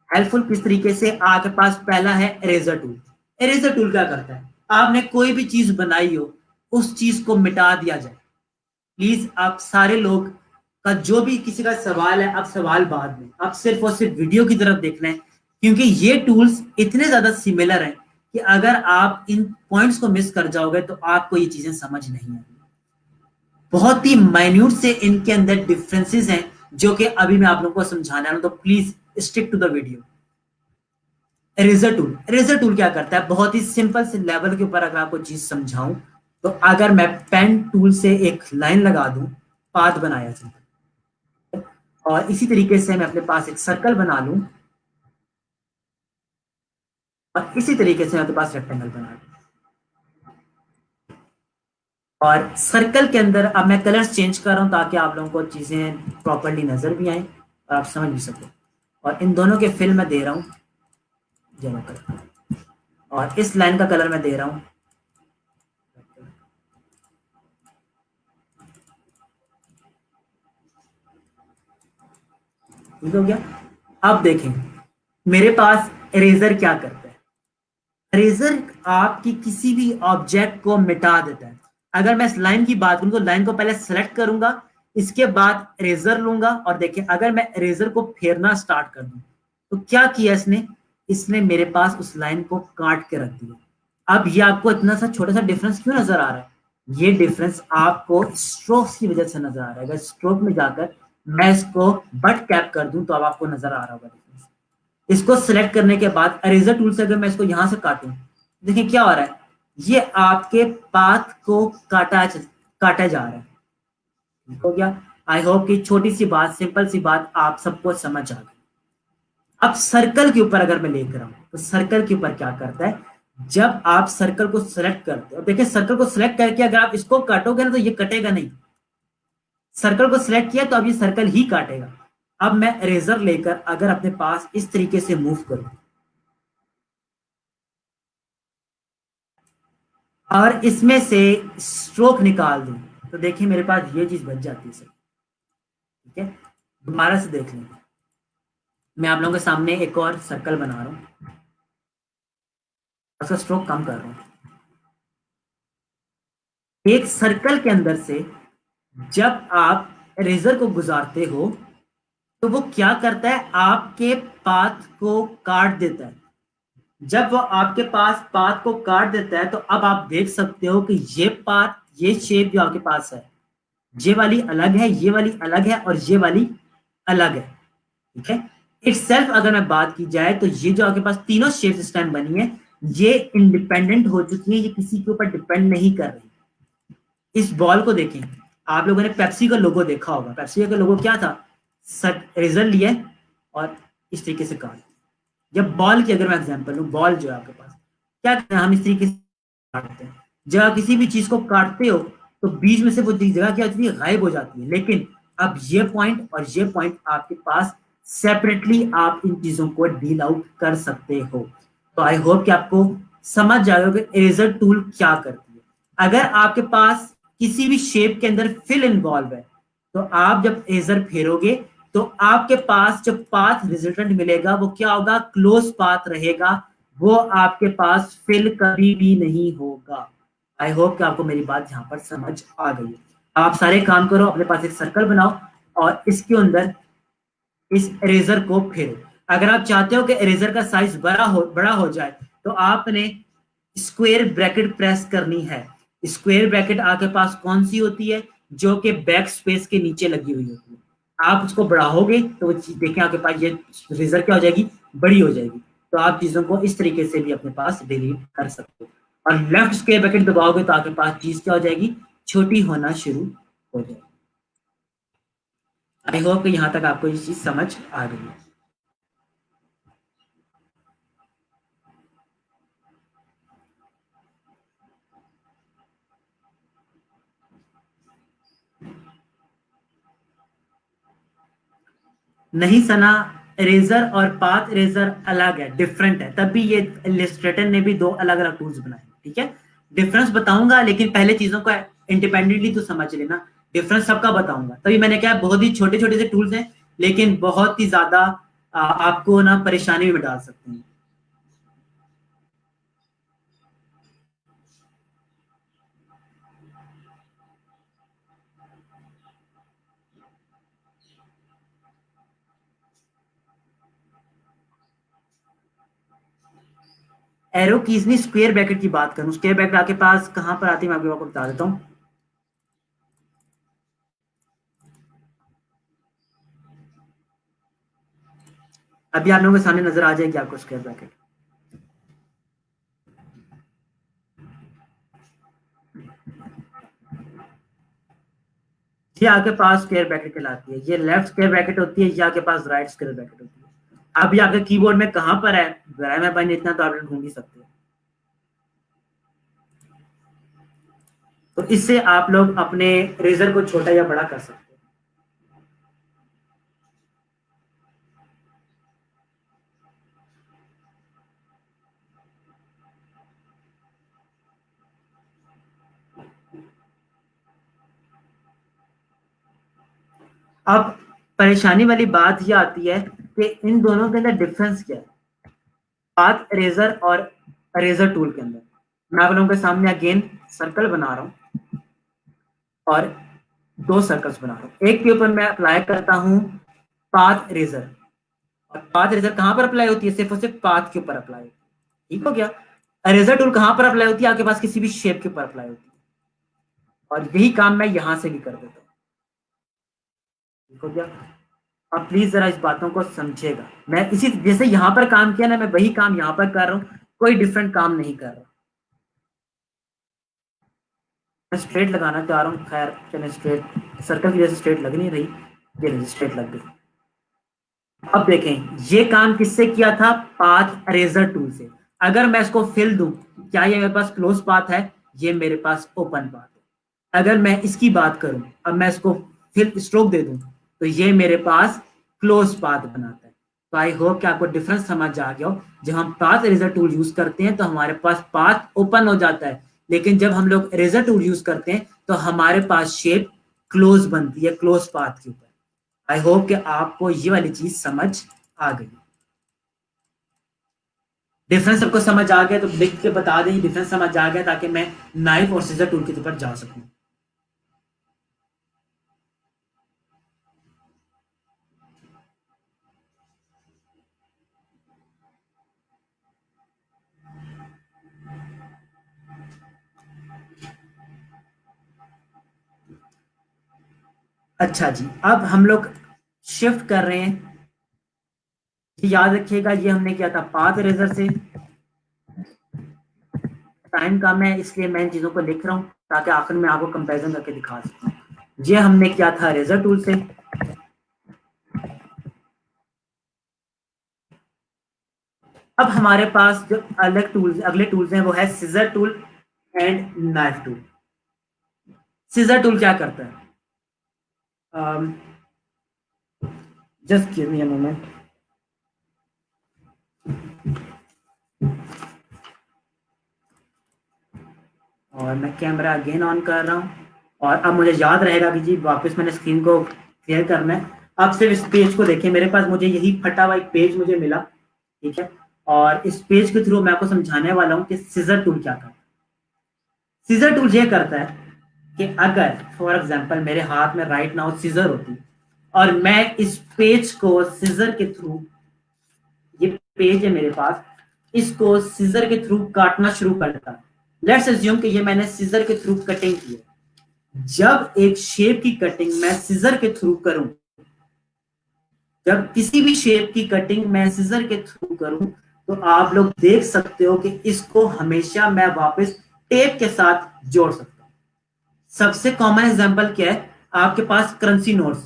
हेल्पफुल किस तरीके से, आपके पास पहला है इरेजर टूल। इरेजर टूल क्या करता है, आपने कोई भी चीज बनाई हो, उस चीज को मिटा दिया जाए। प्लीज आप सारे लोग का जो भी किसी का सवाल है, आप सवाल बाद में, आप सिर्फ और सिर्फ वीडियो की तरफ देखना है, क्योंकि ये टूल्स इतने ज्यादा सिमिलर हैं कि अगर आप इन पॉइंट्स को मिस कर जाओगे तो आपको ये चीजें समझ नहीं आएगी। बहुत ही माइन्यूट से इनके अंदर डिफरेंसेस हैं, जो कि अभी मैं आप लोगों को समझाना है, तो please stick to the video. Eraser tool क्या करता है, बहुत ही सिंपल से लेवल के ऊपर अगर आपको चीज समझाऊं, तो अगर मैं पेन टूल से एक लाइन लगा दूं, पाथ बनाया जाए, और इसी तरीके से मैं अपने पास एक सर्कल बना लूं, और इसी तरीके से मैं अपने पास रेक्टेंगल बना लूं, और सर्कल के अंदर अब मैं कलर्स चेंज कर रहा हूं ताकि आप लोगों को चीजें प्रॉपरली नजर भी आए और आप समझ भी सको। और इन दोनों के फिल मैं दे रहा हूं येलो कलर, और इस लाइन का कलर मैं दे रहा हूं, ठीक हो गया। अब देखें मेरे पास इरेजर क्या करता है। इरेजर आपकी किसी भी ऑब्जेक्ट को मिटा देता है। अगर मैं इस लाइन की बात करूं तो लाइन को पहले सेलेक्ट करूंगा, इसके बाद इरेजर लूंगा, और देखिए अगर मैं इरेजर को फेरना स्टार्ट कर दूं तो क्या किया इसने, इसने मेरे पास उस लाइन को काट के रख दिया। अब ये आपको इतना सा छोटा सा डिफरेंस क्यों नजर आ रहा है, ये डिफरेंस आपको स्ट्रोक्स की वजह से नजर आ रहा है। अगर स्ट्रोक में जाकर मैं इसको बट कैप कर दूं तो अब आपको नजर आ रहा होगा डिफरेंस। इसको सिलेक्ट करने के बाद इरेजर टूल से अगर मैं इसको यहां से काटूं, देखिए क्या हो रहा है, ये आपके पाथ को काटा जा रहा है। ठीक हो गया। आई होप कि छोटी सी बात, सिंपल सी बात आप सबको समझ आ गई। अब सर्कल के ऊपर अगर मैं लेकर आऊं तो सर्कल के ऊपर क्या करता है, जब आप सर्कल को सिलेक्ट करते हो, देखिए सर्कल को सिलेक्ट करके अगर आप इसको काटोगे ना तो ये कटेगा नहीं। सर्कल को सिलेक्ट किया तो अब ये सर्कल ही काटेगा। अब मैं इरेजर लेकर अगर अपने पास इस तरीके से मूव करूं और इसमें से स्ट्रोक निकाल दूं, तो देखिए मेरे पास ये चीज बच जाती है सर। ठीक है, दोबारा से देख लें। मैं आप लोगों के सामने एक और सर्कल बना रहा हूं, उसका स्ट्रोक कम कर रहा हूं। एक सर्कल के अंदर से जब आप इरेजर को गुजारते हो तो वो क्या करता है, आपके पाथ को काट देता है। जब वो आपके पास पाथ को काट देता है तो अब आप देख सकते हो कि ये पाथ, ये शेप जो आपके पास है, ये वाली अलग है, ये वाली अलग है, और ये वाली अलग है। ठीक है, इट्स सेल्फ अगर मैं बात की जाए तो ये जो आपके पास तीनों शेप इस टाइम बनी है, ये इंडिपेंडेंट हो चुकी है, ये किसी के ऊपर डिपेंड नहीं कर रही। इस बॉल को देखें, आप लोगों ने पेप्सी का लोगो देखा होगा। पेप्सी का लोगो क्या था, रिजल्ट लिया और इस तरीके से काट। जब बॉल की अगर मैं एग्जांपल लूं, बॉल जो है आपके पास, क्या करते हैं हम, इस तरीके से काटते हैं। जब आप किसी भी चीज को काटते हो तो बीच में से वो जगह क्या होती है, गायब हो जाती है। लेकिन अब ये पॉइंट और ये पॉइंट आपके पास सेपरेटली आप इन चीजों को डील आउट कर सकते हो। तो आई होप कि आपको समझ जाएगा कि इरेजर टूल क्या करती है। अगर आपके पास किसी भी शेप के अंदर फिल इन्वॉल्व है तो आप जब इरेजर फेरोगे तो आपके पास जो पाथ रिजल्टेंट मिलेगा वो क्या होगा, क्लोज पाथ रहेगा। वो आपके पास फिल कभी भी नहीं होगा। आई होप कि आपको मेरी बात यहाँ पर समझ आ गई है। आप सारे काम करो, अपने पास एक सर्कल बनाओ और इसके अंदर इस इरेजर को फेरो। अगर आप चाहते हो कि इरेजर का साइज बड़ा हो जाए तो आपने स्क्वायर ब्रैकेट प्रेस करनी है। स्क्वायर ब्रैकेट आपके पास कौन सी होती है, जो कि बैक स्पेस के नीचे लगी हुई होती है। आप उसको बढ़ाओगे तो वो चीज देखें आपके पास ये रेजर क्या हो जाएगी, बड़ी हो जाएगी। तो आप चीजों को इस तरीके से भी अपने पास डिलीट कर सकते हो। और लेफ्ट स्क्वायर ब्रैकेट दबाओगे तो आपके पास चीज क्या हो जाएगी, छोटी होना शुरू हो जाएगी। आई होप कि यहाँ तक आपको ये चीज समझ आ गई है। नहीं सना, इरेजर और पाथ इरेजर अलग है, डिफरेंट है, तब भी ये इलस्ट्रेटर ने भी दो अलग अलग टूल्स बनाए। ठीक है, डिफरेंस बताऊंगा लेकिन पहले चीजों को इंडिपेंडेंटली तो समझ लेना। डिफरेंस सबका बताऊंगा, तभी मैंने कहा बहुत ही छोटे छोटे से टूल्स हैं लेकिन बहुत ही ज्यादा आपको ना परेशानी में डाल सकते हैं। एरो कीज नहीं, स्क्वायर ब्रैकेट की बात करूं, स्क्वायर ब्रैकेट आपके पास कहां पर आती है, मैं आपको बता देता हूं। अभी आप लोगों के सामने नजर आ जाएगी आपको स्क्वायर ब्रैकेट। ये आपके पास स्क्वायर ब्रैकेट कहलाती है, ये लेफ्ट स्क्वायर ब्रैकेट होती है, ये आपके पास राइट स्क्वायर ब्रैकेट होती है। अभी आपके कीबोर्ड में कहां पर है, जरा मैं बन इतना तो आप ढूंढ ही सकते हो। तो इससे आप लोग अपने रेजर को छोटा या बड़ा कर सकते हो। अब परेशानी वाली बात यह आती है कि इन दोनों के अंदर डिफरेंस क्या है, पाथ इरेजर और इरेजर टूल के अंदर। मैं आप लोगों के सामने अगेन सर्कल बना रहा हूं और दो सर्कल्स बना रहा हूं। एक के ऊपर मैं अप्लाई करता हूं पाथ इरेजर, और पाथ इरेजर कहां पर अप्लाई होती है, सिर्फ और सिर्फ पाथ के ऊपर अप्लाई होती है। ठीक हो गया। इरेजर टूल कहां पर अप्लाई होती है, आपके पास किसी भी शेप के ऊपर अप्लाई होती है, और यही काम मैं यहां से भी कर देता हूं। ठीक हो गया। अब प्लीज जरा इस बातों को समझिएगा, मैं इसी जैसे यहां पर काम किया ना, मैं वही काम यहां पर कर रहा हूं, कोई डिफरेंट काम नहीं कर रहा। मैं स्ट्रेट लगाना चाह रहा हूँ, खैर चले स्ट्रेट, सर्कल की जैसे स्ट्रेट लग नहीं रही, ये स्ट्रेट लग गई। अब देखें ये काम किससे किया था, पाथ अरेजर टूल से। अगर मैं इसको फिल दूं, क्या ये मेरे पास क्लोज पाथ है, ये मेरे पास ओपन पाथ है। अगर मैं इसकी बात करूं, अब मैं इसको फिल स्ट्रोक दे दूं तो ये मेरे पास क्लोज पाथ बनाता है। तो आई होप कि आपको डिफरेंस समझ आ गया हो। जब हम पाथ इरेजर टूल यूज करते हैं तो हमारे पास पाथ ओपन हो जाता है, लेकिन जब हम लोग इरेजर टूल यूज करते हैं तो हमारे पास शेप क्लोज बनती है, क्लोज पाथ के ऊपर। आई होप कि आपको ये वाली चीज समझ आ गई। डिफरेंस सबको समझ आ गया तो लिख के बता दें डिफरेंस समझ आ गया, ताकि मैं नाइफ और सीजर टूल के ऊपर जा सकूं। अच्छा जी, अब हम लोग शिफ्ट कर रहे हैं। याद रखिएगा ये हमने किया था पाथ इरेजर से। टाइम कम है इसलिए मैं इन चीजों को लिख रहा हूं ताकि आखिर में आपको कंपैरिजन करके दिखा सकूं। ये हमने किया था इरेजर टूल से। अब हमारे पास जो अलग टूल्स, अगले टूल्स हैं वो है scissor tool and knife tool. Scissor tool क्या करता है, just give me a moment. और मैं कैमरा अगेन ऑन कर रहा हूँ, और अब मुझे याद रहेगा कि जी वापस मैंने स्क्रीन को क्लियर करना है। अब सिर्फ इस पेज को देखिए, मेरे पास मुझे यही फटा हुआ एक पेज मुझे मिला। ठीक है, और इस पेज के थ्रू मैं आपको समझाने वाला हूँ कि सीजर टूल क्या करता है। सीजर टूल ये करता है कि अगर फॉर एग्जांपल मेरे हाथ में राइट नाउ सीजर होती और मैं इस पेज को सीजर के थ्रू, ये पेज है मेरे पास, इसको सीजर के थ्रू काटना शुरू करता। लेट्स अज्यूम कि ये मैंने सीजर के थ्रू कटिंग की है। जब एक शेप की कटिंग मैं सीजर के थ्रू करूं जब किसी भी शेप की कटिंग मैं सीजर के थ्रू करूं तो आप लोग देख सकते हो कि इसको हमेशा मैं वापस टेप के साथ जोड़ सकता हूं। सबसे कॉमन एग्जांपल क्या है, आपके पास करेंसी नोट्स,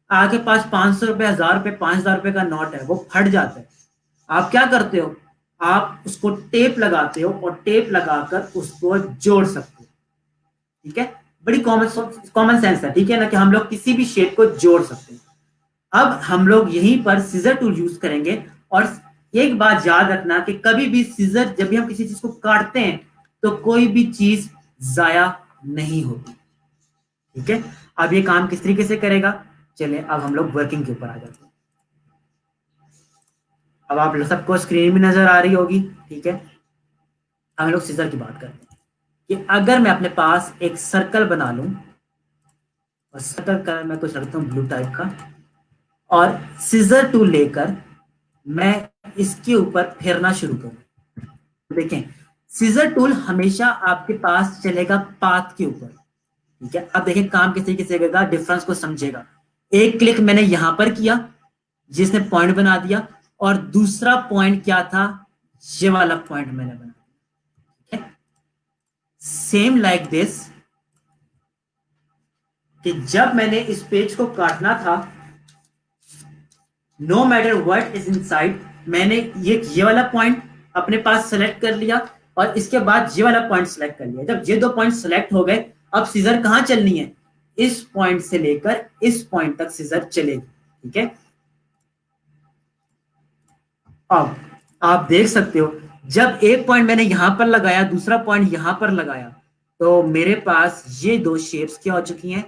आपके पास 500 रुपए, 1000 रुपए, 5000 रुपए का नोट है, वो फट जाता है। आप क्या करते हो, आप उसको टेप लगाते हो और टेप लगाकर उसको जोड़ सकते हो। ठीक है, बड़ी कॉमन कॉमन सेंस है, ठीक है ना, कि हम लोग किसी भी शेप को जोड़ सकते हैं। अब हम लोग यहीं पर सीजर टूल यूज करेंगे। और एक बात याद रखना कि कभी भी सीजर, जब भी हम किसी चीज को काटते हैं तो कोई भी चीज जाया नहीं होती। ठीक है, अब ये काम किस तरीके से करेगा, चलिए अब हम लोग वर्किंग के ऊपर आ जाते हैं। अब आप सबको स्क्रीन भी नजर आ रही होगी। ठीक है, हम लोग सीजर की बात करते हैं कि अगर मैं अपने पास एक सर्कल बना लूं, और सर्कल कलर मैं कुछ रखता हूं ब्लू टाइप का, और सीजर टूल लेकर मैं इसके ऊपर फेरना शुरू करूं, देखें सीजर टूल हमेशा आपके पास चलेगा पाथ के ऊपर। ठीक है, अब देखें काम किस तरीके से करेगा, डिफरेंस को समझेगा। एक क्लिक मैंने यहां पर किया जिसने पॉइंट बना दिया, और दूसरा पॉइंट क्या था, ये वाला पॉइंट मैंने बना दिया। सेम लाइक दिस, कि जब मैंने इस पेज को काटना था, no matter what is inside, मैंने ये वाला पॉइंट अपने पास सेलेक्ट कर लिया, और इसके बाद ये वाला पॉइंट सेलेक्ट कर लिया। जब ये दो पॉइंट सेलेक्ट हो गए, अब सीजर कहां चलनी है, इस पॉइंट से लेकर इस पॉइंट तक सीजर चलेगी। ठीक है, अब आप देख सकते हो, जब एक पॉइंट मैंने यहां पर लगाया, दूसरा पॉइंट यहां पर लगाया, तो मेरे पास ये दो शेप्स क्या हो चुकी हैं।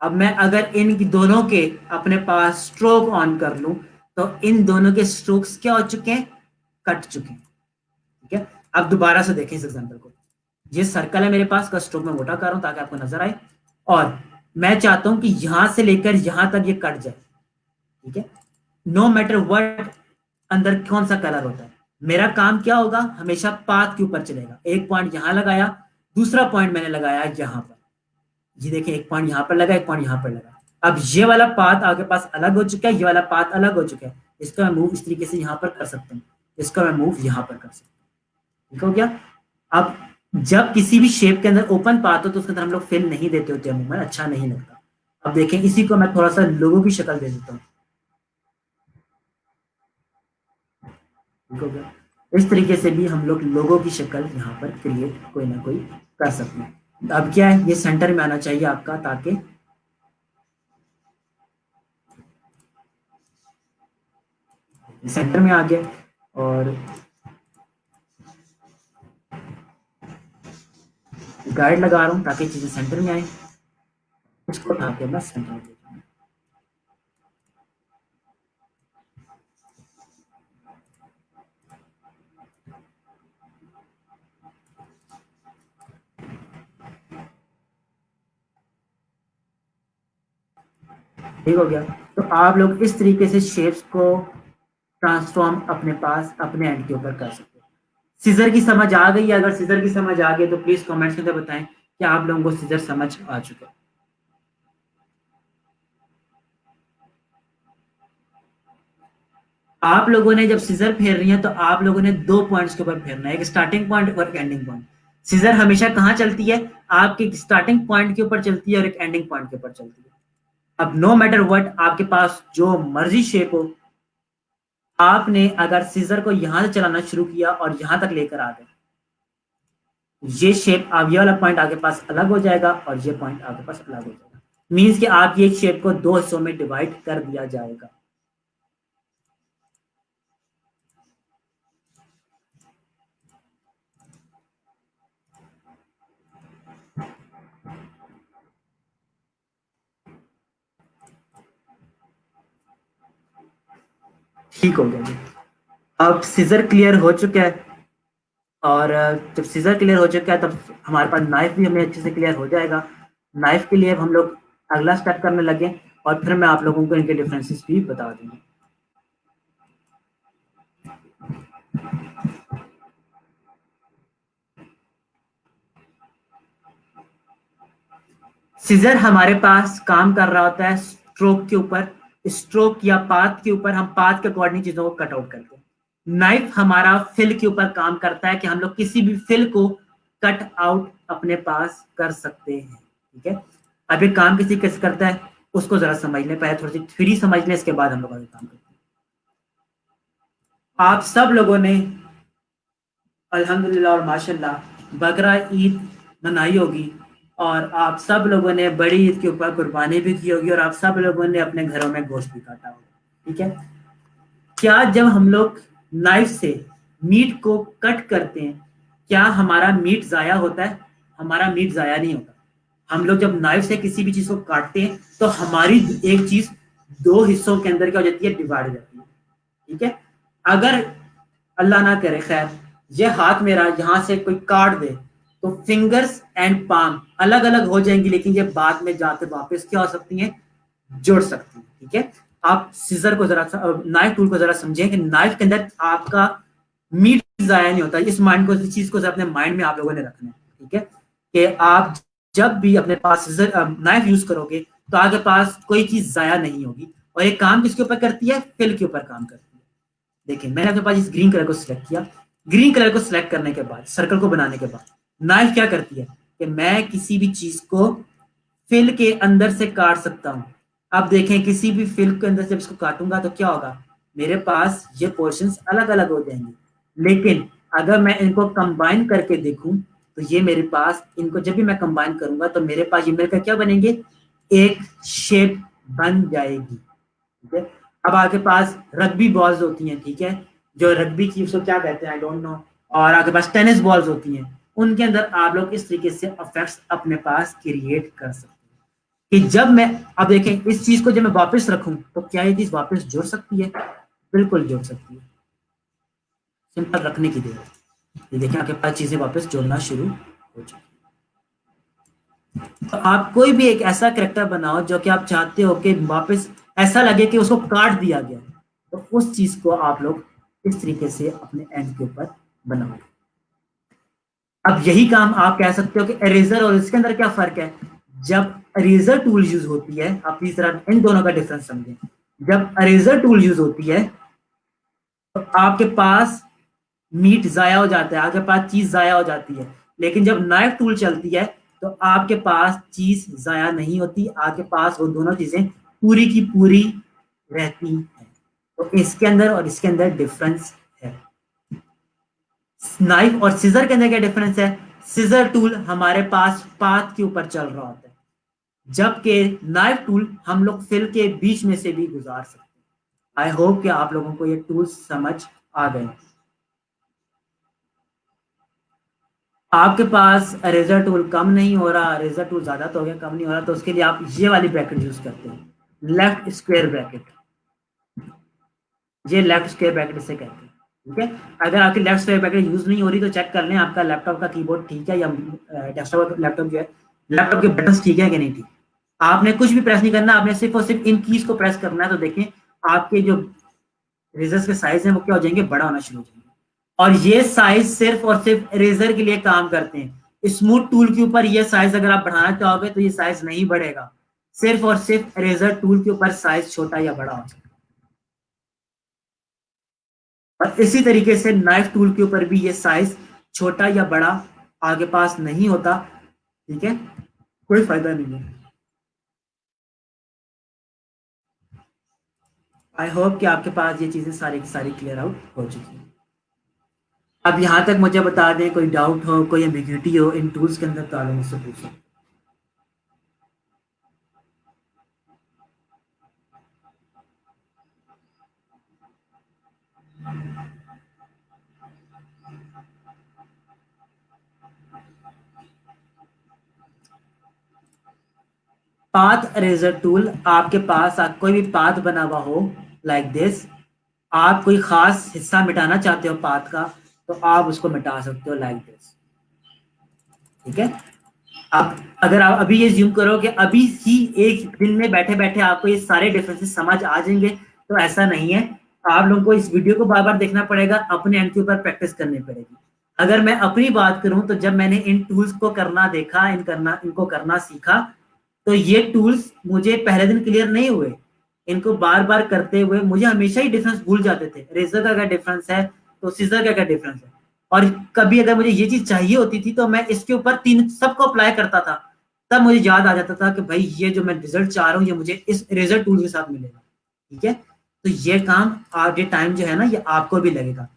अब मैं अगर इन दोनों के अपने पास स्ट्रोक ऑन कर लूं, तो इन दोनों के स्ट्रोक्स क्या हो चुके हैं, कट चुके हैं। ठीक है, अब दोबारा से देखें इस एग्जांपल को। ये सर्कल है मेरे पास, का स्ट्रोक मैं मोटा कर रहा हूं ताकि आपको नजर आए, और मैं चाहता हूं कि यहां से लेकर यहां तक ये कट जाए। ठीक है, नो मैटर व्हाट अंदर कौन सा कलर होता है, मेरा काम क्या होगा, हमेशा पाथ के ऊपर चलेगा। एक पॉइंट यहां लगाया, दूसरा पॉइंट मैंने लगाया यहां पर, ये देखिए एक पॉइंट यहां पर लगा, एक पॉइंट यहां पर लगा। अब ये वाला पाथ आपके पास अलग हो चुका है, ये वाला पाथ अलग हो चुका है, इसका मैं मूव इस तरीके से यहां पर कर सकता हूँ, इसका मैं मूव यहां पर कर सकता हूँ। ठीक हो गया। अब जब किसी भी शेप के अंदर ओपन पाथ हो तो उसके अंदर हम लोग फिल नहीं देते होते, अमूमन अच्छा नहीं लगता। अब देखें, इसी को मैं थोड़ा सा लोगों की शक्ल दे देता हूँ। ठीक हो गया, इस तरीके से भी हम लोग लोगों की शक्ल यहाँ पर क्रिएट कोई ना कोई कर सकते हैं। अब क्या है, ये सेंटर में आना चाहिए आपका, ताकि सेंटर में आ गया। और गाइड लगा रहा हूँ ताकि चीजें सेंटर में आए, इसको उठा के बस सेंटर में। ठीक हो गया, तो आप लोग इस तरीके से शेप्स को ट्रांसफॉर्म अपने पास अपने एंड के ऊपर कर सकते हो। सीजर की समझ आ गई है? अगर सीजर की समझ आ गई तो प्लीज कमेंट्स में तो बताएं कि आप लोगों को सीजर समझ आ चुका है। आप लोगों ने जब सीजर फेर रही है तो आप लोगों ने दो पॉइंट्स के ऊपर फेरना है, एक स्टार्टिंग पॉइंट और एक एंडिंग पॉइंट। सीजर हमेशा कहां चलती है, आपके स्टार्टिंग पॉइंट के ऊपर चलती है और एक एंडिंग पॉइंट के ऊपर चलती है। अब नो मैटर व्हाट आपके पास जो मर्जी शेप हो, आपने अगर सीजर को यहां से चलाना शुरू किया और यहां तक लेकर आ गए, ये शेप, आप ये वाला पॉइंट आपके पास अलग हो जाएगा और ये पॉइंट आपके पास अलग हो जाएगा। मीन्स कि आप ये शेप को दो हिस्सों में डिवाइड कर दिया जाएगा। ठीक हो गया जी। अब सीजर क्लियर हो चुका है, और जब सीजर क्लियर हो चुका है तब हमारे पास नाइफ भी हमें अच्छे से क्लियर हो जाएगा। नाइफ के लिए अब हम लोग अगला स्टेप करने लगे, और फिर मैं आप लोगों को इनके डिफरेंसेस भी बता दूंगा। सीजर हमारे पास काम कर रहा होता है स्ट्रोक के ऊपर, स्ट्रोक या पाथ के ऊपर, हम पाथ के अकॉर्डिंग चीजों को कट आउट करते हैं। नाइफ हमारा फिल के ऊपर काम करता है कि हम लोग किसी भी फिल को कट आउट अपने पास कर सकते हैं। ठीक है, अब ये काम किसी कैसे करता है उसको जरा समझ लें, पहले थोड़ी सी थ्योरी समझ लें, इसके बाद हम लोग आगे काम करते हैं। आप सब लोगों ने अल्हम्दुलिल्लाह और माशाल्लाह बकरा ईद मनाई होगी, और आप सब लोगों ने बड़ी ईद के ऊपर कुर्बानी भी की होगी, और आप सब लोगों ने अपने घरों में गोश्त भी काटा होगा। ठीक है, क्या जब हम लोग नाइफ से मीट को कट करते हैं, क्या हमारा मीट जाया होता है? हमारा मीट जाया नहीं होता। हम लोग जब नाइफ से किसी भी चीज को काटते हैं तो हमारी एक चीज दो हिस्सों के अंदर क्या हो जाती है, डिवाइड हो जाती है। ठीक है, अगर अल्लाह ना करे खैर ये हाथ मेरा यहाँ से कोई काट दे तो फिंगर्स एंड पाम अलग अलग हो जाएंगी, लेकिन ये बाद में जाके वापस क्या हो सकती हैं, जुड़ सकती है। ठीक है, आप सीजर को जरा, नाइफ टूल को जरा समझें कि नाइफ के अंदर आपका मीट जाया नहीं होता। इस माइंड को, इस चीज को अपने माइंड में आप लोगों ने रखना है। ठीक है, कि आप जब भी अपने पास नाइफ यूज करोगे तो आपके पास कोई चीज जाया नहीं होगी, और ये काम किसके ऊपर करती है, फिल के ऊपर काम करती है। देखिए मैंने अपने पास इस ग्रीन कलर को सिलेक्ट किया, ग्रीन कलर को सिलेक्ट करने के बाद, सर्कल को बनाने के बाद नाइफ क्या करती है कि मैं किसी भी चीज को फिल के अंदर से काट सकता हूं। अब देखें किसी भी फिल के अंदर से इसको काटूंगा तो क्या होगा, मेरे पास ये पोर्शंस अलग अलग हो जाएंगे, लेकिन अगर मैं इनको कंबाइन करके देखूं तो ये मेरे पास, इनको जब भी मैं कंबाइन करूंगा तो मेरे पास ये मिलकर क्या बनेंगे, एक शेप बन जाएगी। ठीक है, अब आपके पास रग्बी बॉल्स होती हैं, ठीक है, जो रग्बी की उसको क्या कहते हैं आई डोंट नो, और आपके पास टेनिस बॉल्स होती हैं, उनके अंदर आप लोग इस तरीके से इफेक्ट्स अपने पास क्रिएट कर सकते हैं कि जब मैं, अब देखें इस चीज को जब मैं वापस रखूं तो क्या ये चीज वापस जुड़ सकती है? बिल्कुल जुड़ सकती है, सिंपल रखने की देर है। ये देखें आपके पास चीजें वापस जुड़ना शुरू हो चुकी। तो आप कोई भी एक ऐसा करेक्टर बनाओ जो कि आप चाहते हो कि वापस ऐसा लगे कि उसको काट दिया गया, तो उस चीज को आप लोग इस तरीके से अपने एंड के ऊपर बनाओ। अब यही काम आप कह सकते हो कि इरेजर और इसके अंदर क्या फर्क है। जब इरेजर टूल यूज होती है, आप इस तरह इन दोनों का डिफरेंस समझें। जब इरेजर टूल यूज होती है तो आपके पास मीट जाया हो जाता है, आपके पास चीज जाया हो जाती है, लेकिन जब नाइफ टूल चलती है तो आपके पास चीज जाया नहीं होती, आपके पास वो दोनों चीजें पूरी की पूरी रहती है। तो इसके अंदर और इसके अंदर डिफरेंस है। नाइफ और सीजर के अंदर क्या डिफरेंस है, सीजर टूल हमारे पास पाथ के ऊपर चल रहा होता है, जबकि नाइफ टूल हम लोग फिल के बीच में से भी गुजार सकते हैं। आई होप कि आप लोगों को ये टूल समझ आ गए। आपके पास रेजर टूल कम नहीं हो रहा, रेजर टूल ज्यादा तो हो गया, कम नहीं हो रहा, तो उसके लिए आप ये वाली ब्रैकेट यूज करते हैं, लेफ्ट स्क्वायर ब्रैकेट। ये लेफ्ट स्क्वायर ब्रैकेट इसे कहते हैं। ठीक है, अगर आपकी लेफ्ट स्क्वायर ब्रैकेट यूज नहीं हो रही तो चेक कर लें आपका लैपटॉप का कीबोर्ड ठीक है, या डेस्कटॉप लैपटॉप जो है, लैपटॉप के बटन ठीक है कि नहीं ठीक। आपने कुछ भी प्रेस नहीं करना, आपने सिर्फ और सिर्फ इन कीज को प्रेस करना है, तो देखें आपके जो रेजर्स के साइज है वो क्या हो जाएंगे, बड़ा होना शुरू हो जाएंगे। और ये साइज सिर्फ और सिर्फ इरेजर के लिए काम करते हैं। स्मूथ टूल के ऊपर ये साइज अगर आप बढ़ाना चाहोगे तो ये साइज नहीं बढ़ेगा, सिर्फ और सिर्फ इरेजर टूल के ऊपर साइज छोटा या बड़ा हो सकता है। और इसी तरीके से नाइफ टूल के ऊपर भी ये साइज छोटा या बड़ा आगे पास नहीं होता। ठीक है, कोई फायदा नहीं है। आई होप कि आपके पास ये चीजें सारी की सारी क्लियर आउट हो चुकी है। अब यहाँ तक मुझे बता दें, कोई डाउट हो, कोई एम्बिग्यूटी हो इन टूल्स के अंदर तो आप मुझसे पूछो। पाथ इरेजर टूल, आपके पास कोई भी पाथ बना हुआ हो लाइक दिस, आप कोई खास हिस्सा मिटाना चाहते हो पाथ का, तो आप उसको मिटा सकते हो लाइक दिस। ठीक है, आप अगर आप अभी ये ज्यूम करो कि अभी ही एक दिन में बैठे बैठे आपको ये सारे डिफरेंसेस समझ आ जाएंगे, तो ऐसा नहीं है। आप लोगों को इस वीडियो को बार बार देखना पड़ेगा, अपने एंड के ऊपर प्रैक्टिस करनी पड़ेगी। अगर मैं अपनी बात करूं तो जब मैंने इन टूल्स को करना देखा, इनको करना सीखा, तो ये टूल्स मुझे पहले दिन क्लियर नहीं हुए, इनको बार बार करते हुए मुझे हमेशा ही डिफरेंस भूल जाते थे, रेजर का क्या डिफरेंस है तो सीजर का क्या डिफरेंस है। और कभी अगर मुझे ये चीज चाहिए होती थी तो मैं इसके ऊपर तीन सबको अप्लाई करता था, तब मुझे याद आ जाता था कि भाई ये जो मैं रिजल्ट चाह रहा हूँ ये मुझे इस रेजर टूल के साथ मिलेगा। ठीक है, तो ये काम आगे टाइम जो है ना ये आपको भी लगेगा।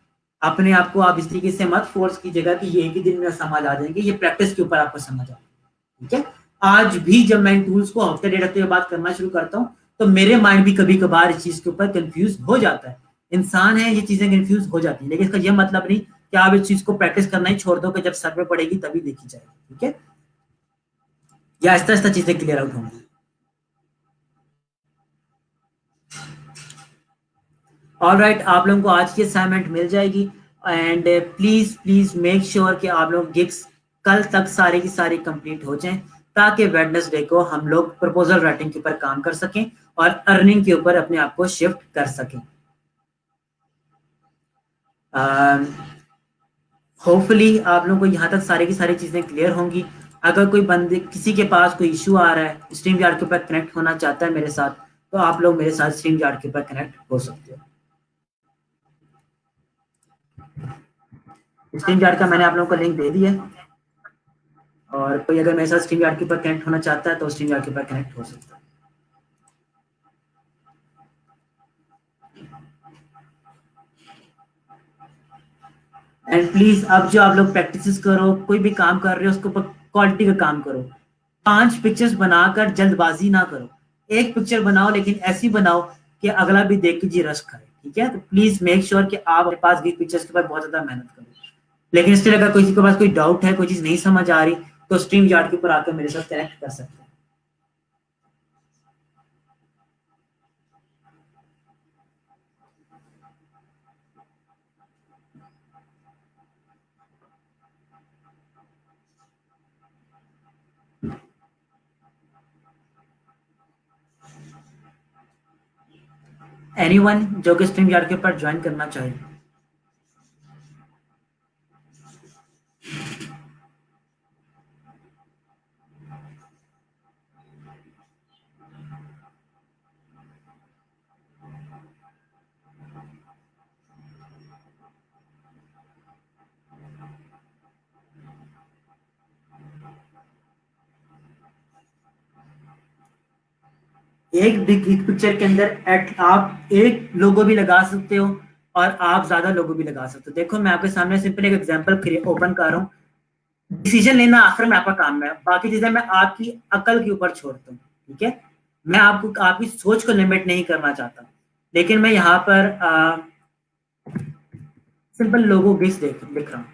अपने आप को आप इस तरीके से मत फोर्स कीजिएगा कि ये एक ही दिन में समझ आ जाएंगे, ये प्रैक्टिस के ऊपर आपको समझ आ। ठीक है, आज भी जब मैं इन टूल्स को हफ्ते डेढ़ हफ्ते बाद करना शुरू करता हूँ तो मेरे माइंड भी कभी कभार इस चीज के ऊपर कंफ्यूज हो जाता है। इंसान है, ये चीजें कंफ्यूज हो जाती है, लेकिन इसका यह मतलब नहीं कि आप इस चीज को प्रैक्टिस करना ही छोड़ दो कि जब सर पे पड़ेगी तभी देखी जाएगी। ठीक है, या आहिस्ता आहिस्ता चीजें क्लियर आउट होंगी। ऑल राइट, आप लोगों को आज की असाइनमेंट मिल जाएगी। And please please make sure कि आप लोग गिग्स कल तक सारी की सारी कंप्लीट हो जाएं, ताकि वेडनेसडे को हम लोग प्रपोजल राइटिंग के ऊपर काम कर सकें और अर्निंग के ऊपर अपने आप को शिफ्ट कर सकें। होपफुली आप लोगों को यहाँ तक सारी की सारी चीज़ें क्लियर होंगी। अगर कोई बंदे किसी के पास कोई इशू आ रहा है, स्ट्रीम यार्ड के ऊपर कनेक्ट होना चाहता है मेरे साथ, तो आप लोग मेरे साथ स्ट्रीम यार्ड के ऊपर कनेक्ट हो सकते हो। स्ट्रीम यार्ड का मैंने आप लोगों को लिंक दे दिया है, और कोई अगर मेरे साथ स्ट्रीम यार्ड के ऊपर कनेक्ट होना चाहता है तो स्ट्रीम यार्ड के ऊपर कनेक्ट हो सकता है। एंड प्लीज अब जो आप लोग प्रैक्टिस करो, कोई भी काम कर रहे हो उसके ऊपर क्वालिटी का काम करो। 5 पिक्चर्स बनाकर जल्दबाजी ना करो, एक पिक्चर बनाओ लेकिन ऐसी बनाओ कि अगला भी देख के जी रश करे। ठीक है, तो प्लीज मेक श्योर कि आप अपने पास भी पिक्चर्स के ऊपर बहुत ज्यादा मेहनत करो। लेकिन स्टिल अगर किसी के पास कोई डाउट है, कोई चीज नहीं समझ आ रही, तो स्ट्रीम यार्ड के ऊपर आकर मेरे साथ कनेक्ट कर सकते हैं। एनीवन जो कि स्ट्रीम यार्ड के ऊपर ज्वाइन करना चाहे। एक बिग पिक्चर के अंदर आप एक लोगो भी लगा सकते हो और आप ज्यादा लोगो भी लगा सकते हो। देखो मैं आपके सामने सिंपल एक एग्जांपल ओपन कर रहा हूँ। डिसीजन लेना आखिर में आपका काम है, बाकी चीजें मैं आपकी अकल के ऊपर छोड़ता हूँ। ठीक है, मैं आपको आपकी सोच को लिमिट नहीं करना चाहता, लेकिन मैं यहाँ पर सिंपल लोगो गिग्स देख लिख रहा हूँ।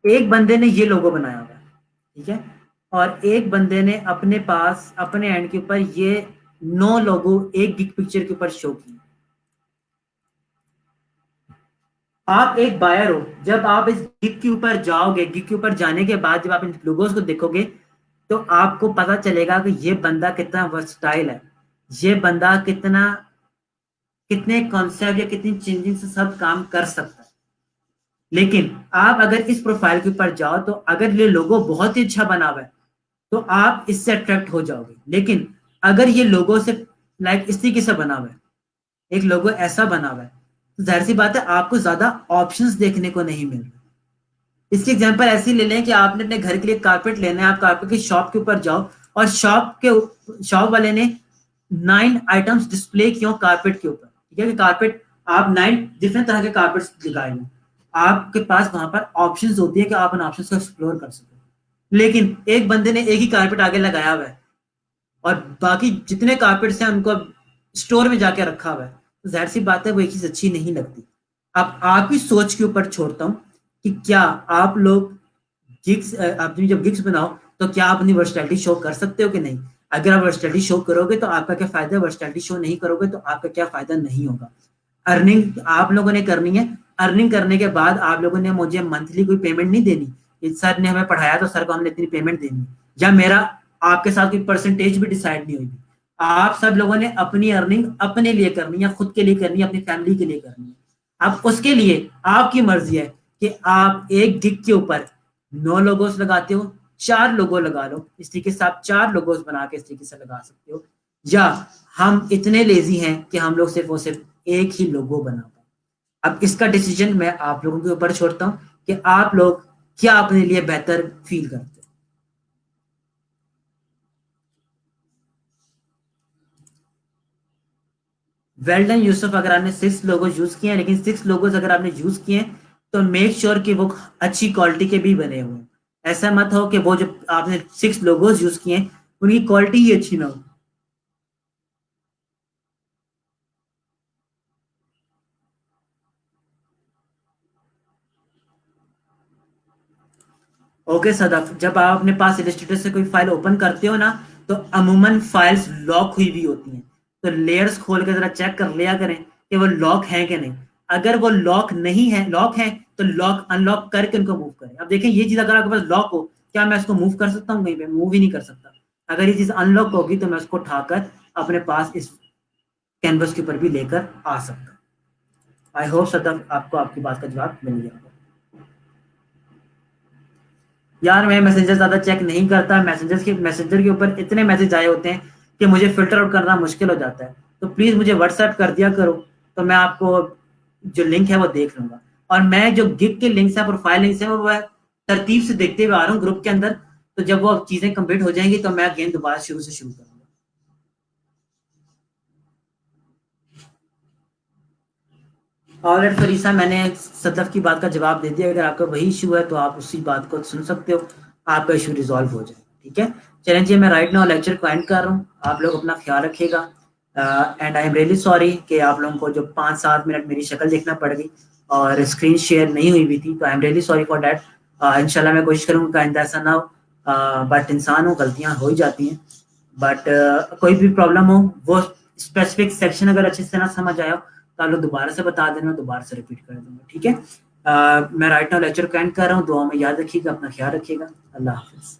एक बंदे ने ये लोगो बनाया हुआ है, ठीक है, और एक बंदे ने अपने पास अपने एंड के ऊपर ये 9 लोगो एक गिग पिक्चर के ऊपर शो की। आप एक बायर हो, जब आप इस गिग के ऊपर जाओगे, गिग के ऊपर जाने के बाद जब आप इन लोगोस को देखोगे तो आपको पता चलेगा कि ये बंदा कितना वर्सटाइल है, ये बंदा कितना कितने कॉन्सेप्ट या कितनी चेंजिंग से सब काम कर सकता है। लेकिन आप अगर इस प्रोफाइल के ऊपर जाओ तो अगर ये लोगो बहुत ही अच्छा बना हुआ है तो आप इससे अट्रैक्ट हो जाओगे। लेकिन अगर ये लोगो से लाइक इस तरीके से बना हुआ है, एक लोगो ऐसा बना हुआ है, तो जाहिर सी बात है आपको ज्यादा ऑप्शंस देखने को नहीं मिल रहे। इसकी एग्जांपल ऐसी ले लें कि आपने अपने घर के लिए कारपेट लेना है, आप कारपेट की शॉप के ऊपर जाओ और शॉप वाले ने 9 आइटम्स डिस्प्ले किए कारपेट के ऊपर। ठीक है, कि कारपेट आप 9 डिफरेंट तरह के कारपेट्स दिखाए हैं, आपके पास वहां पर ऑप्शंस होती है कि आप उन ऑप्शंस को एक्सप्लोर कर सको। लेकिन एक बंदे ने एक ही कारपेट आगे लगाया हुआ है और बाकी जितने कारपेट्स हैं उनको स्टोर में जाके रखा हुआ है, तो जाहिर सी बात है वो एक चीज अच्छी नहीं लगती। अब आपकी सोच के ऊपर छोड़ता हूँ कि क्या आप लोग गिग्स आप जब गिग्स बनाओ तो क्या आप अपनी वर्सटैलिटी शो कर सकते हो कि नहीं। अगर आप वर्सटैलिटी शो करोगे तो आपका क्या फायदा है, वर्सटैलिटी शो नहीं करोगे तो आपका क्या फायदा नहीं होगा। अर्निंग आप लोगों ने करनी है, अर्निंग करने के बाद आप लोगों ने मुझे मंथली कोई पेमेंट नहीं देनी कि सर ने हमें पढ़ाया तो सर को हमने इतनी पेमेंट देनी, या मेरा आपके साथ कोई परसेंटेज भी डिसाइड नहीं होगी। आप सब लोगों ने अपनी अर्निंग अपने लिए करनी है, खुद के लिए करनी है, अपनी फैमिली के लिए करनी है। अब उसके लिए आपकी मर्जी है कि आप एक गिग के ऊपर 9 लोगोस लगाते हो, 4 लोगो लगा लो, इस तरीके से आप 4 लोगोस बना के इस तरीके से लगा सकते हो। या हम इतने लेजी हैं कि हम लोग सिर्फ और सिर्फ एक ही लोगो बना पाए। अब इसका डिसीजन मैं आप लोगों के ऊपर छोड़ता हूँ कि आप लोग क्या अपने लिए बेहतर फील करते हो। वेल डन यूसुफ, अगर आपने 6 लोगो यूज किए हैं, लेकिन 6 लोगोस अगर आपने यूज किए हैं तो मेक श्योर कि वो अच्छी क्वालिटी के भी बने हुए हैं। ऐसा मत हो कि वो जो आपने 6 लोगोस यूज किए हैं उनकी क्वालिटी ही अच्छी ना हो। ओके सदफ, जब आप अपने पास इलस्ट्रेटर से कोई फाइल ओपन करते हो ना, तो अमूमन फाइल्स लॉक हुई भी होती हैं। तो लेयर्स खोल के जरा चेक कर लिया करें कि वो लॉक है कि नहीं। अगर वो लॉक नहीं है, लॉक है, तो लॉक अनलॉक करके उनको मूव करें। अब देखें, ये चीज अगर आपके पास लॉक हो, क्या मैं इसको मूव कर सकता हूँ? कहीं पे मूव ही नहीं कर सकता। अगर ये चीज अनलॉक होगी तो मैं उसको उठाकर अपने पास इस कैनवस के ऊपर भी लेकर आ सकता हूँ। आई होप सदफ आपको आपकी बात का जवाब मिल गया। यार मैं मैसेंजर ज्यादा चेक नहीं करता, मैसेंजर के ऊपर इतने मैसेज आए होते हैं कि मुझे फिल्टर आउट करना मुश्किल हो जाता है। तो प्लीज मुझे व्हाट्सएप कर दिया करो, तो मैं आपको जो लिंक है वो देख लूंगा। और मैं जो गिग के लिंक्स है, प्रोफाइल लिंक्स है, वो तरतीब से देखते हुए आ रहा हूँ ग्रुप के अंदर। तो जब वो चीजें कंप्लीट हो जाएंगी तो मैं गेम दोबारा शुरू से शुरू करूंगा। और फरीसा, मैंने सदफ की बात का जवाब दे दिया। अगर आपका वही इशू है तो आप उसी बात को सुन सकते हो, आपका इशू रिजॉल्व हो जाए। ठीक है, चलें जी, मैं राइट नाउ लेक्चर को एंड कर रहा हूँ। आप लोग अपना ख्याल रखिएगा। And I am really sorry कि आप लोगों को जो 5-7 मिनट मेरी शक्ल देखना पड़ गई और स्क्रीन शेयर नहीं हुई भी थी। तो आई am really sorry for that. इंशाल्लाह मैं कोशिश करूंगा कि आइंदा ऐसा ना हो। बट इंसान हो, गलतियां हो ही जाती हैं। बट कोई भी प्रॉब्लम हो, वो स्पेसिफिक सेक्शन अगर अच्छे से ना समझ आया हो तो आप लोग दोबारा से बता देना, दोबारा से रिपीट कर दूंगा। ठीक है, मैं राइट नाउ लेक्चर को एंड कर रहा हूँ। दुआ में याद रखिएगा, अपना ख्याल रखिएगा। अल्लाह हाफिज।